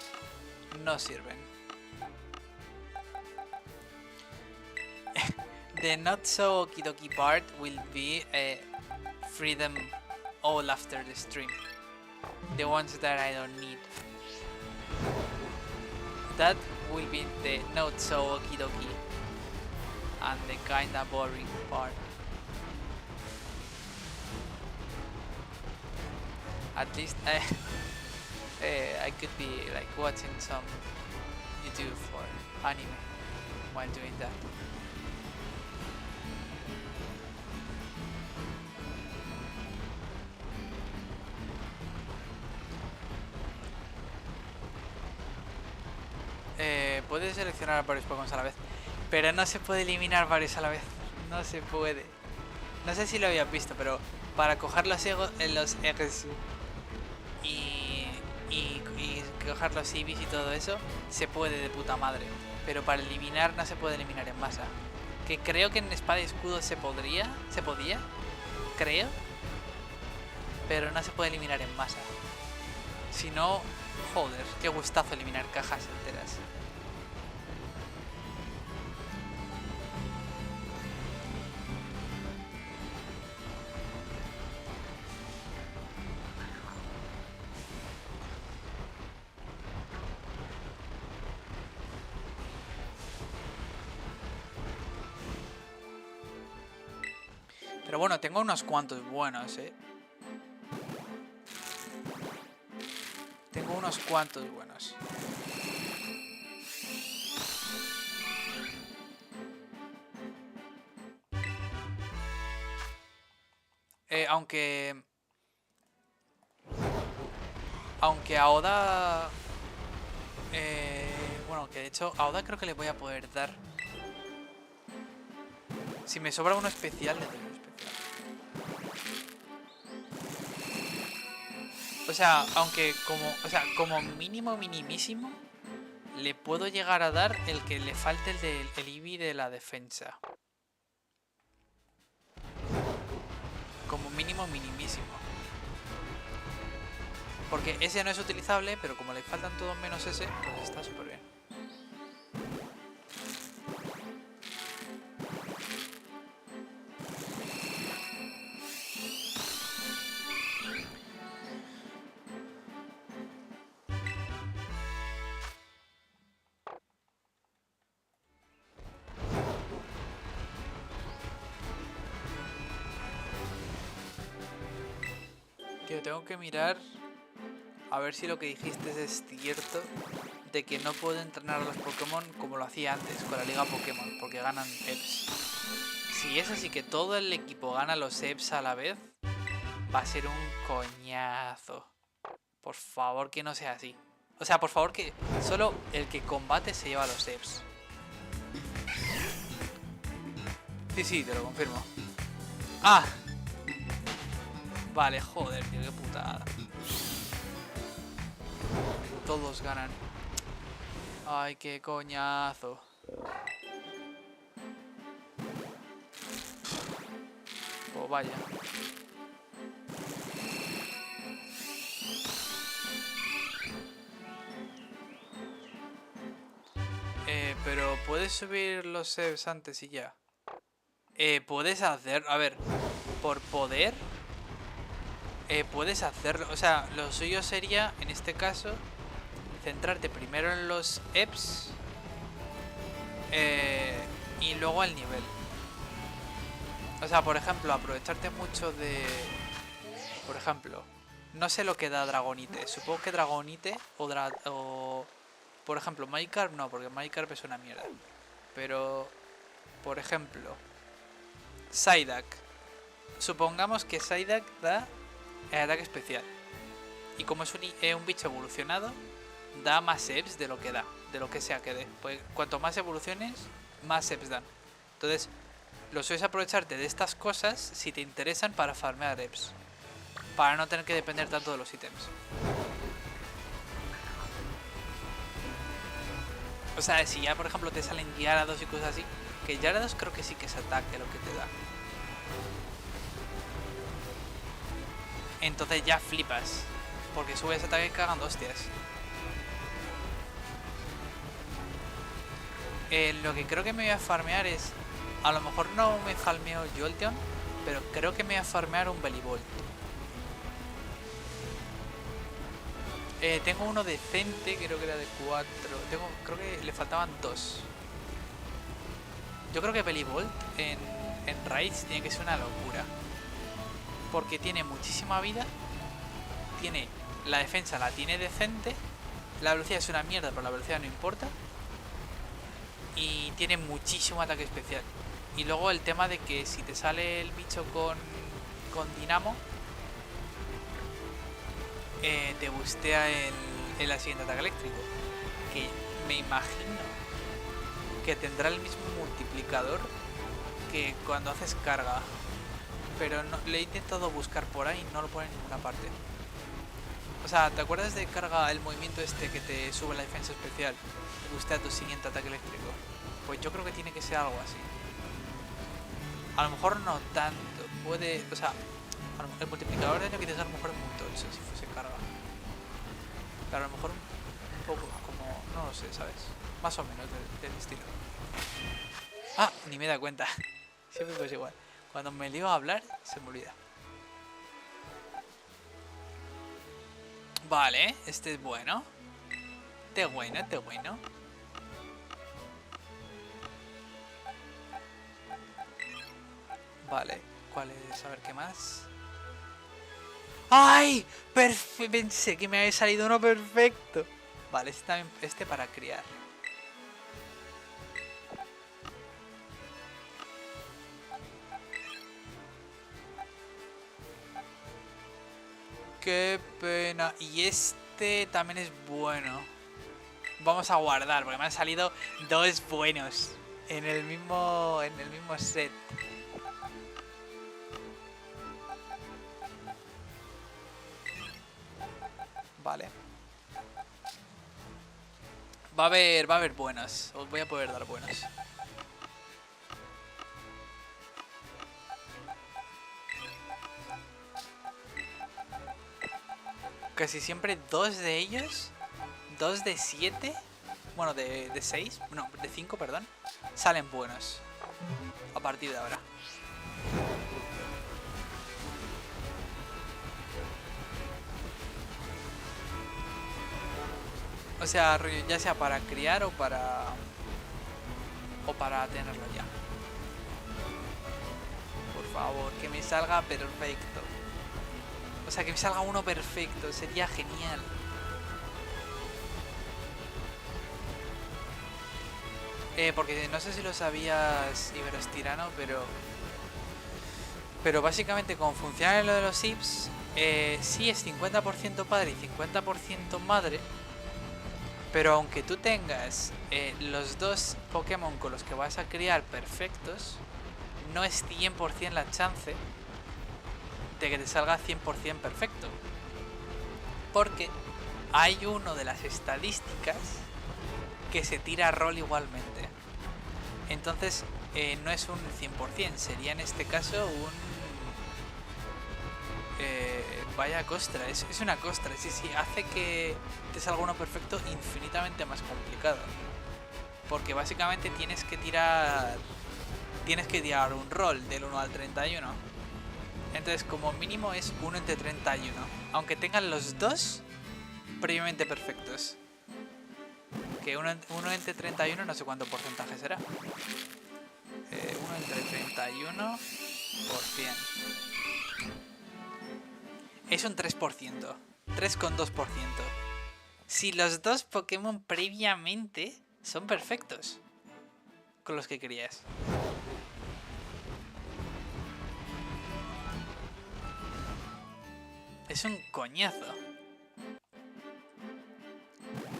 no sirven. The not so okie dokie part will be freedom all after the stream. The ones that I don't need. That will be the not so okie dokie and the kinda boring part. At least I could be like watching some YouTube or anime while doing that. Puedes seleccionar varios Pokémon a la vez, pero no se puede eliminar varios a la vez. No se puede. No sé si lo habías visto, pero para coger los eggs y coger los Eevees y todo eso, se puede de puta madre. Pero para eliminar no se puede eliminar en masa. Que creo que en Espada y Escudo se podía, creo. Pero no se puede eliminar en masa. Si no, joder, qué gustazo eliminar cajas enteras. Pero bueno, tengo unos cuantos buenos, Tengo unos cuantos buenos. Aunque a Oda... bueno, que de hecho a Oda creo que le voy a poder dar. Si me sobra uno especial, le doy uno especial. O sea, aunque como mínimo minimísimo, le puedo llegar a dar el que le falte el Eevee de la defensa. Como mínimo minimísimo. Porque ese no es utilizable, pero como le faltan todos menos ese, pues está súper bien. Tío, tengo que mirar a ver si lo que dijiste es cierto, de que no puedo entrenar a los Pokémon como lo hacía antes con la Liga Pokémon, porque ganan EPs. Si es así que todo el equipo gana los EPs a la vez, va a ser un coñazo. Por favor que no sea así. O sea, por favor que solo el que combate se lleva los EPs. Sí, te lo confirmo. ¡Ah! Vale, joder, tío, qué putada. Todos ganan. Ay, qué coñazo. Pues vaya. Pero puedes subir los saves antes y ya. Puedes hacer... A ver, por poder... puedes hacerlo. O sea, lo suyo sería, en este caso, centrarte primero en los EPs y luego el nivel. O sea, por ejemplo, aprovecharte mucho de... Por ejemplo, no sé lo que da Dragonite. Supongo que Dragonite o por ejemplo, Magikarp no, porque Magikarp es una mierda. Pero, por ejemplo, Psyduck. Supongamos que Psyduck da el ataque especial. Y como es un bicho evolucionado, da más EPs de lo que da, de lo que sea que dé. Pues cuanto más evoluciones, más EPs dan. Entonces, lo sueles aprovecharte de estas cosas si te interesan para farmear EPs. Para no tener que depender tanto de los ítems. O sea, si ya por ejemplo te salen Gyarados y cosas así, que Gyarados creo que sí que es ataque lo que te da. Entonces ya flipas, porque subes ataque cagando hostias. Lo que creo que me voy a farmear es... A lo mejor no me farmeo Jolteon, pero creo que me voy a farmear un Bellibolt. Tengo uno decente, creo que era de 4. Creo que le faltaban 2. Yo creo que Bellibolt en Raids tiene que ser una locura. Porque tiene muchísima vida. tiene la defensa, la tiene decente. La velocidad es una mierda, pero la velocidad no importa. Y tiene muchísimo ataque especial. Y luego el tema de que si te sale el bicho con dinamo, te bustea el siguiente ataque eléctrico. Que me imagino que tendrá el mismo multiplicador que cuando haces carga. Pero no, le he intentado buscar por ahí y no lo pone en ninguna parte. O sea, ¿te acuerdas de carga el movimiento este que te sube la defensa especial? Te bustea tu siguiente ataque eléctrico. Pues yo creo que tiene que ser algo así. A lo mejor no tanto. Puede... O sea, el multiplicador de daño que a lo mejor es muy tocho si fuese carga. Pero a lo mejor un poco como... No lo sé, ¿sabes? Más o menos del estilo. Ah, ni me da cuenta. Siempre pues igual. Cuando me lío a hablar, se me olvida. Vale, este es bueno. Este es bueno, este es bueno. Vale, ¿cuál es? A ver, ¿qué más? ¡Ay! Pensé que me había salido uno perfecto. Vale, este también, este para criar. Qué pena. Y este también es bueno. Vamos a guardar, porque me han salido dos buenos en el mismo set. Vale. Va a haber buenos. Os voy a poder dar buenos. Casi siempre dos de ellos, dos de 7, bueno, de 6, no, de 5, perdón, salen buenos a partir de ahora. O sea, ya sea para criar o para tenerlo ya. Por favor, que me salga perfecto. O sea, que me salga uno perfecto, sería genial. Porque no sé si lo sabías, Iberostirano, pero básicamente como funciona lo de los IPs, sí es 50% padre y 50% madre. Pero aunque tú tengas los dos Pokémon con los que vas a criar perfectos, no es 100% la chance de que te salga 100% perfecto. Porque hay uno de las estadísticas que se tira a rol igualmente. Entonces no es un 100%, sería en este caso un... vaya costra, es una costra, sí, hace que te salga uno perfecto infinitamente más complicado. Porque básicamente tienes que tirar un rol del 1 al 31. Entonces como mínimo es 1 entre 31. Aunque tengan los dos previamente perfectos. Que 1 entre 31 no sé cuánto porcentaje será. 1 entre 31 por 100. Es un 3%. 3,2%. Si los dos Pokémon previamente son perfectos con los que querías. Es un coñazo.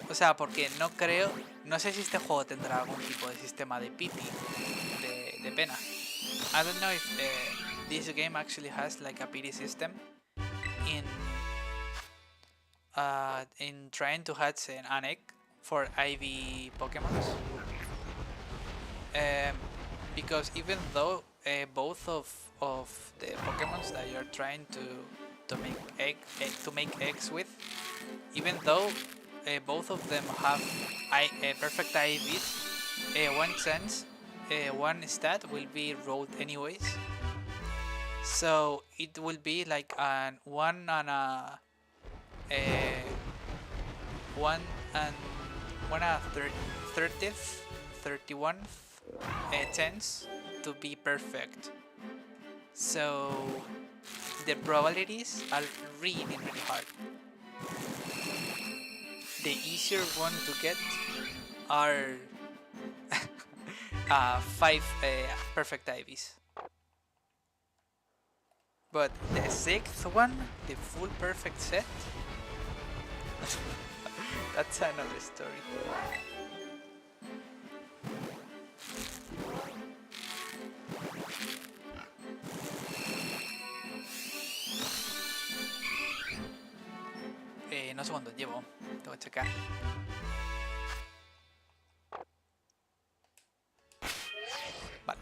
O sea, porque no creo... No sé si este juego tendrá algún tipo de sistema de pity, de pena. I don't know if this game actually has like a pity system in trying to hatch an egg for Eevee Pokemon. Because even though both of the Pokemon that you're trying to make eggs with, even though both of them have perfect IVs, one chance, one stat will be rolled anyways. So it will be like an 1 and a 30th, 31th chance to be perfect. So the probabilities are really hard. the easier one to get are 5 perfect Eevees. But the 6th one, the full perfect set, that's another story. No sé cuánto llevo, tengo que checar. Vale.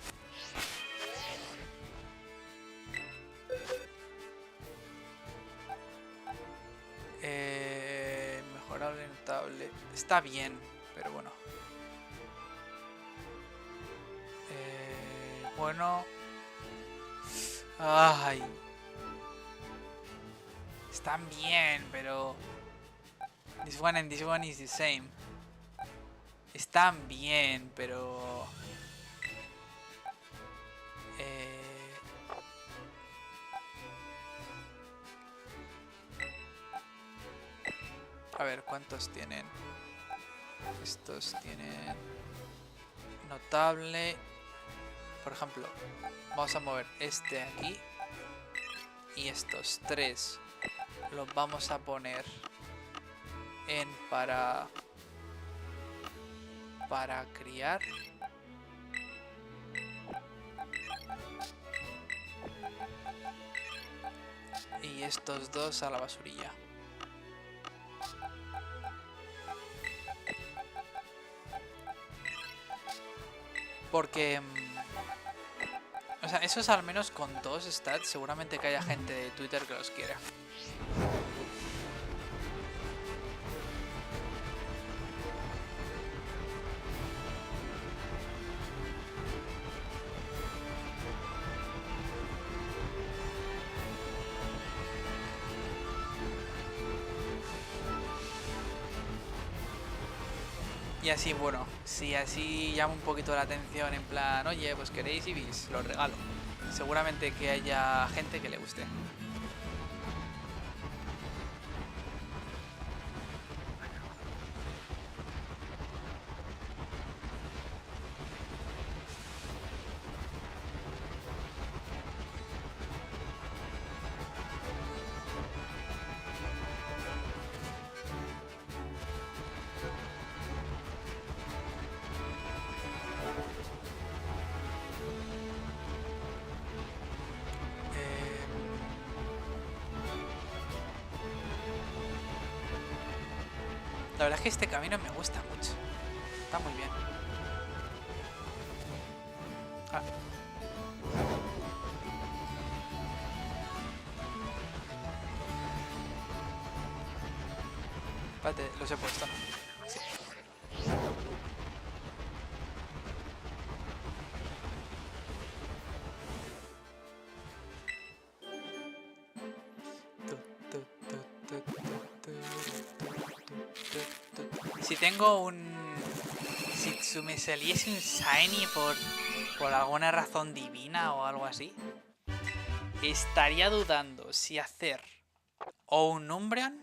Mejorable, notable. Está bien, pero bueno. Bueno. Ay. Están bien, pero... This one and this one is the same. Están bien, pero... A ver, ¿cuántos tienen? Estos tienen... Notable. Por ejemplo, vamos a mover este aquí. Y estos 3 los vamos a poner en para criar. Y estos 2 a la basurilla. Porque... O sea, esos al menos con 2 stats, seguramente que haya gente de Twitter que los quiera. Y así, bueno, si así llama un poquito la atención en plan, oye, pues queréis Eevees, los regalo. Seguramente que haya gente que le guste. La verdad es que este camino me gusta mucho. Está muy bien. Ah. Espérate, los he puesto. Sí. Si tengo un... Si me saliese un Shiny por alguna razón divina o algo así, estaría dudando si hacer o un Umbreon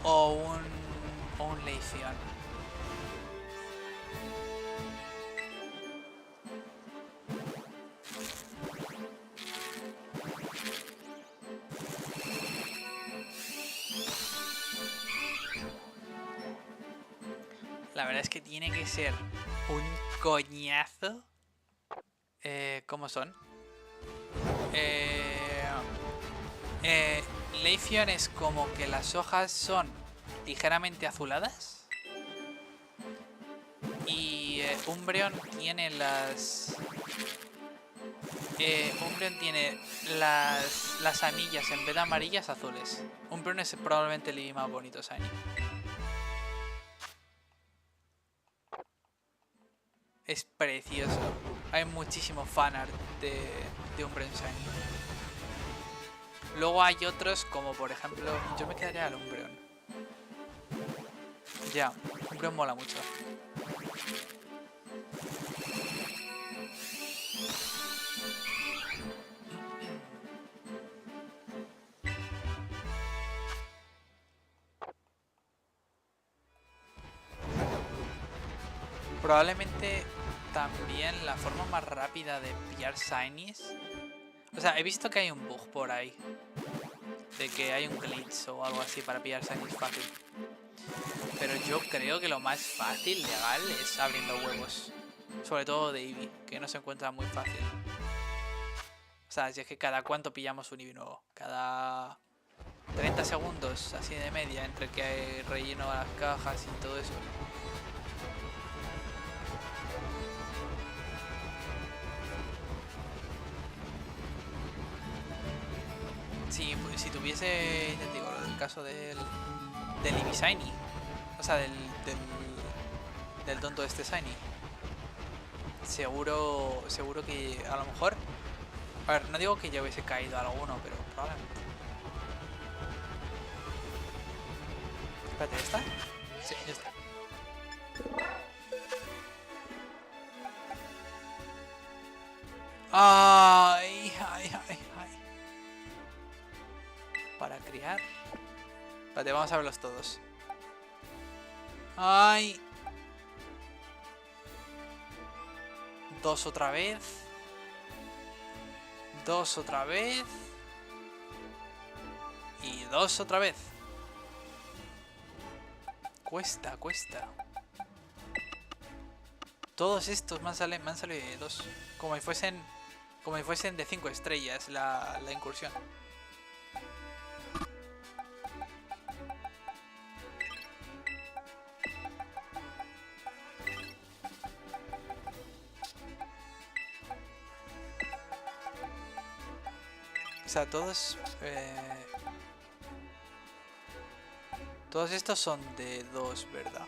o un Leafeon. La verdad es que tiene que ser un coñazo. ¿Cómo son? Leafeon es como que las hojas son ligeramente azuladas. Y Umbreon tiene Umbreon tiene las anillas en vez de amarillas azules. Umbreon es probablemente el más bonito shiny. Es precioso. Hay muchísimo fanart de Umbreon shiny. Luego hay otros como por ejemplo... Yo me quedaría al Umbreon. Ya, Umbreon mola mucho. Probablemente también la forma más rápida de pillar shinies. O sea, he visto que hay un bug por ahí. De que hay un glitch o algo así para pillar shinies fácil. Pero yo creo que lo más fácil, legal, es abriendo huevos. Sobre todo de Eevee, que no se encuentra muy fácil. O sea, si es que cada cuánto pillamos un Eevee nuevo. Cada 30 segundos, así de media, entre que relleno las cajas y todo eso. Si tuviese, ya te digo, el caso del Eevee Shiny. O sea, del tonto de este Shiny. Seguro que a lo mejor... A ver, no digo que ya hubiese caído alguno, pero probablemente. Espérate, ¿ya está? Sí, ya está. Ay. Para criar. Espérate, vamos a verlos todos. Ay. 2 otra vez. 2 otra vez. Y 2 otra vez. Cuesta. Todos estos me han salido de 2. Como si fuesen de 5 estrellas la incursión. O sea, todos estos son de 2, ¿verdad?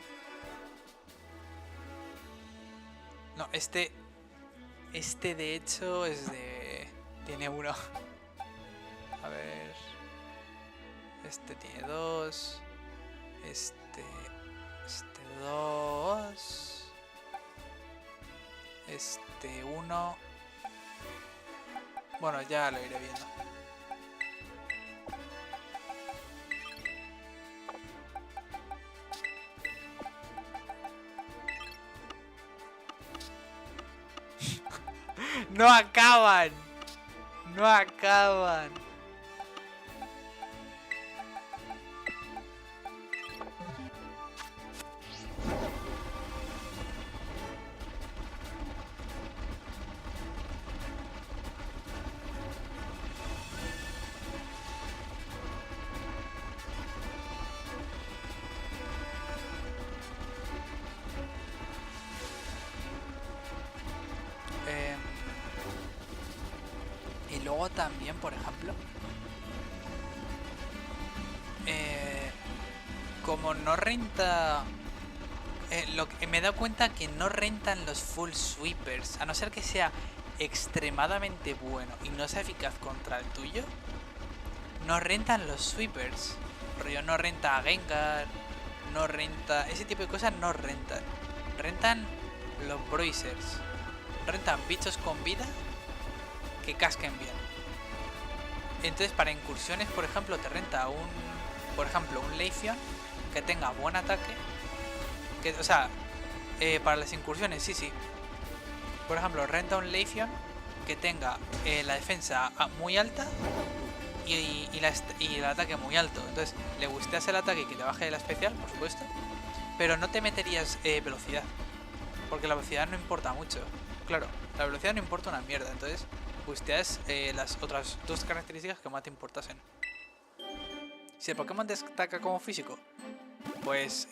No, este de hecho es de... Tiene 1. A ver... Este tiene 2. Este 2. Este 1. Bueno, ya lo iré viendo. ¡No acaban! ¡No acaban! Y luego también, por ejemplo, como no renta... me he dado cuenta que no rentan los full sweepers, a no ser que sea extremadamente bueno y no sea eficaz contra el tuyo. No rentan los sweepers. Rollo, no renta a Gengar, no renta... Ese tipo de cosas no rentan. Rentan los bruisers. Rentan bichos con vida que casquen bien. Entonces para incursiones, por ejemplo, te renta un Leafeon que tenga buen ataque. O sea, para las incursiones, sí. Por ejemplo, renta un Leafeon que tenga la defensa muy alta y el ataque muy alto. Entonces le gusteas el ataque y que te baje la especial, por supuesto. Pero no te meterías velocidad, porque la velocidad no importa mucho. Claro, la velocidad no importa una mierda. Entonces busteas las otras 2 características que más te importasen. Si el Pokémon destaca como físico, pues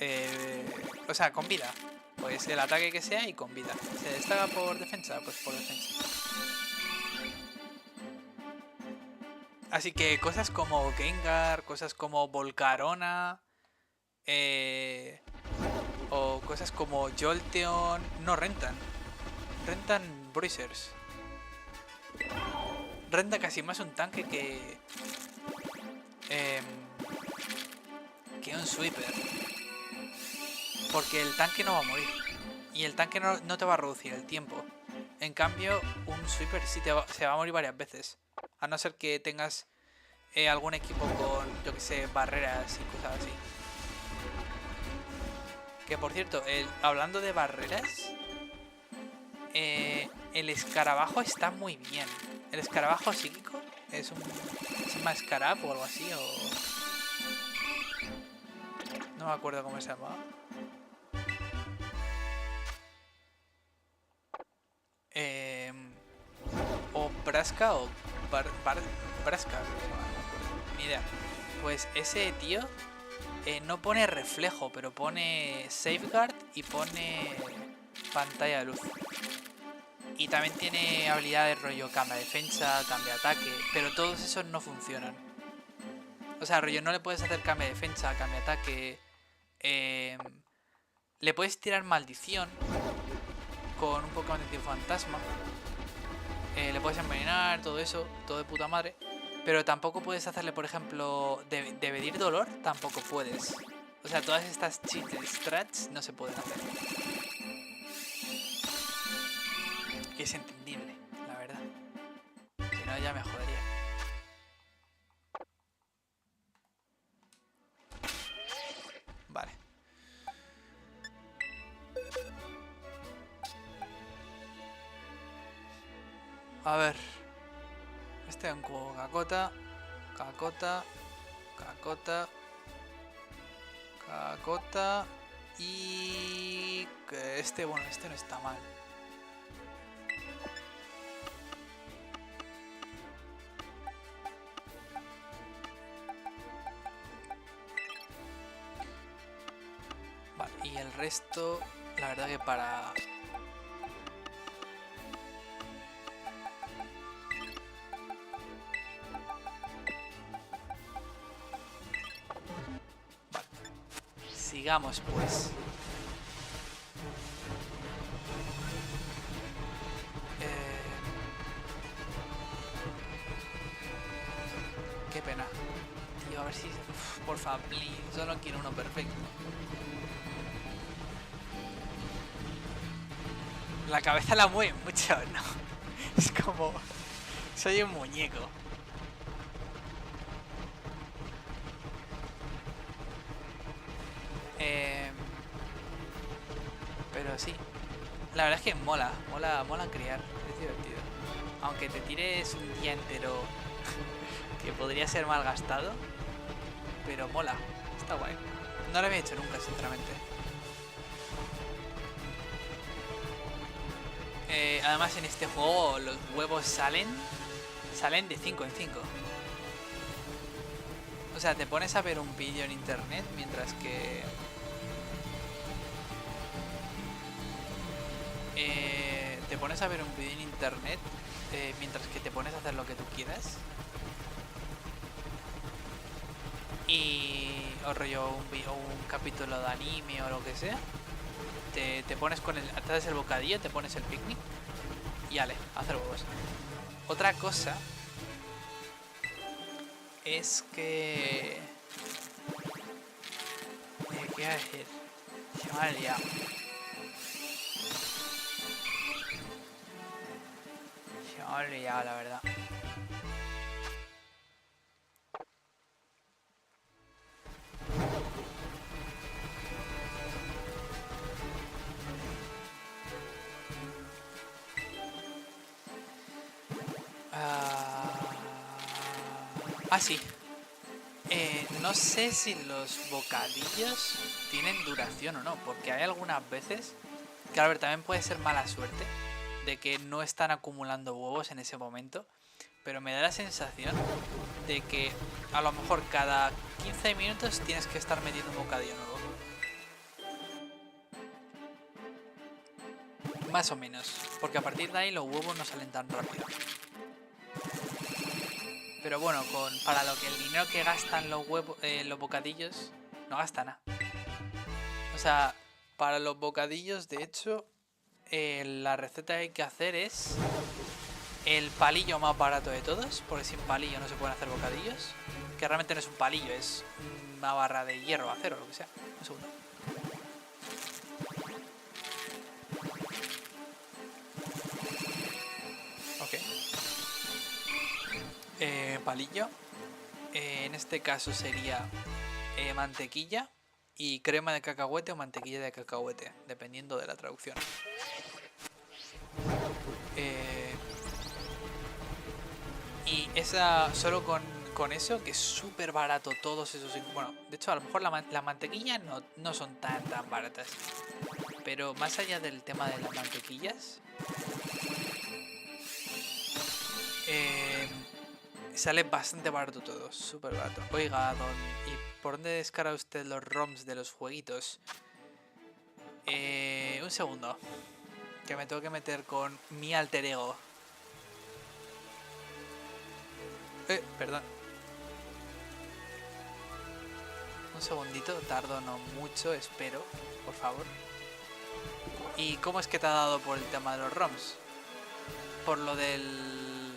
o sea, con vida, pues el ataque que sea y con vida. Se destaca por defensa, pues por defensa. Así que cosas como Gengar, cosas como Volcarona, o cosas como Jolteon no rentan. Rentan Bruisers. Renta casi más un tanque que un sweeper. Porque el tanque no va a morir. Y el tanque no te va a reducir el tiempo. En cambio, un sweeper sí se va a morir varias veces. A no ser que tengas algún equipo con, yo que sé, barreras y cosas así. Que por cierto, hablando de barreras, el escarabajo está muy bien. El escarabajo psíquico es un... ¿Se llama Scarab o algo así? O... No me acuerdo cómo se llamaba. O Braska o Braska, no me acuerdo, ni idea. Pues ese tío no pone reflejo, pero pone safeguard y pone pantalla de luz. Y también tiene habilidades rollo cambia defensa, cambia ataque, pero todos esos no funcionan. O sea, rollo no le puedes hacer cambia defensa, cambia ataque. Le puedes tirar maldición con un Pokémon de tipo fantasma. Le puedes envenenar, todo eso, todo de puta madre. Pero tampoco puedes hacerle, por ejemplo, de medir dolor, tampoco puedes. O sea, todas estas cheat strats no se pueden hacer. Que es entendible, la verdad. Si no, ya me jodería. Vale. A ver. Este es un cubo cacota. Cacota. Cacota. Cacota. Y... este, bueno, este no está mal. Vale, y el resto, la verdad que para... Vale. Sigamos pues. Qué pena. Tío, a ver si... Uf, porfa, please. Solo quiero uno perfecto. La cabeza la mueve mucho, ¿no? Es como... Soy un muñeco. Pero sí. La verdad es que mola criar. Es divertido. Aunque te tires un día entero que podría ser mal gastado. Pero mola. Está guay. No lo había hecho nunca, sinceramente. Además en este juego los huevos salen de 5 en 5. O sea, te pones a ver un vídeo en internet mientras que... te pones a ver un vídeo en internet mientras que te pones a hacer lo que tú quieras. Y... o rollo un capítulo de anime o lo que sea. Te pones con el... Te haces el bocadillo, te pones el picnic y ale, a hacer huevos. Otra cosa es que... ¿qué iba a decir? Se me ha liado. Se me ha liado, la verdad. Ah, sí. No sé si los bocadillos tienen duración o no, porque hay algunas veces que, a ver, también puede ser mala suerte de que no están acumulando huevos en ese momento, pero me da la sensación de que a lo mejor cada 15 minutos tienes que estar metiendo un bocadillo nuevo. Más o menos, porque a partir de ahí los huevos no salen tan rápido. Pero bueno, para lo que el dinero que gastan los huevos, los bocadillos, no gasta nada. O sea, para los bocadillos, de hecho, la receta que hay que hacer es el palillo más barato de todos, porque sin palillo no se pueden hacer bocadillos. Que realmente no es un palillo, es una barra de hierro, acero, lo que sea. Un segundo. Ok. Palillo. En este caso sería mantequilla. y crema de cacahuete o mantequilla de cacahuete, dependiendo de la traducción. Y esa solo con eso, que es súper barato todos esos... Bueno, de hecho a lo mejor la mantequilla no son tan baratas. Pero más allá del tema de las mantequillas, sale bastante barato todo, súper barato. Oiga, ¿y por dónde descarga usted los ROMs de los jueguitos? Un segundo, que me tengo que meter con mi alter ego. Perdón. Un segundito, tardo no mucho, espero, por favor. ¿Y cómo es que te ha dado por el tema de los ROMs? Por lo del...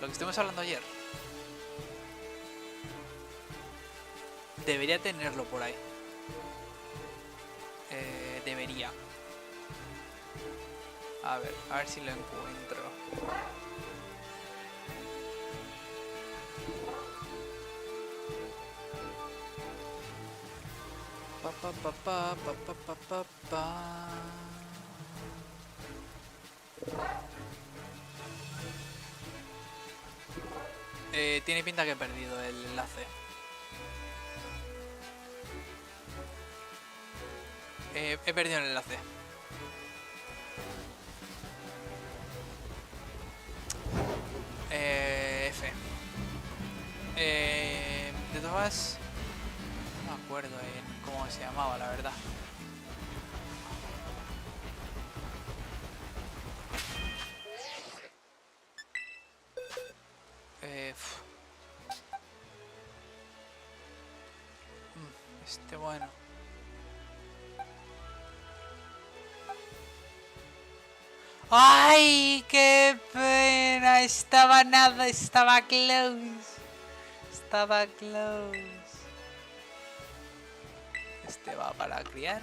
lo que estuvimos hablando ayer. Debería tenerlo por ahí. Debería. A ver si lo encuentro. Tiene pinta que he perdido el enlace. He perdido el enlace. F. De todas... no me acuerdo cómo se llamaba, la verdad. Bueno. ¡Ay! ¡Qué pena! Estaba nada, estaba close. Estaba close. Este va para criar.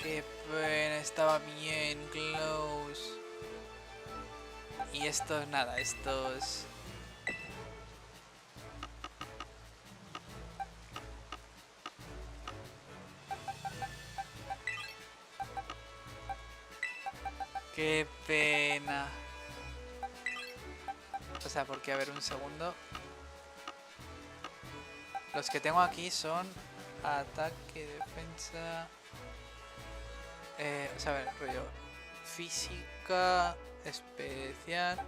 Qué pena, estaba bien close. Y esto es nada, estos... Qué pena. O sea, porque a ver, un segundo. Los que tengo aquí son ataque, defensa... o sea, a ver, rollo física, especial,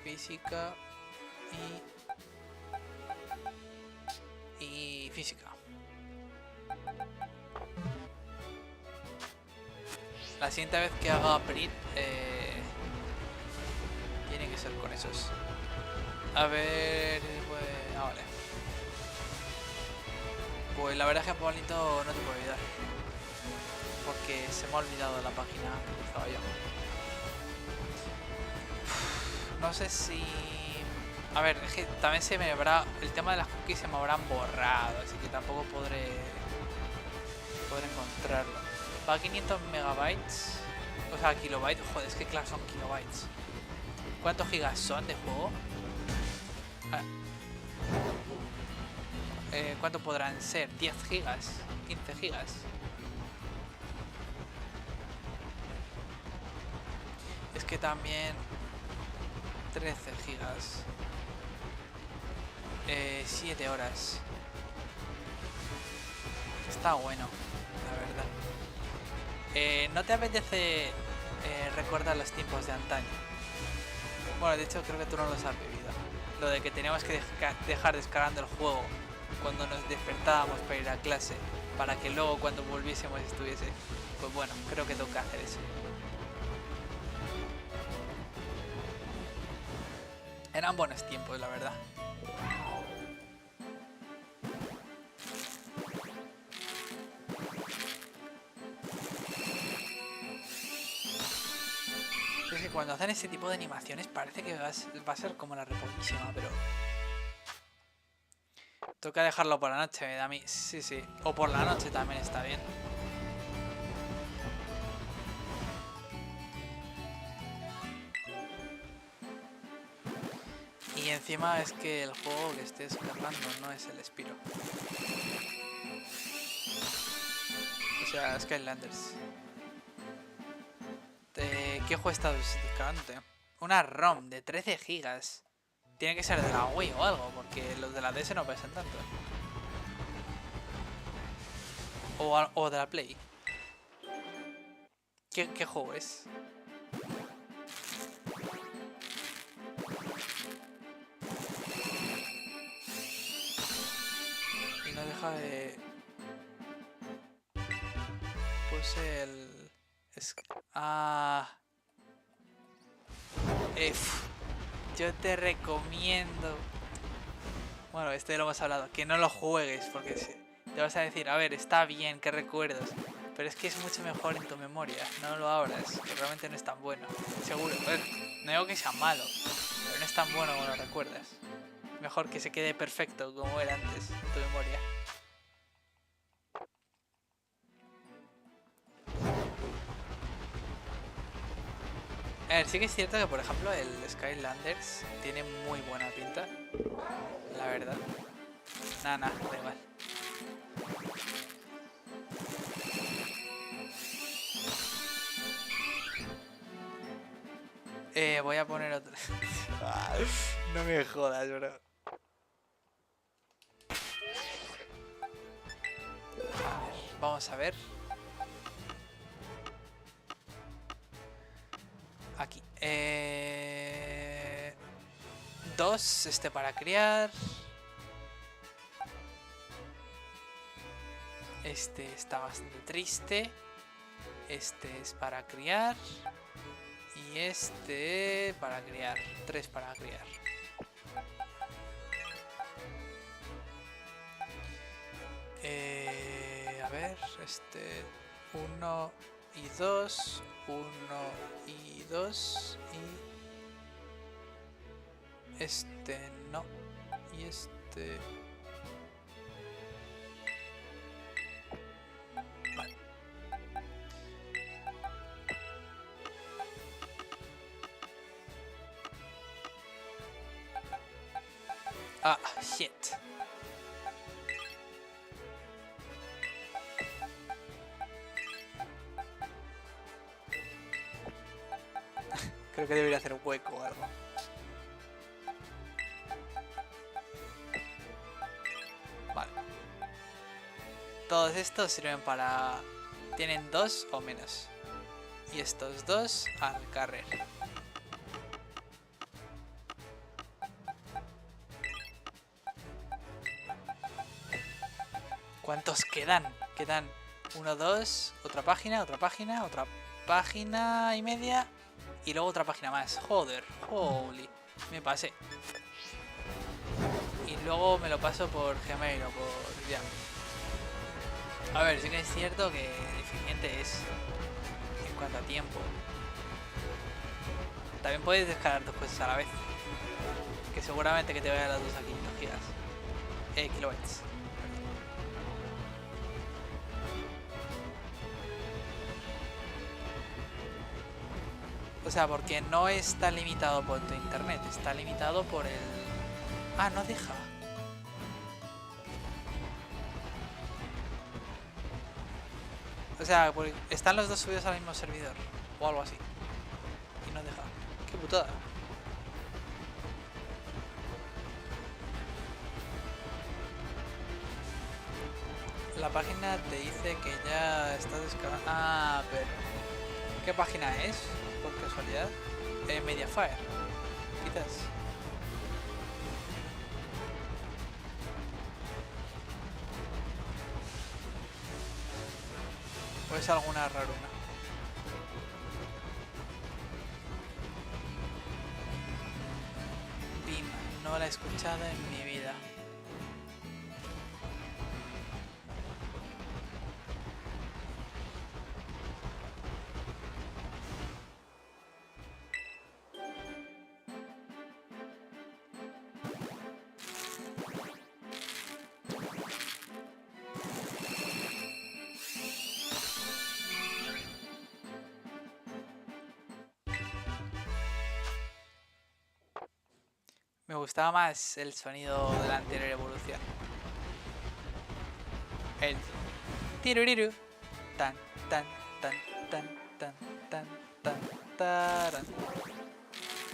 física y física. La siguiente vez que haga Prit, tiene que ser con esos. A ver, pues... ah, vale. Pues la verdad es que Pablito no te puedo ayudar. Porque se me ha olvidado la página que estaba yo. No sé si... a ver, es que también se me habrá... el tema de las cookies se me habrán borrado. Así que tampoco podré encontrarlo. Va a 500 megabytes. O sea, kilobytes. Joder, es que claro, son kilobytes. ¿Cuántos gigas son de juego? ¿Cuánto podrán ser? ¿10 gigas? ¿15 gigas? Es que también 13 gigas. 7 horas. Está bueno, la verdad. ¿No te apetece recordar los tiempos de antaño? Bueno, de hecho creo que tú no los has vivido. Lo de que teníamos que dejar descargando el juego cuando nos despertábamos para ir a clase, para que luego cuando volviésemos estuviese. Pues bueno, creo que toca hacer eso. Eran buenos tiempos, la verdad. Es que cuando hacen ese tipo de animaciones parece que va a ser como la repoquísima, pero... toca dejarlo por la noche, a mí. Sí, sí. O por la noche también está bien. encima es que el juego que estés cargando no es el Spiro. O sea, Skylanders. ¿Qué juego estás descargándote? Una ROM de 13 gigas. Tiene que ser de la Wii o algo, porque los de la DS no pesan tanto. O de la Play. ¿Qué juego es? Y no deja de... Puse el... Ah... Yo te recomiendo... Bueno, este lo hemos hablado. Que no lo juegues, porque te vas a decir, a ver, está bien, qué recuerdos. Pero es que es mucho mejor en tu memoria. No lo abras, que realmente no es tan bueno. Seguro, a ver, no digo que sea malo, pero no es tan bueno como lo recuerdas. Mejor que se quede perfecto como era antes en tu memoria. A ver, sí que es cierto que por ejemplo el Skylanders tiene muy buena pinta. La verdad. Nada, da igual. Voy a poner otro. No me jodas, bro. A ver, vamos a ver. Aquí. 2, para criar. Este está bastante triste. Este es para criar. Y este para criar. 3 para criar. A ver, 1 y 2. 1 y 2. Y no. Y vale. Ah, shit. Creo que debería hacer un hueco o algo. Vale. Todos estos sirven para... Tienen 2 o menos. Y estos 2 al carrer. ¿Cuántos quedan? Quedan 1, 2, otra página y media. Y luego otra página más. Joder, holy. Me pasé. Y luego me lo paso por Gmail o por... ya. A ver, sí que es cierto que eficiente es en cuanto a tiempo. También puedes descargar 2 cosas a la vez. Que seguramente que te vayan las 2 a 500 gigas. Kilobytes. O sea, porque no está limitado por tu internet, está limitado por el... Ah, no deja. O sea, porque están los dos subidos al mismo servidor. O algo así. Y no deja. Qué putada. La página te dice que ya estás descargando... Ah, pero... ¿Qué página es? Por casualidad. Mediafire. Quizás. O es alguna raruna. BIM. No la he escuchado en mi vida. Me gustaba más el sonido de la anterior evolución. El tiruriru. Tan, tan, tan, tan, tan, tan, tan, taran.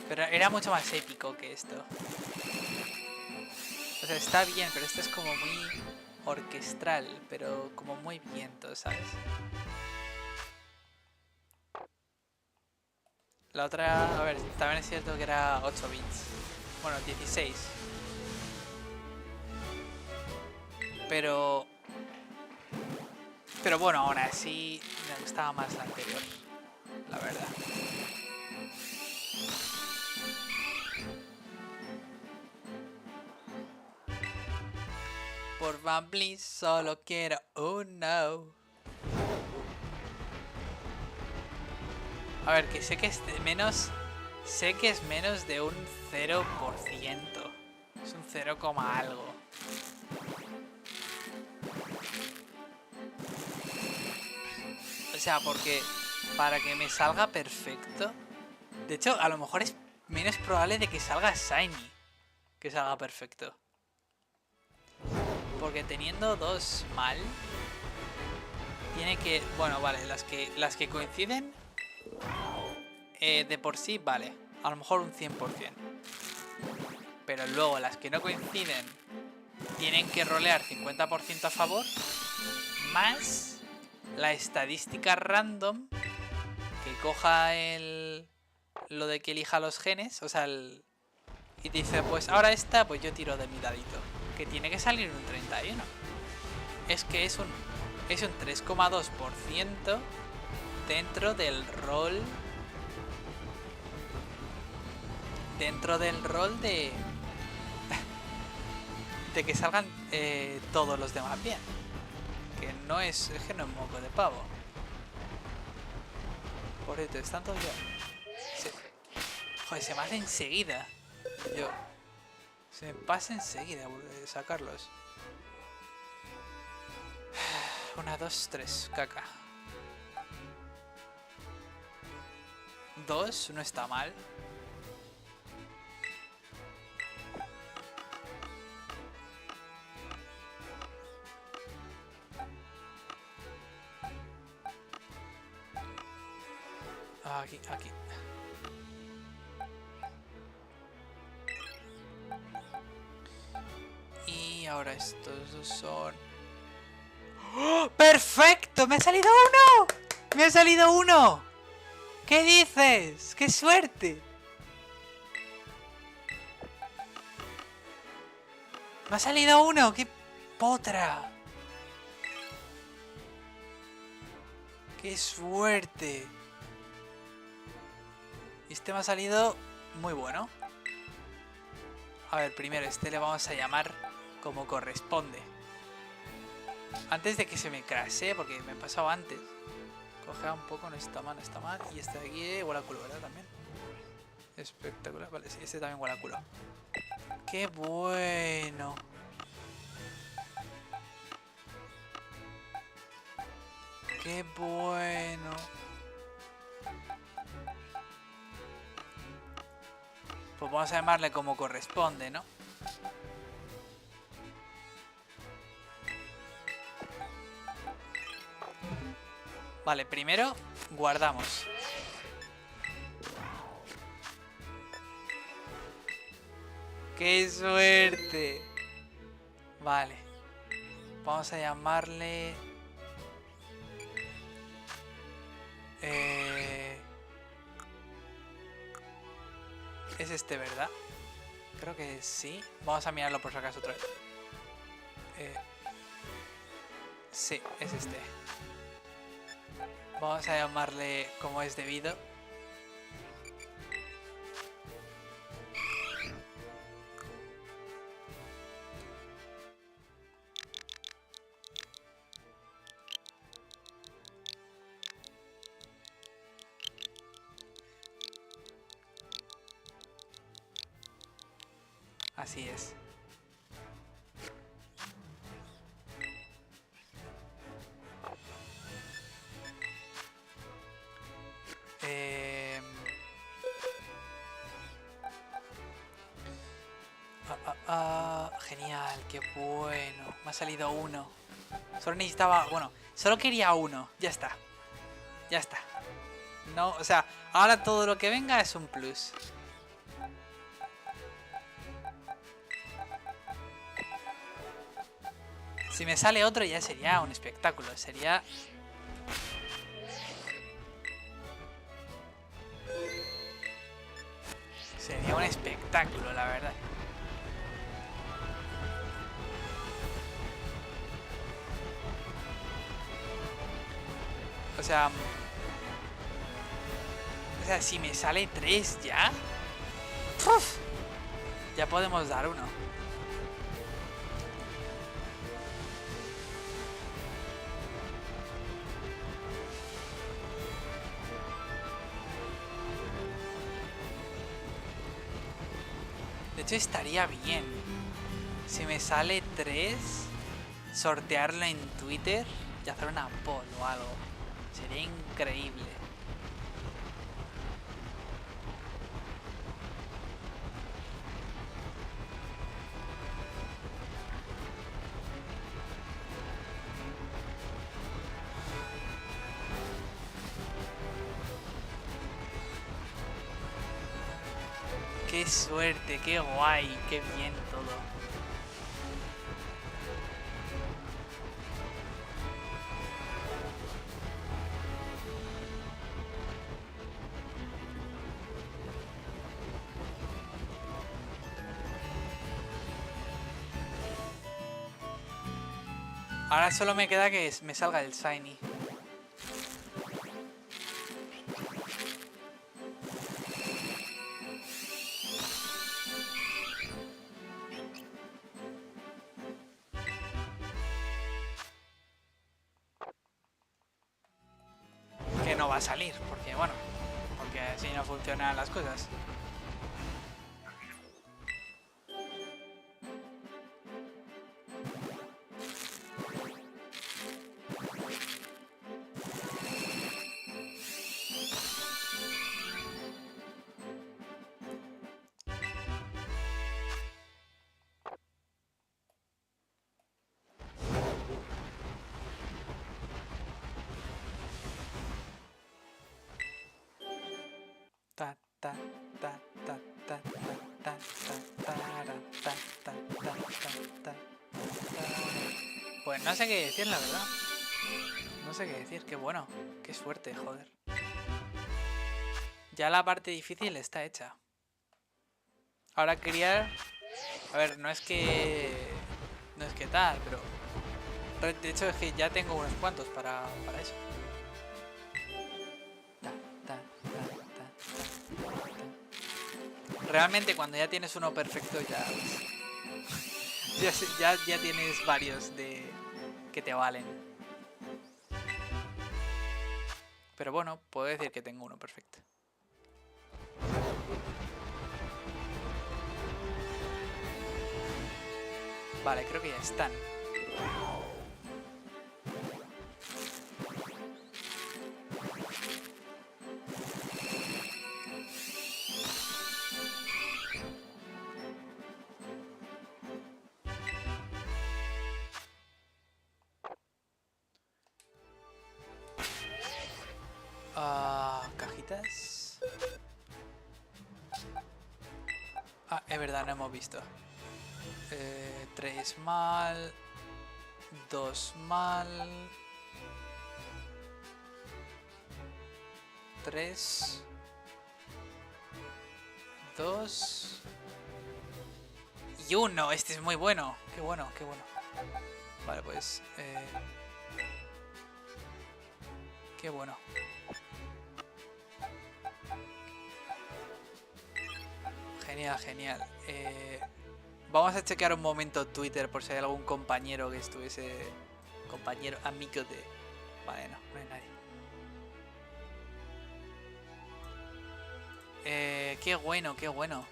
Pero era mucho más épico que esto. O sea, está bien, pero esto es como muy orquestral, pero como muy viento, ¿sabes? La otra, a ver, también es cierto que era 8 bits. Bueno, 16. Pero bueno, aún así me gustaba más la anterior, la verdad. Por Van Please solo quiero uno. A ver, que sé que es menos. Sé que es menos de un 0%. Es un 0, algo. O sea, porque para que me salga perfecto. De hecho, a lo mejor es menos probable de que salga shiny que salga perfecto. Porque teniendo dos mal, tiene que... Bueno, vale, las que coinciden de por sí, vale. A lo mejor un 100%. Pero luego las que no coinciden tienen que rolear 50% a favor. Más la estadística random que coja lo de que elija los genes. O sea, y dice, pues ahora esta, pues yo tiro de mi dadito. Que tiene que salir un 31. Es que es un 3,2% dentro del rol. Dentro del rol de que salgan todos los demás bien. Que no es que no es moco de pavo. Por esto, están todos ya. Joder, se me hace enseguida. Se me pasa enseguida sacarlos. 1, 2, 3, caca. 2, no está mal. Aquí. Y ahora estos dos son... ¡Oh! ¡Perfecto! ¡Me ha salido uno! ¡Me ha salido uno! ¿Qué dices? ¡Qué suerte! ¡Me ha salido uno! ¡Qué potra! ¡Qué suerte! Este me ha salido muy bueno. A ver, primero este le vamos a llamar como corresponde. Antes de que se me crashe, porque me ha pasado antes. Coge un poco, no está mal. Y este de aquí huele a culo, ¿verdad? También. Espectacular. Vale, sí, este también huele a culo. ¡Qué bueno! ¡Qué bueno! Pues vamos a llamarle como corresponde, ¿no? Vale, primero guardamos. ¡Qué suerte! Vale. Vamos a llamarle... Es este, ¿verdad? Creo que sí. Vamos a mirarlo por si acaso otra vez. Sí, es este. Vamos a llamarle como es debido. Así es. qué bueno. Me ha salido uno. Solo necesitaba... Bueno, solo quería uno. Ya está. Ya está. No, o sea, ahora todo lo que venga es un plus. Si me sale otro ya sería un espectáculo. Sería... Sería un espectáculo, la verdad. O sea, si me sale 3 ya... ¡Puf! Ya podemos dar uno. De hecho estaría bien. Si me sale 3, sortearlo en Twitter y hacer una poll o algo. Sería increíble. Qué suerte, qué guay, qué bien todo. Ahora solo me queda que me salga el Shiny. Que no va a salir, porque bueno, porque así no funcionan las cosas. Ta, ta, ta, ta, ta, ta, ta, ta, ta, ta, ta, ta. Pues no sé qué decir, la verdad. No sé qué decir, qué bueno. Qué suerte, joder. Ya la parte difícil está hecha. Ahora criar... A ver, no es que... No es que tal, pero... De hecho es que ya tengo unos cuantos para eso. Realmente cuando ya tienes uno perfecto ya tienes varios que te valen. Pero bueno, puedo decir que tengo uno perfecto. Vale, creo que ya están. Cajitas. Ah, es verdad, no hemos visto. 3 mal. 2 mal. 3. 2. Y 1. Este es muy bueno. Qué bueno, qué bueno. Vale, pues... qué bueno. Genial, genial. Vamos a chequear un momento Twitter por si hay algún compañero que estuviese... Compañero, amigo de... Vale, no hay nadie. Qué bueno, qué bueno.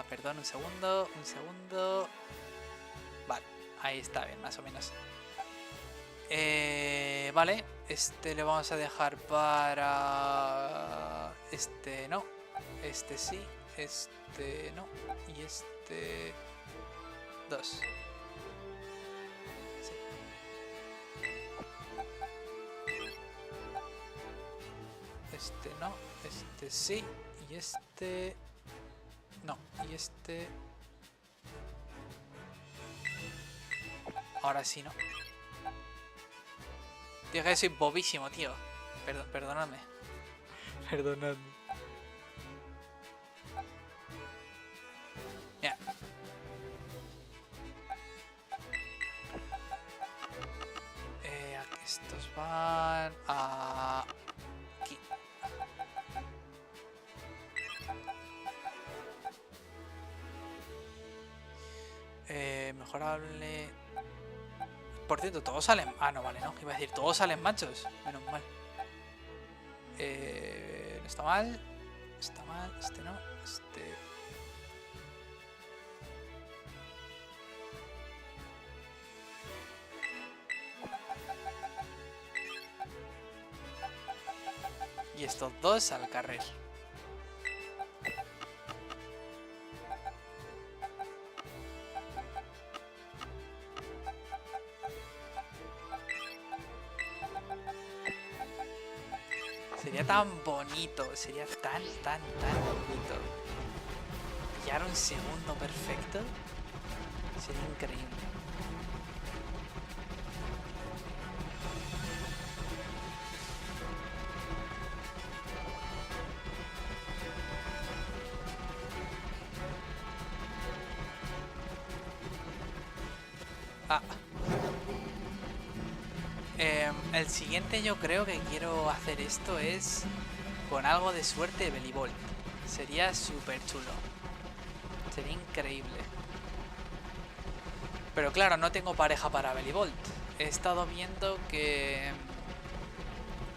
Perdón, un segundo, un segundo. Vale, ahí está bien, más o menos. Vale, este le vamos a dejar para... Este no, este sí, este no, y este 2. Sí. Este no, este sí, y este no, y este... Ahora sí, ¿no? Tío, que soy bobísimo, tío. Perdonadme. Perdonadme. Ya. Estos van a... aquí. Mejorable... Por cierto, todos salen... Ah, no, vale, no. Iba a decir, todos salen machos. Menos mal. No está mal. Está mal. Este no. Este... Y estos dos al carrer. Sería tan bonito, sería tan bonito. Pillar un segundo perfecto sería increíble. Ah. El siguiente yo creo que quiero hacer esto es con algo de suerte de Bellybolt. Sería súper chulo. Sería increíble. Pero claro, no tengo pareja para Bellybolt. He estado viendo que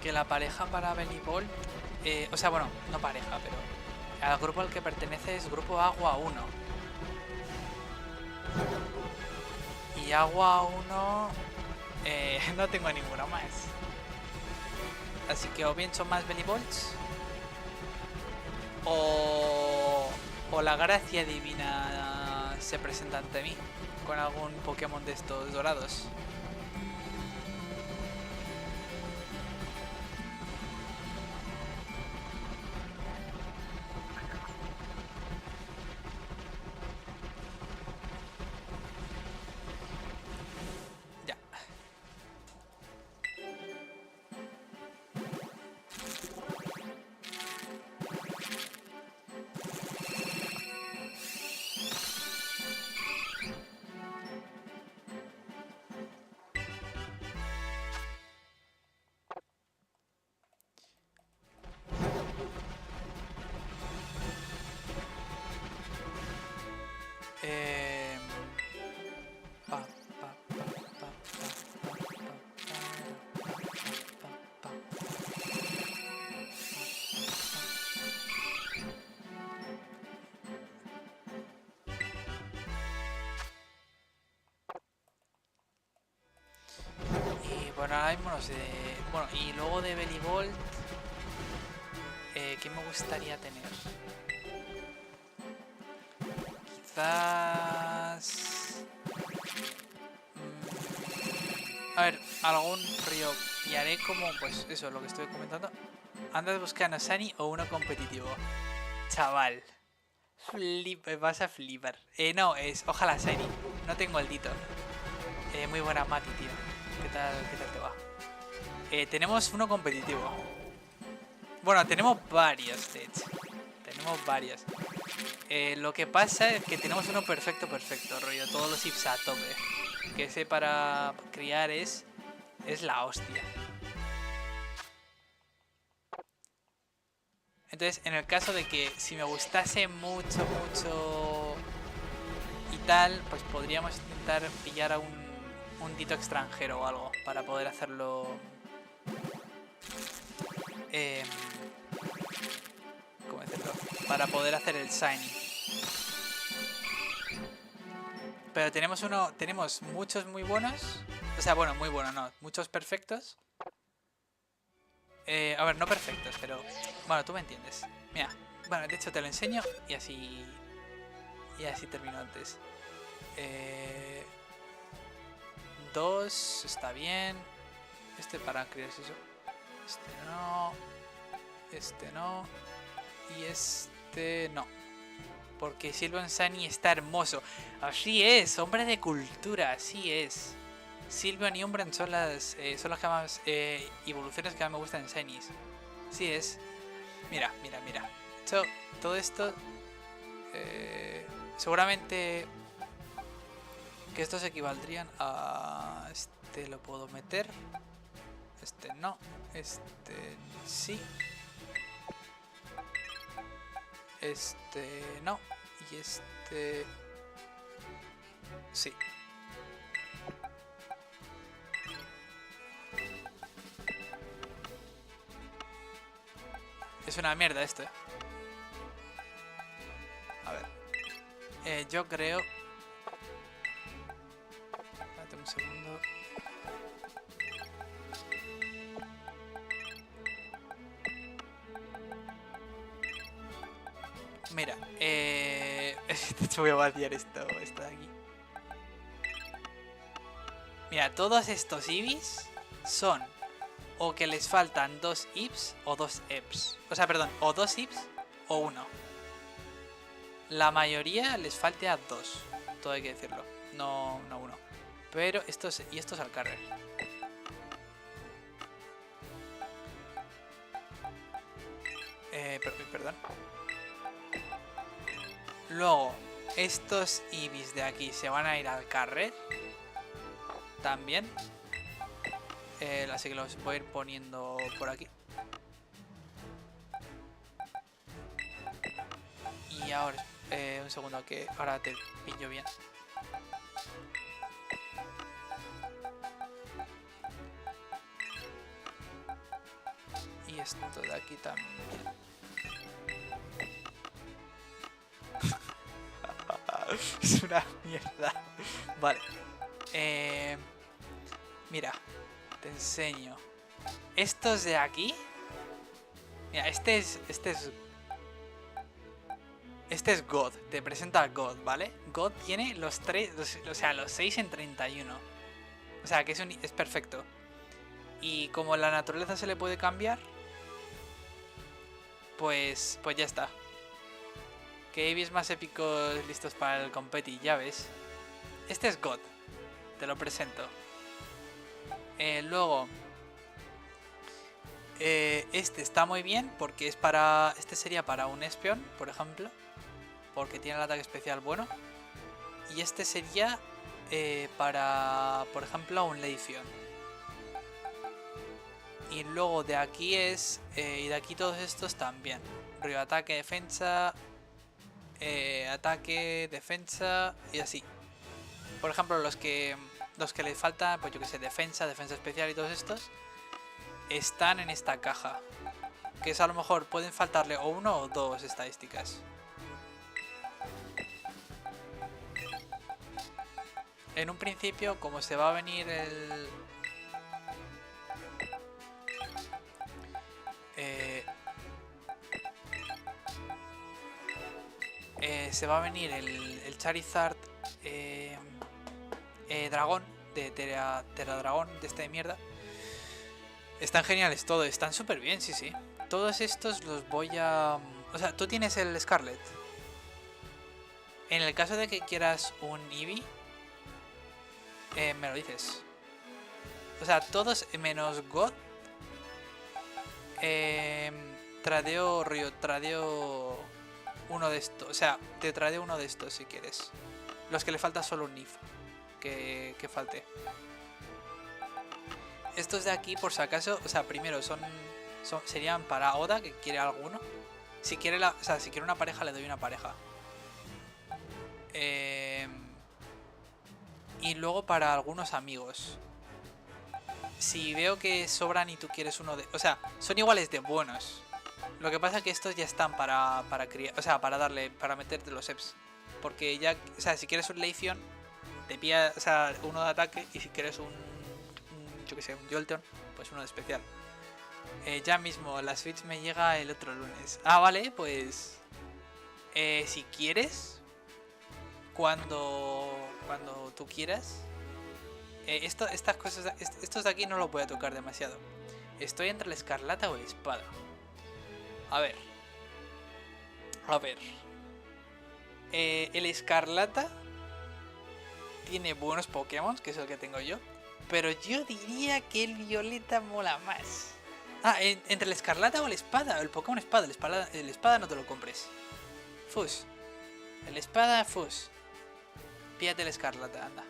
la pareja para Bellybolt... o sea, bueno, no pareja, pero... Al grupo al que pertenece es Grupo Agua 1. Y Agua 1... no tengo ninguno más. Así que o bien son más Bellybolts o la gracia divina se presenta ante mí con algún Pokémon de estos dorados. Ya. Y bueno, ahora mismo no sé. Bueno, y luego de Bellybolt, ¿qué me gustaría tener? Quizás... a ver, algún río. Y haré como, pues eso, lo que estoy comentando. Andas buscando a Sunny o uno competitivo. Chaval. Vas a flipar. No, es ojalá Sunny. No tengo el dito. Muy buena Mati, tío. ¿Qué tal te va? Tenemos uno competitivo. Bueno, tenemos varios, de hecho. Tenemos varios. Lo que pasa es que tenemos uno perfecto, rollo. Todos los IPs a tope. Que ese para criar es la hostia. Entonces, en el caso de que si me gustase mucho y tal, pues podríamos intentar pillar a un dito extranjero o algo para poder hacerlo. ¿Cómo decirlo? Para poder hacer el Shiny. Pero tenemos muchos muy buenos. O sea, bueno, muy buenos, no. Muchos perfectos. A ver, no perfectos, pero... Bueno, tú me entiendes. Mira, Bueno, de hecho te lo enseño y así... Y así termino antes. 2 está bien. Este para crear eso. Este no. Este no. Y este no. Porque Sylvan Sunny está hermoso. Así es, hombre de cultura, así es. Sylvan y Umbran son las que más evoluciones que más me gustan en Shinies. Así es. Mira, mira, mira. Todo esto seguramente que estos equivaldrían a... Este lo puedo meter. Este no. Este sí. Este no. Y este... Sí. Es una mierda esto, A ver. Yo creo... Espérate un segundo. Mira, te voy a vaciar esto de aquí. Mira, todos estos Eevees son o que les faltan 2 IVs o 2 EPs. O sea, perdón, o 2 IVs o 1. La mayoría les falta 2, todo hay que decirlo, no 1. Pero estos al carrer. Perdón. Luego, estos Eevees de aquí se van a ir al carrer. También. Así que los voy a ir poniendo por aquí. Y ahora, un segundo que ahora te pillo bien. Y esto de aquí también. Es una mierda. Vale. Mira, te enseño. Estos de aquí. Mira, este es God, te presenta God, ¿vale? God tiene los 6 en 31. O sea, que es perfecto. Y como la naturaleza se le puede cambiar, pues ya está. Que Eevees más épicos listos para el competi, ya ves. Este es God, te lo presento. Luego, este está muy bien porque es para... Este sería para un Espion, por ejemplo. Porque tiene el ataque especial bueno. Y este sería para, por ejemplo, un Leafeon. Y luego de aquí es... y de aquí todos estos también. Río, ataque, defensa... ataque, defensa y así. Por ejemplo, los que les falta, pues yo que sé, defensa especial y todos estos están en esta caja. Que es a lo mejor pueden faltarle o 1 o 2 estadísticas. En un principio, como se va a venir el... se va a venir el Charizard dragón de Tera Dragón, de esta de mierda. Están geniales todos, están súper bien, sí. Todos estos los voy a... O sea, tú tienes el Scarlet. En el caso de que quieras un Eevee, me lo dices. O sea, todos menos God. Tradeo uno de estos. O sea, te tradeo uno de estos si quieres. Los que le falta solo un Nif. Que falte. Estos de aquí, por si acaso, o sea, primero serían para Oda, que quiere alguno. Si quiere si quiere una pareja, le doy una pareja. Y luego para algunos amigos. Si veo que sobran y tú quieres uno de... O sea, son iguales de buenos. Lo que pasa es que estos ya están para criar... O sea, para meterte los EPs. Porque ya... O sea, si quieres un Leafeon, te pilla, o sea, uno de ataque. Y si quieres yo que sé, un Jolteon, pues uno de especial. Ya mismo, la Switch me llega el otro lunes. Ah, vale, pues... si quieres, cuando tú quieras. Estas cosas, estos de aquí no los voy a tocar demasiado. Estoy entre la escarlata o la espada. A ver. El escarlata tiene buenos Pokémon, que es el que tengo yo. Pero yo diría que el violeta mola más. Entre la escarlata o la espada. El Pokémon espada. El espada no te lo compres. Fus. El espada, fus. Píllate la escarlata, anda.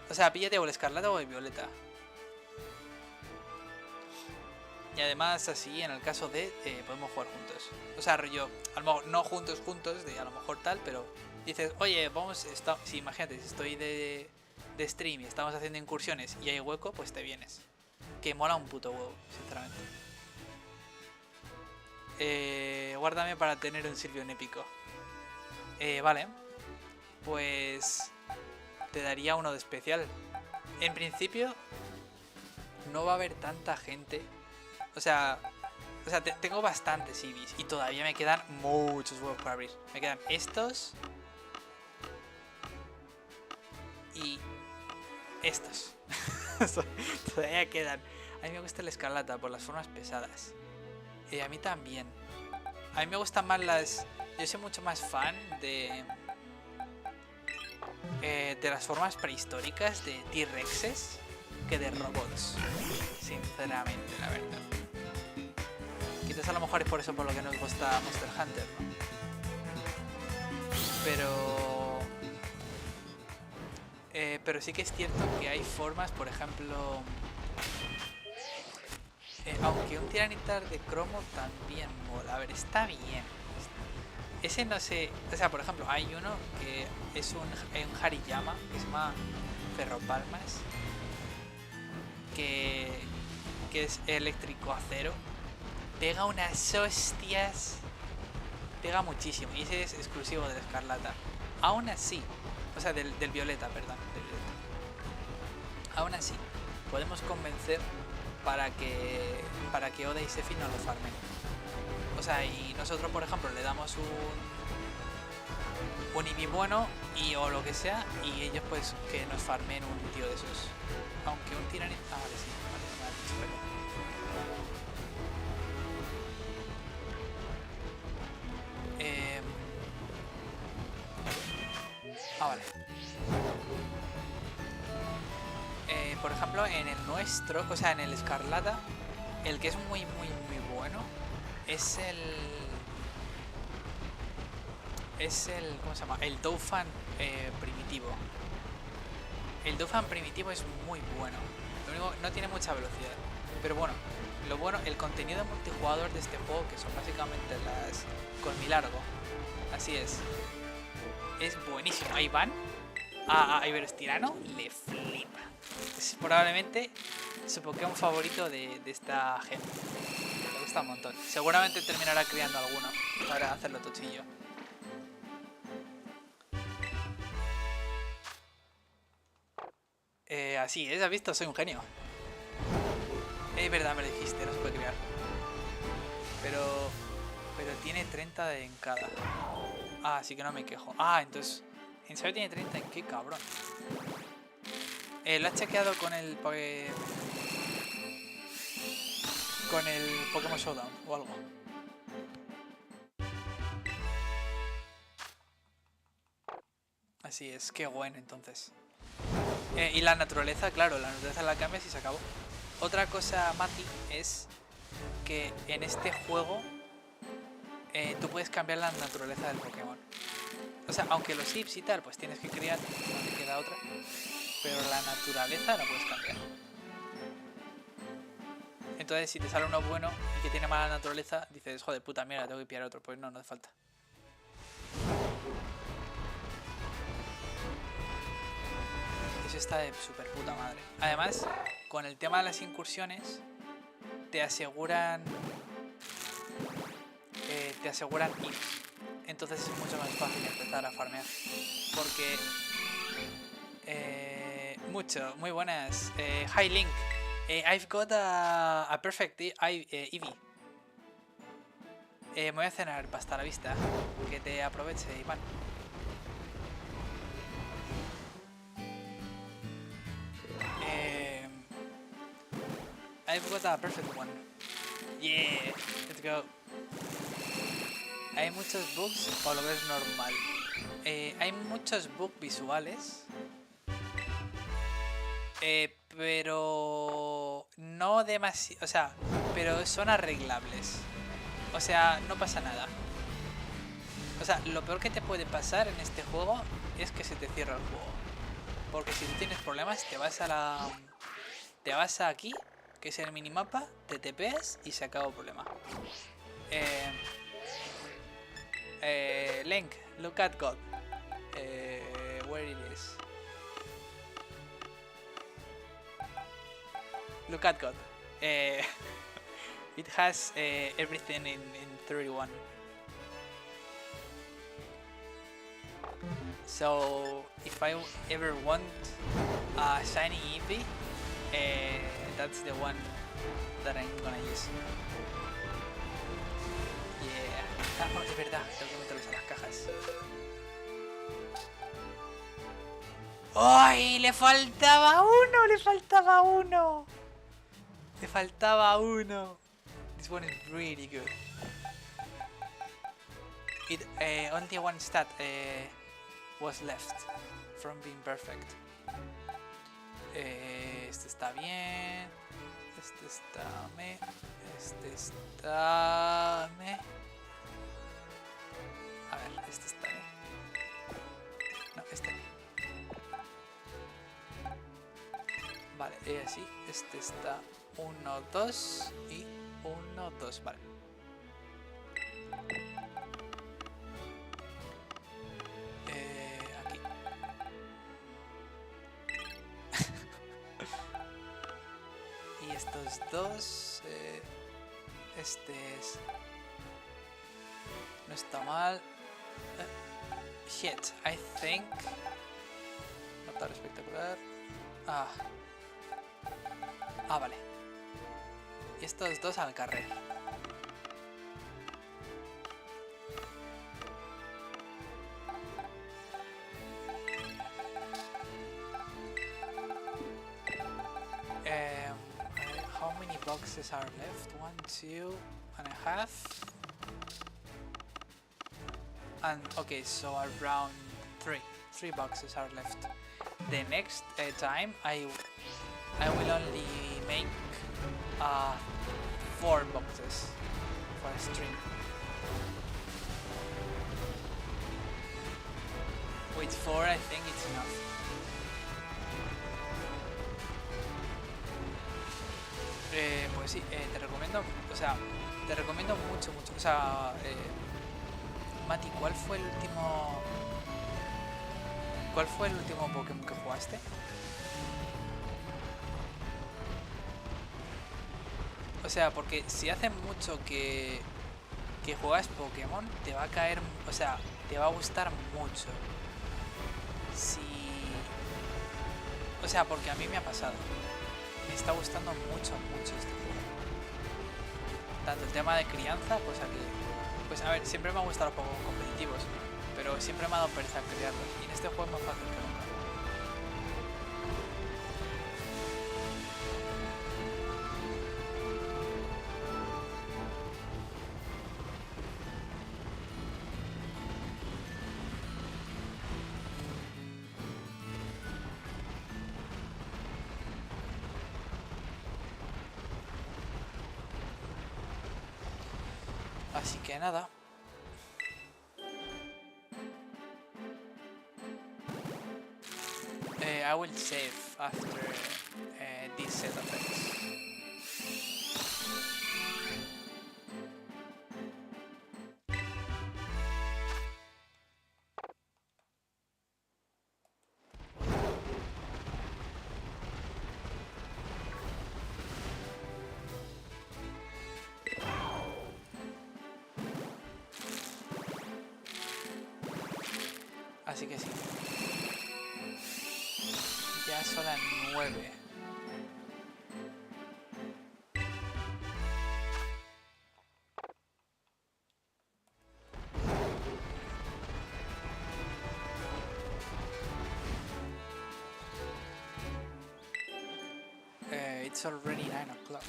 O sea, píllate o el escarlata o el violeta. Y además así, en el caso de... podemos jugar juntos. O sea, yo, a lo mejor no juntos, de a lo mejor tal, pero... Dices, oye, vamos... Si imagínate, si estoy de stream y estamos haciendo incursiones y hay hueco, pues te vienes. Que mola un puto huevo, sinceramente. Guárdame para tener un Silvion épico. Vale. Pues... te daría uno de especial. En principio... no va a haber tanta gente... O sea, tengo bastantes Eevees y todavía me quedan muchos huevos por abrir. Me quedan estos y estos. Todavía quedan. A mí me gusta la escarlata por las formas pesadas. A mí también. A mí me gustan más las... Yo soy mucho más fan de las formas prehistóricas de T-Rexes que de robots. Sinceramente, la verdad. Quizás a lo mejor es por eso por lo que nos gusta Monster Hunter, ¿no? Pero sí que es cierto que hay formas, por ejemplo... aunque un tiranitar de cromo también mola. A ver, está bien. Ese no sé... O sea, por ejemplo, hay uno que es un Hariyama, que se llama Ferropalmas, que es eléctrico acero. Pega unas hostias. Pega muchísimo. Y ese es exclusivo de la escarlata. Aún así. O sea, del violeta, perdón. Del violeta. Aún así. Podemos convencer para que Oda y Sefi no lo farmen. O sea, y nosotros, por ejemplo, le damos un Eevee bueno o lo que sea. Y ellos pues que nos farmen un tío de esos. Aunque un tiranit... Ah, vale, sí. Vale, espero. Vale. Por ejemplo, en el nuestro, o sea, en el escarlata, el que es muy bueno es el ¿cómo se llama? El Doufan primitivo. El Doufan primitivo es muy bueno. Lo único, no tiene mucha velocidad. Pero bueno, lo bueno, el contenido multijugador de este juego, que son básicamente las con mi largo. Así es. Es buenísimo. Ahí van. A Iberos Tirano le flipa. Es probablemente su Pokémon favorito de esta gente. Le gusta un montón. Seguramente terminará criando alguno para hacerlo tochillo. Así es, ¿has visto? Soy un genio. Es verdad, me lo dijiste, no se puede criar. Pero tiene 30 en cada. Ah, así que no me quejo. Ah, entonces... ¿En serio tiene 30? ¿En qué cabrón? ¿Lo has chequeado con el Pokémon Showdown o algo? Así es, qué bueno entonces. Y la naturaleza, claro, la naturaleza la cambias y se acabó. Otra cosa, Mati, es que en este juego tú puedes cambiar la naturaleza del Pokémon. O sea, aunque los chips y tal, pues tienes que criar, no te queda otra. Pero la naturaleza la puedes cambiar. Entonces, si te sale uno bueno y que tiene mala naturaleza, dices, joder, puta mierda, tengo que pillar otro. Pues no, no hace falta. Eso está de super puta madre. Además, con el tema de las incursiones, te aseguran ir. Entonces es mucho más fácil empezar a farmear. Porque... muy buenas. Hi Link. I've got a perfect Eevee. Me voy a cenar, pasta a la vista. Que te aproveche, Iván. I've got a perfect one. Yeah, let's go. Hay muchos bugs o lo ves normal. Hay muchos bugs visuales. Pero no demasiado. O sea, pero son arreglables. O sea, no pasa nada. O sea, lo peor que te puede pasar en este juego es que se te cierra el juego. Porque si tú tienes problemas, te vas a la... Te vas a aquí, que es el minimapa, te tepeas y se acaba el problema. Link, look at God. Where it is. Look at God. It has everything in 31. So if I ever want a shiny Eevee, that's the one that I'm gonna use. Yeah. Ah, no, es verdad, tengo que meterlos a las cajas. ¡Ay! ¡Le faltaba uno! ¡Le faltaba uno! ¡Le faltaba uno! This one is really good. It only one stat was left from being perfect. Este está bien. Este está me. Este está me. A ver, este está bien. No, este no. Vale, así. Este está 1, 2 y 1, 2. Vale. Aquí. Y estos dos. Este es. No está mal. Shit, I think. No tan espectacular. Ah, vale. Y estos dos al carrer. How many boxes are left? 1, 2 and a half. And okay, so around 3 boxes are left. The next time I will only make 4 boxes for a stream. With 4 I think it's enough. Pues sí, te recomiendo, o sea, te recomiendo mucho, o sea, Mati, ¿cuál fue el último Pokémon que jugaste? O sea, porque si hace mucho que juegas Pokémon, te va a caer, o sea, te va a gustar mucho. O sea, porque a mí me ha pasado. Me está gustando mucho este juego. Tanto el tema de crianza, pues aquí. Pues a ver, siempre me han gustado los juegos competitivos, pero siempre me ha dado pereza criarlos. Y en este juego es más fácil que nunca. Así que nada. I will save after this set of effects. Así que sí. Ya son las 9. it's already 9 o'clock.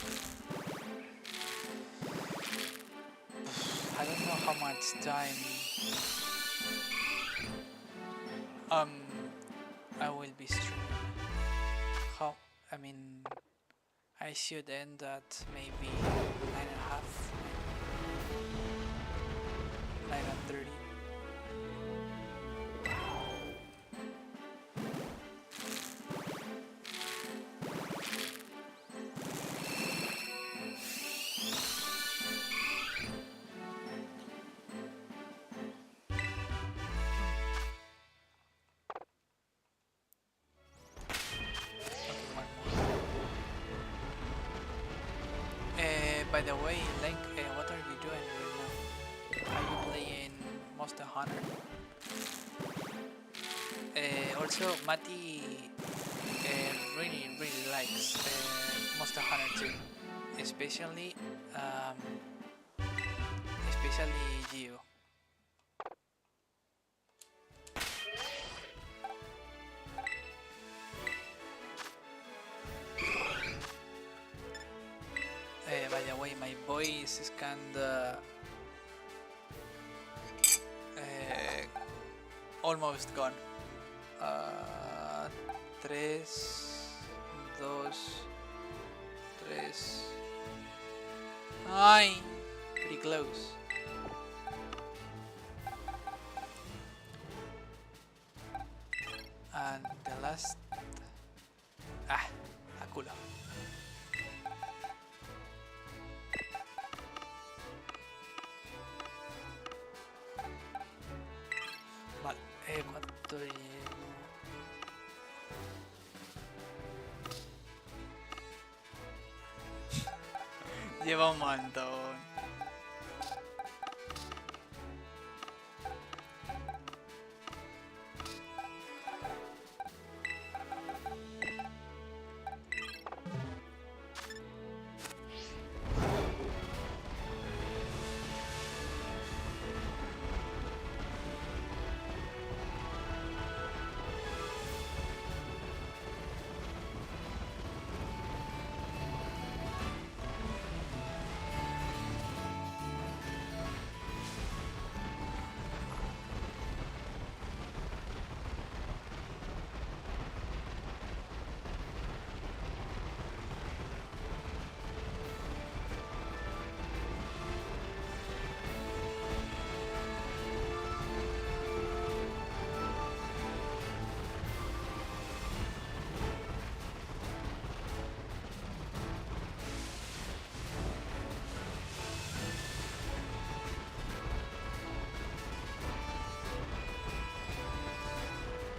I don't know how much time I will be streaming. I mean, I should end at maybe 9:30, 9:30. By the way, Link, what are you doing right now? Are you playing Monster Hunter? Also, Matty really likes Monster Hunter too, especially Geo. By the way, my voice is kinda almost gone. 3, 2, 3. Ay, pretty close. And the last. Ah, a culo. Vale, ¿cuánto llevo? Lleva un montón.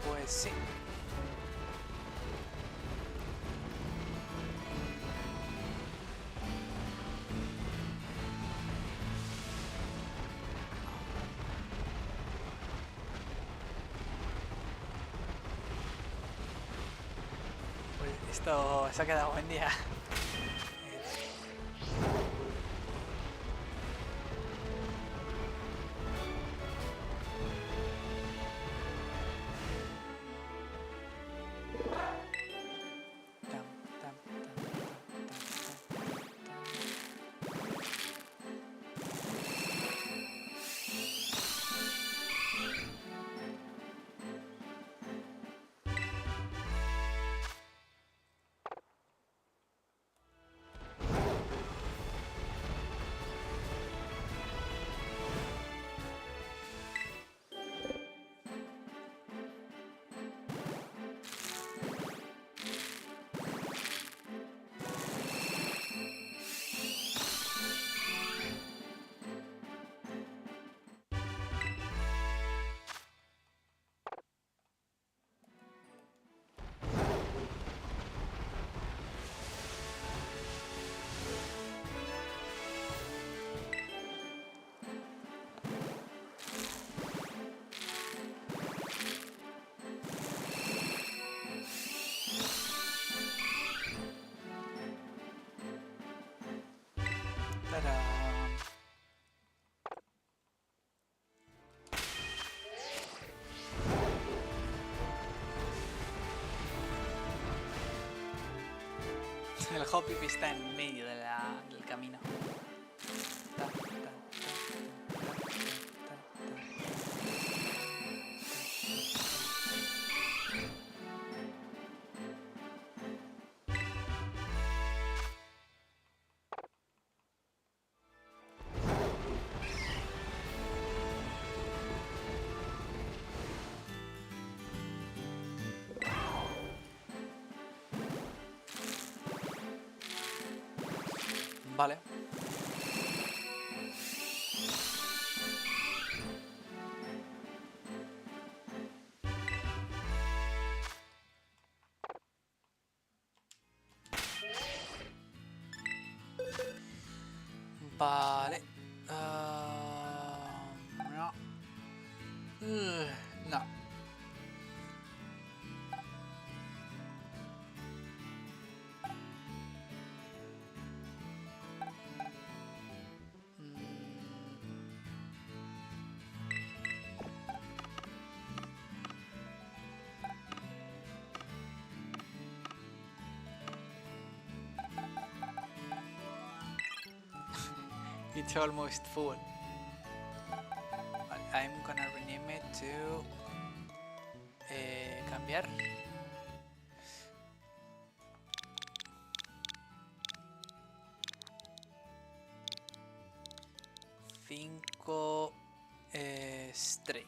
Pues sí. Pues esto se ha quedado buen día. El Hoppy está en medio del camino. Vale. Vale. No. No. It's almost full. I'm gonna rename it to cambiar. Cinco stray.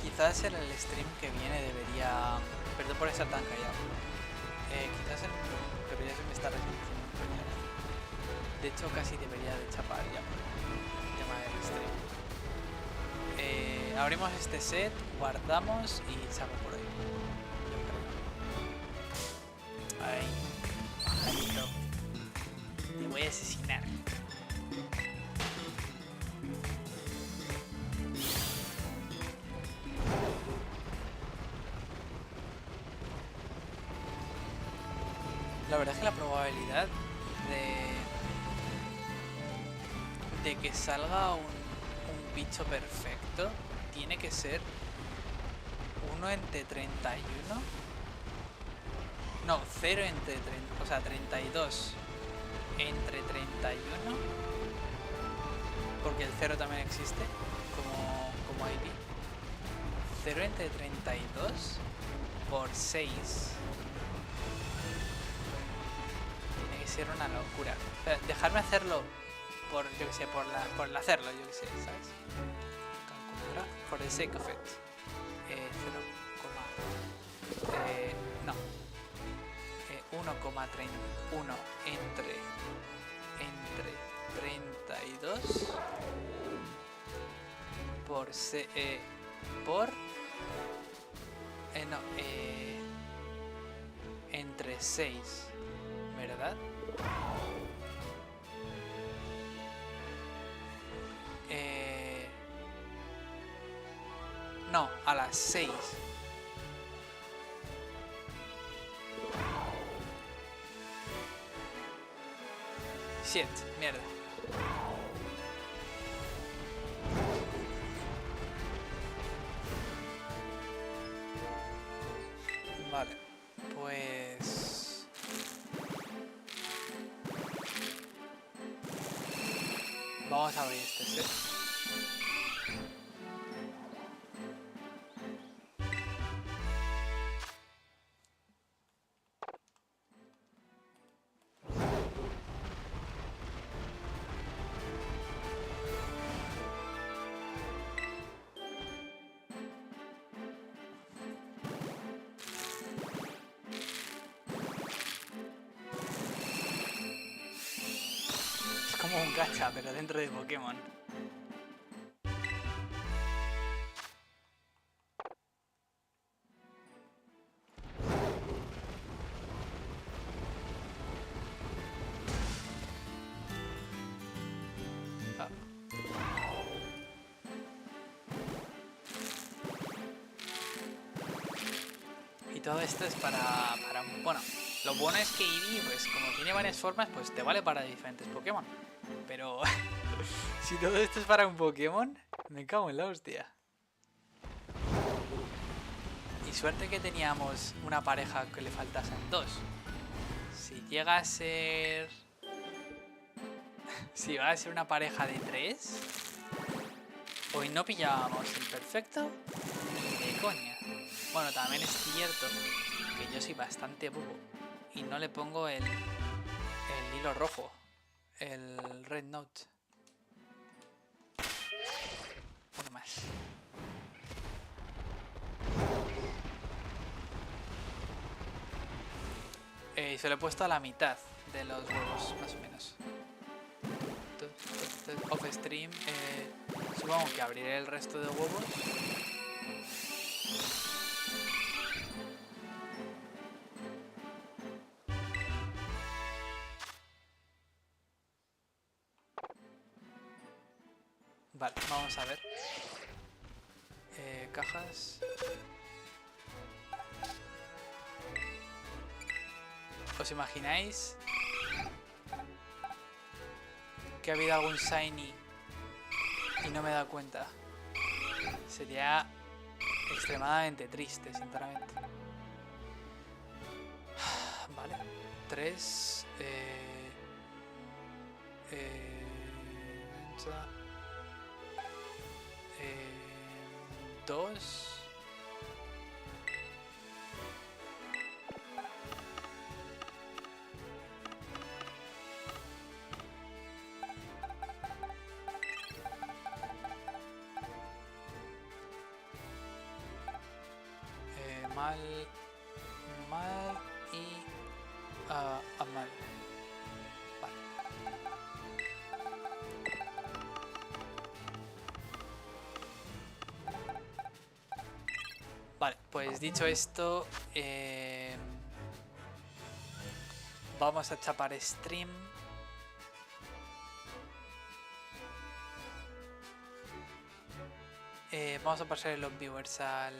Quizás en el stream que viene debería... Perdón por estar tan callado. Quizás en... Pero ya se me está resistiendo. De hecho casi debería de chapar ya por el tema del stream. Abrimos este set, guardamos y chapo por ahí. Yo creo. Ahí. Pajarito. Te voy a asesinar. La verdad es que la probabilidad de que salga un bicho perfecto tiene que ser 1 entre 31. No, 0 entre 30, o sea, 32 entre 31. Porque el 0 también existe como Eevee. 0 entre 32 por 6. Ser una locura. O sea, dejarme hacerlo por, yo que sé, por hacerlo, yo que sé, ¿sabes? Calculadora, for the sake of it. 1,31 entre 32 por entre 6, ¿verdad? No, a las 6. Shit, mierda. Vale, pues... Vamos a abrir este set. como un gacha, pero dentro de Pokémon. Ah. Y todo esto es para bueno, lo bueno es que Eevee, pues como tiene varias formas, pues te vale para diferentes Pokémon. Pero si todo esto es para un Pokémon, me cago en la hostia. Y suerte que teníamos una pareja que le faltasen dos. Si llega a ser... Si va a ser una pareja de tres, hoy no pillábamos el perfecto ni de coña. Bueno, también es cierto que yo soy bastante bobo y no le pongo el hilo rojo, el red note. Uno más. Y se lo he puesto a la mitad de los huevos, más o menos. Off stream, supongo que abriré el resto de huevos. Vale, vamos a ver. Cajas. ¿Os imagináis que ha habido algún shiny y no me he dado cuenta? Sería extremadamente triste, sinceramente. Vale. 3. 2. Mal y mal. Vale. Vale, pues dicho esto, vamos a chapar stream. Vamos a pasar los viewers a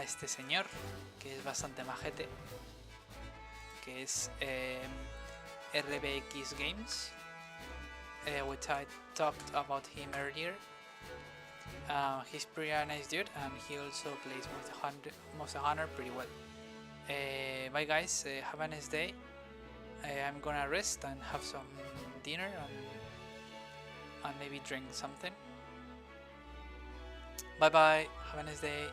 este señor, que es bastante majete, que es RBX Games, which I talked about him earlier. He's pretty nice dude, and he also plays Monster Hunter pretty well. Bye guys, have a nice day. I'm gonna rest and have some dinner and maybe drink something. Bye bye, have a nice day.